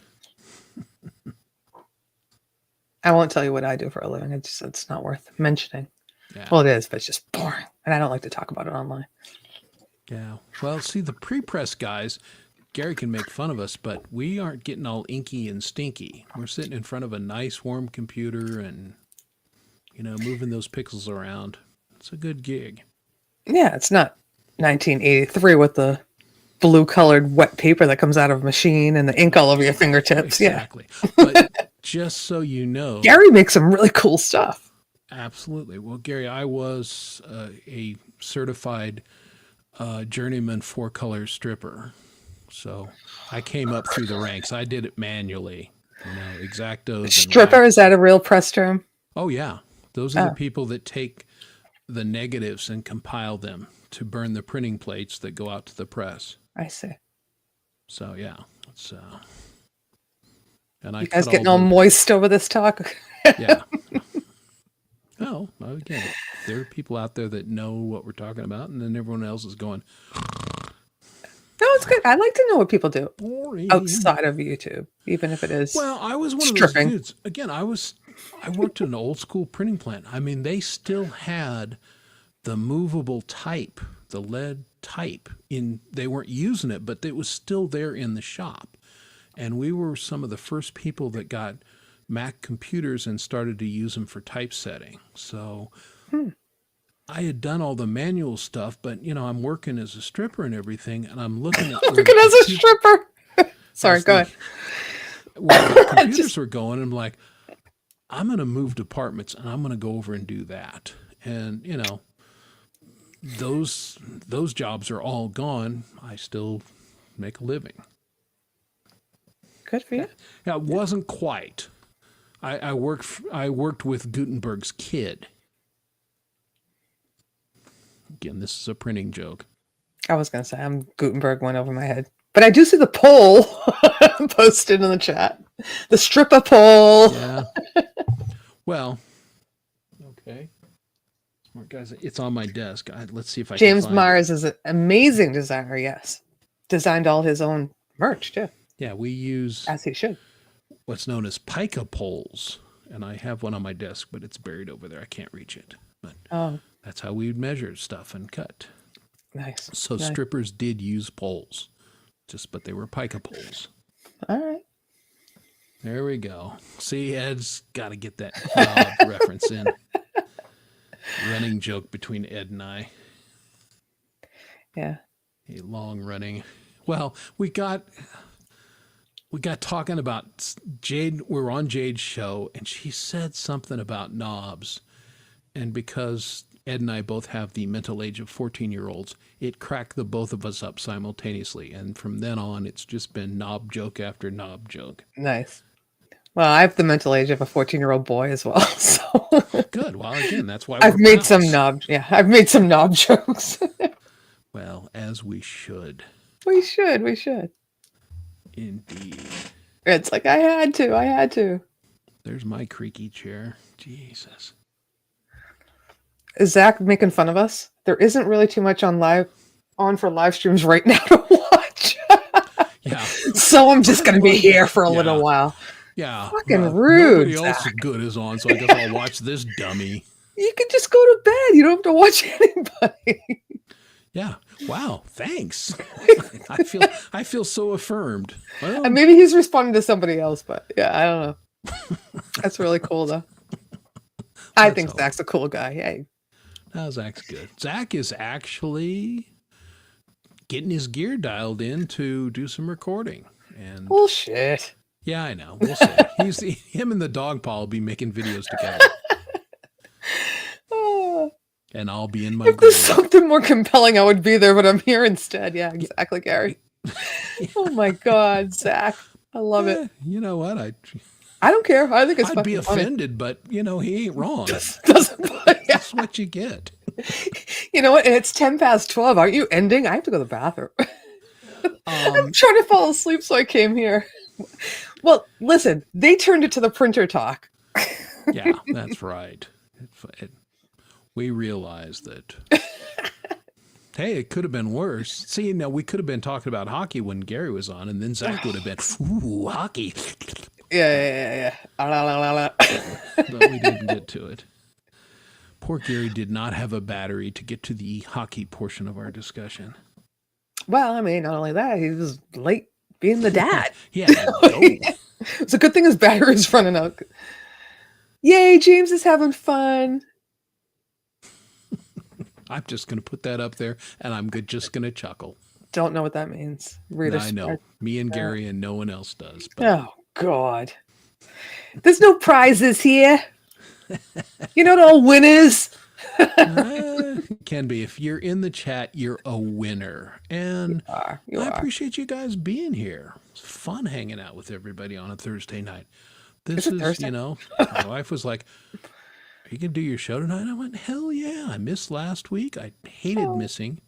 won't tell you what I do for a living. It's not worth mentioning. Yeah. Well, it is, but it's just boring. And I don't like to talk about it online. Yeah. Well, see, the pre-press guys, Gary can make fun of us, but we aren't getting all inky and stinky. We're sitting in front of a nice warm computer and, moving those pixels around. It's a good gig. Yeah, it's not 1983 with the blue colored wet paper that comes out of a machine and the ink all over your fingertips. Exactly. But just so you know, Gary makes some really cool stuff. Absolutely. Well, Gary, I was a certified journeyman 4-color stripper. So I came up through the ranks. I did it manually. Exactos. Stripper, is that a real press term? Oh, yeah. Those are the people that take the negatives and compile them to burn the printing plates that go out to the press. I see. So, yeah. It's, and I you guys getting all moist over this talk? Yeah. Well, again, there are people out there that know what we're talking about, and then everyone else is going, no, it's good. I like to know what people do outside of YouTube, even if it is. Well, I was one stripping. of those dudes. Again, I worked in an old school printing plant. I mean, they still had the movable type, the lead type they weren't using it, but it was still there in the shop. And we were some of the first people that got Mac computers and started to use them for typesetting. So I had done all the manual stuff, but I'm working as a stripper and everything, and I'm looking at working as a stripper. Sorry, go ahead. Where the computers were going, I'm like, I'm going to move departments and I'm going to go over and do that. And those jobs are all gone. I still make a living. Good for you. Yeah, it wasn't quite. I worked with Gutenberg's kid. Again, this is a printing joke. I was going to say, Gutenberg went over my head. But I do see the poll posted in the chat. The stripper poll. Yeah. Well, okay. Smart guys, it's on my desk. Let's see if I James can find Myers is an amazing designer, yes. Designed all his own merch, too. Yeah, we use... As he should. What's known as pica poles. And I have one on my desk, but it's buried over there. I can't reach it. But that's how we would measure stuff and cut. Nice. So nice. Strippers did use poles, but they were pica poles. All right. There we go. See, Ed's got to get that knob reference in. Running joke between Ed and I. Yeah. A long running. Well, we got talking about Jade. We were on Jade's show, and she said something about knobs. And because Ed and I both have the mental age of 14-year-olds, it cracked the both of us up simultaneously. And from then on, it's just been knob joke after knob joke. Nice. Well, I have the mental age of a 14-year-old boy as well. So good. Well, again, that's why I've made some knob. Yeah, I've made some knob jokes. Well, as we should. We should. Indeed. It's like I had to. There's my creaky chair. Jesus. Is Zach making fun of us? There isn't really too much on for live streams right now to watch. Yeah. So I'm just going to be here for a little while. Yeah. Fucking rude. Nobody else is good is on, so I guess I'll watch this dummy. You can just go to bed. You don't have to watch anybody. Yeah. Wow. Thanks. I feel so affirmed. Well, and maybe he's responding to somebody else, but yeah, I don't know. That's really cool though. I think Zach's a cool guy. Hey. No, Zach's good. Zach is actually getting his gear dialed in to do some recording. And bullshit. Yeah, I know. We'll see. Him and the dog paw will be making videos together. And I'll be in my If there's something more compelling, I would be there, but I'm here instead. Yeah, exactly, Gary. Oh my God, Zach. I love it. You know what? I don't care. I think it's I'd be funny. offended, but he ain't wrong. That's what you get. You know what? And it's 12:10. Aren't you ending? I have to go to the bathroom. I'm trying to fall asleep, so I came here. Well, listen, they turned it to the printer talk. Yeah, that's right. We realized that, hey, it could have been worse. See, now we could have been talking about hockey when Gary was on, and then Zach would have been, ooh, hockey. Yeah. But we didn't get to it. Poor Gary did not have a battery to get to the hockey portion of our discussion. Well, I mean, not only that, he was late being the dad. Yeah. It's a good thing his battery's running out. Yay, James is having fun. I'm just going to put that up there, and I'm just going to chuckle. Don't know what that means. I know. Me and Gary and no one else does. But. Oh, God. There's no prizes here. You're not all winners. Can be. If you're in the chat, you're a winner. And You I are. appreciate you guys being here. It's fun hanging out with everybody on a Thursday night. This Is it is, Thursday? My wife was like, "Are you going to do your show tonight?" I went, "Hell yeah. I missed last week. I hated missing."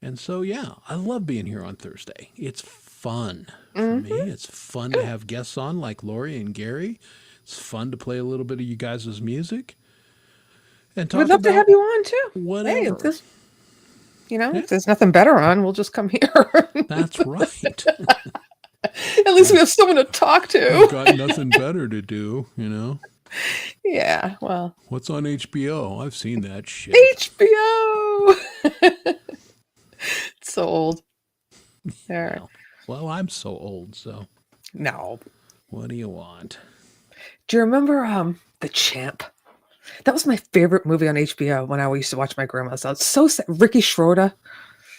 And so, yeah, I love being here on Thursday. It's fun for me. It's fun to have guests on like Lori and Gary. It's fun to play a little bit of you guys' music. And talk We'd love to about have you on, too. whatever. Hey, if there's nothing better on, we'll just come here. That's right. At least we have someone to talk to. I've got nothing better to do, Yeah, well. What's on HBO? I've seen that shit. HBO! It's so old. There. Well, I'm so old, so No. what do you want? Do you remember The Champ? That was my favorite movie on HBO when I used to watch my grandma's house. So sad. Ricky Schroeder.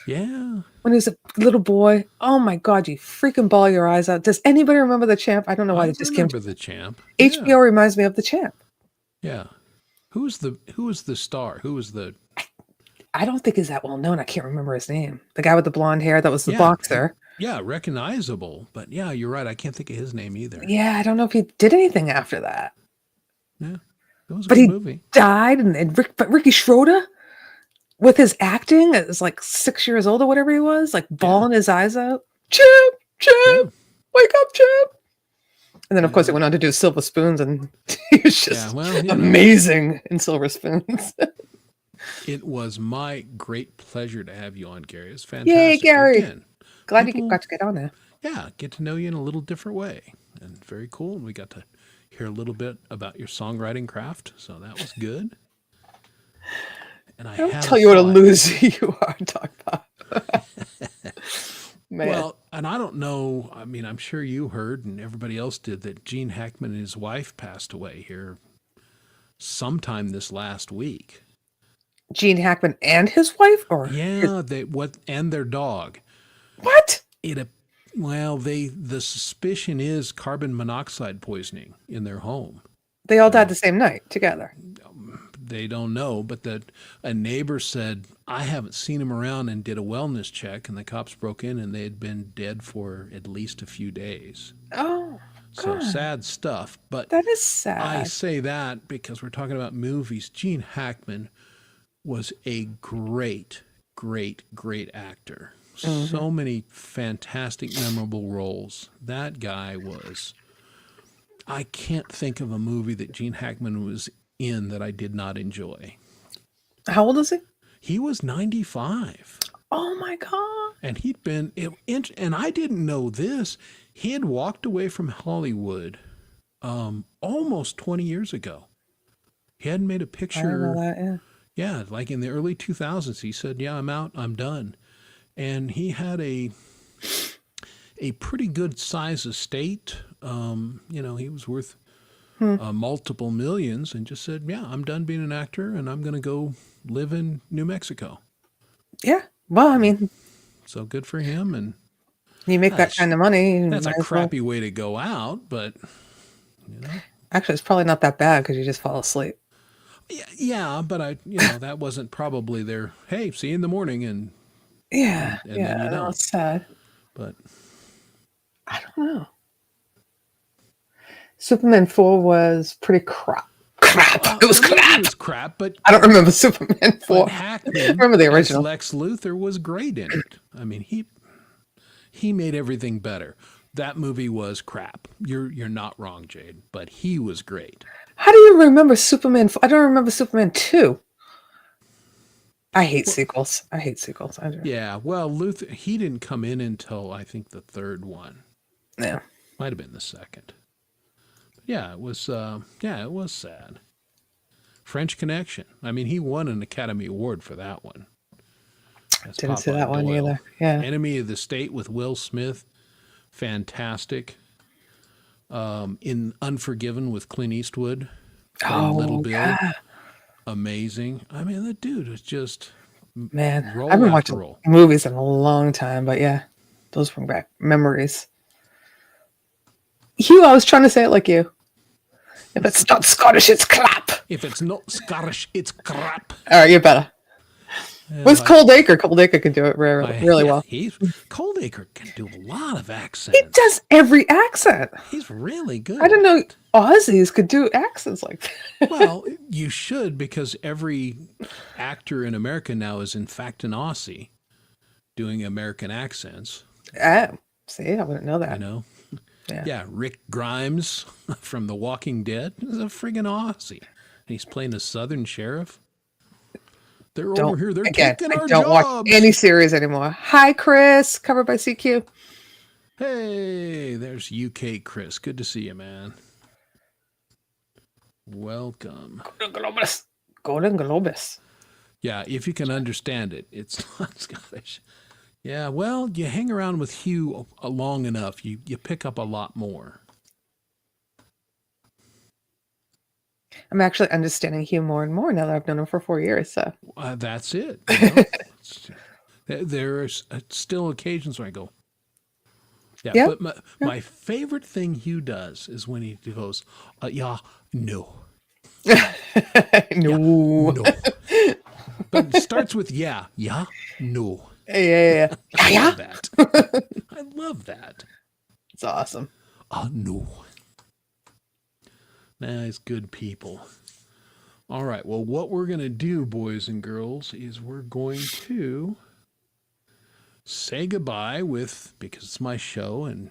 Yeah. When he was a little boy. Oh my God, you freaking bawl your eyes out. Does anybody remember The Champ? I don't know why I it just came remember to The Champ. HBO reminds me of The Champ. Yeah. Who was the star? Who was the I don't think he's that well known. I can't remember his name. The guy with the blonde hair that was the boxer. Yeah, recognizable. But yeah, you're right. I can't think of his name either. Yeah, I don't know if he did anything after that. Yeah. It was a But good he movie. died, but Ricky Schroeder, with his acting, it was like 6 years old or whatever he was, like bawling his eyes out. Chip, wake up, Chip. And then, of course, he went on to do Silver Spoons, and he was just amazing in Silver Spoons. It was my great pleasure to have you on, Gary. It's fantastic. Yay, Gary. Again, Glad you got to get on there. Yeah, get to know you in a little different way. And very cool. We got to hear a little bit about your songwriting craft, so that was good. And I Don't tell you what a loser you are, Doc Pop. Man. Well, and I don't know, I mean, I'm sure you heard and everybody else did that Gene Hackman and his wife passed away here sometime this last week. Gene Hackman and his wife, or yeah, and their dog. What? The suspicion is carbon monoxide poisoning in their home. They all died the same night together. They don't know, but a neighbor said, I haven't seen him around, and did a wellness check, and the cops broke in and they had been dead for at least a few days. Oh, so God. sad stuff. But that is sad. I say that because we're talking about movies. Gene Hackman was a great, great, great actor. Mm-hmm. So many fantastic, memorable roles. That guy was. I can't think of a movie that Gene Hackman was in that I did not enjoy. How old is he? He was 95. Oh my God. And he'd been, and I didn't know this, he had walked away from Hollywood almost 20 years ago. He hadn't made a picture. I know that, yeah. Yeah, like in the early 2000s, he said, yeah, I'm out, I'm done. And he had a pretty good size estate. He was worth multiple millions, and just said, yeah, I'm done being an actor and I'm going to go live in New Mexico. Yeah. Well, I mean, so good for him. And you make that kind of money. That's a crappy way to go out, but actually, it's probably not that bad because you just fall asleep. Yeah, but that wasn't probably their, hey, see you in the morning, and then you don't. That's sad. But I don't know. Superman 4 was pretty crap. It was crap. It was crap, but I don't remember Superman 4. Hackman, I remember the original. Lex Luthor was great in it. I mean, he made everything better. That movie was crap. You're not wrong, Jade, but he was great. How do you remember Superman 4? I don't remember Superman 2. I hate sequels. I do. Yeah, well, Luthor, he didn't come in until I think the third one. Yeah. Might have been the second. But yeah, it was sad. French Connection. I mean, he won an Academy Award for that one. That's Didn't see Papa that one Doyle. either. Yeah. Enemy of the State with Will Smith, fantastic. In Unforgiven with Clint Eastwood, playing Little Oh, Bill, yeah. amazing. I mean, the dude was just Man, I roll haven't after watched roll. movies in a long time, but yeah, those bring back memories. Hugh, I was trying to say it like you. If it's not Scottish, it's clap. If it's not Scottish, it's crap. All right, you're better. Where's I- Cold Acre? Cold Acre can do it really well. Coldacre can do a lot of He accents. does every accent. He's really good. I didn't know Aussies could do accents like that. Well, you should, because every actor in America now is in fact an Aussie doing American accents. See, I wouldn't know that. You know? Yeah. Rick Grimes from The Walking Dead is a friggin' Aussie. And he's playing a Southern sheriff. They're over here. They're taking our don't watch jobs. any series anymore. Hi, Chris. Covered by CQ. Hey, there's UK Chris. Good to see you, man. Welcome. Golden Globus. Yeah, if you can understand it, it's not Scottish. Yeah, well, you hang around with Hugh long enough, you pick up a lot more. I'm actually understanding Hugh more and more now that I've known him for 4 years. So That's it. You know? There are still occasions where I go, Yeah. But my favorite thing Hugh does is when he goes, no. no. No. But it starts with yeah, no. Yeah. I love that. I love that. It's awesome. No. Nice, good people. All right. Well, what we're going to do, boys and girls, is we're going to say goodbye because it's my show and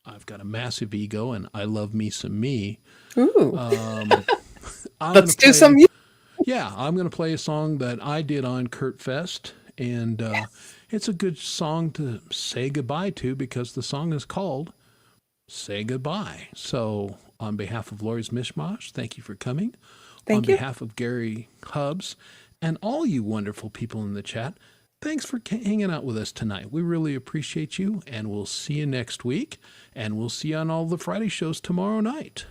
I've got a massive ego and I love me some me. Ooh. Let's do some. Yeah, I'm going to play a song that I did on KurtFest, and it's a good song to say goodbye to because the song is called Say Goodbye. So on behalf of Lori's Mishmash, thank you for coming. Thank you. On behalf of Gary Hubbs and all you wonderful people in the chat, thanks for hanging out with us tonight. We really appreciate you, and we'll see you next week, and we'll see you on all the Friday shows tomorrow night.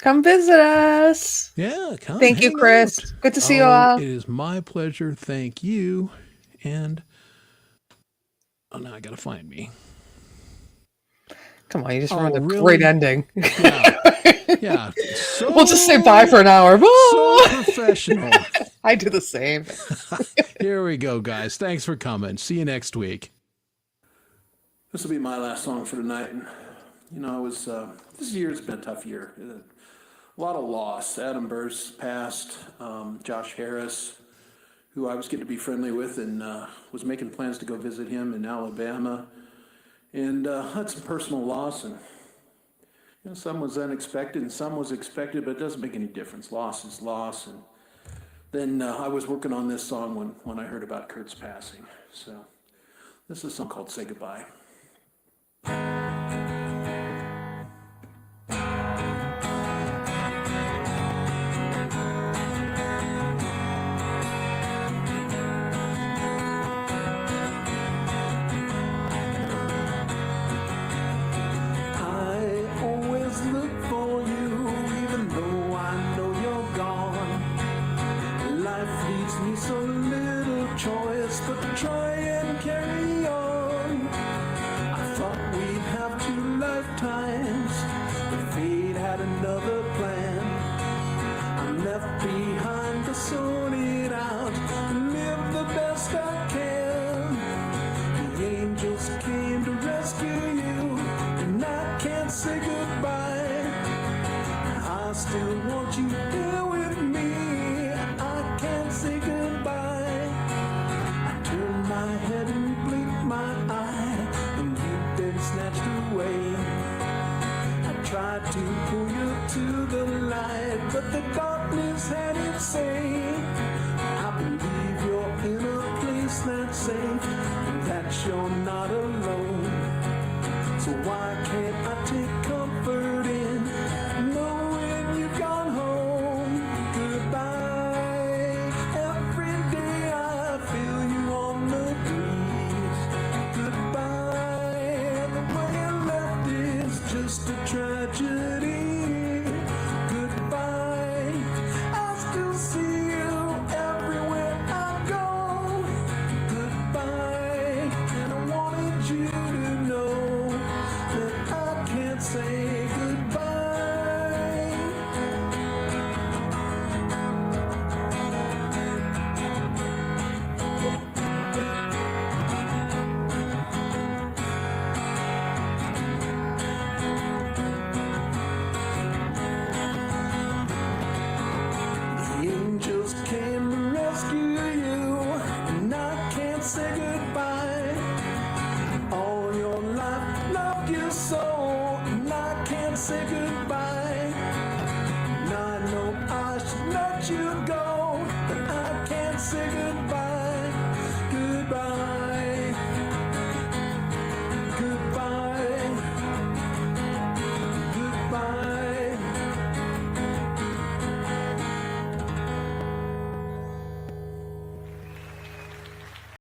Come visit us. Yeah, come. Thank you, Chris. Out. Good to see you all. It is my pleasure. Thank you. And now I got to find me. Come on, you just ruined a really? great ending. Yeah. So, We'll just say bye for an hour. So professional. I do the same. Here we go, guys. Thanks for coming. See you next week. This will be my last song for tonight. And, you know, this year's been a tough year. A lot of loss. Adam Burse passed. Josh Harris, who I was getting to be friendly with and was making plans to go visit him in Alabama. And had some personal loss. And you know, some was unexpected and some was expected, but it doesn't make any difference. Loss is loss. And then I was working on this song when I heard about Kurt's passing. So this is a song called Say Goodbye. let you go.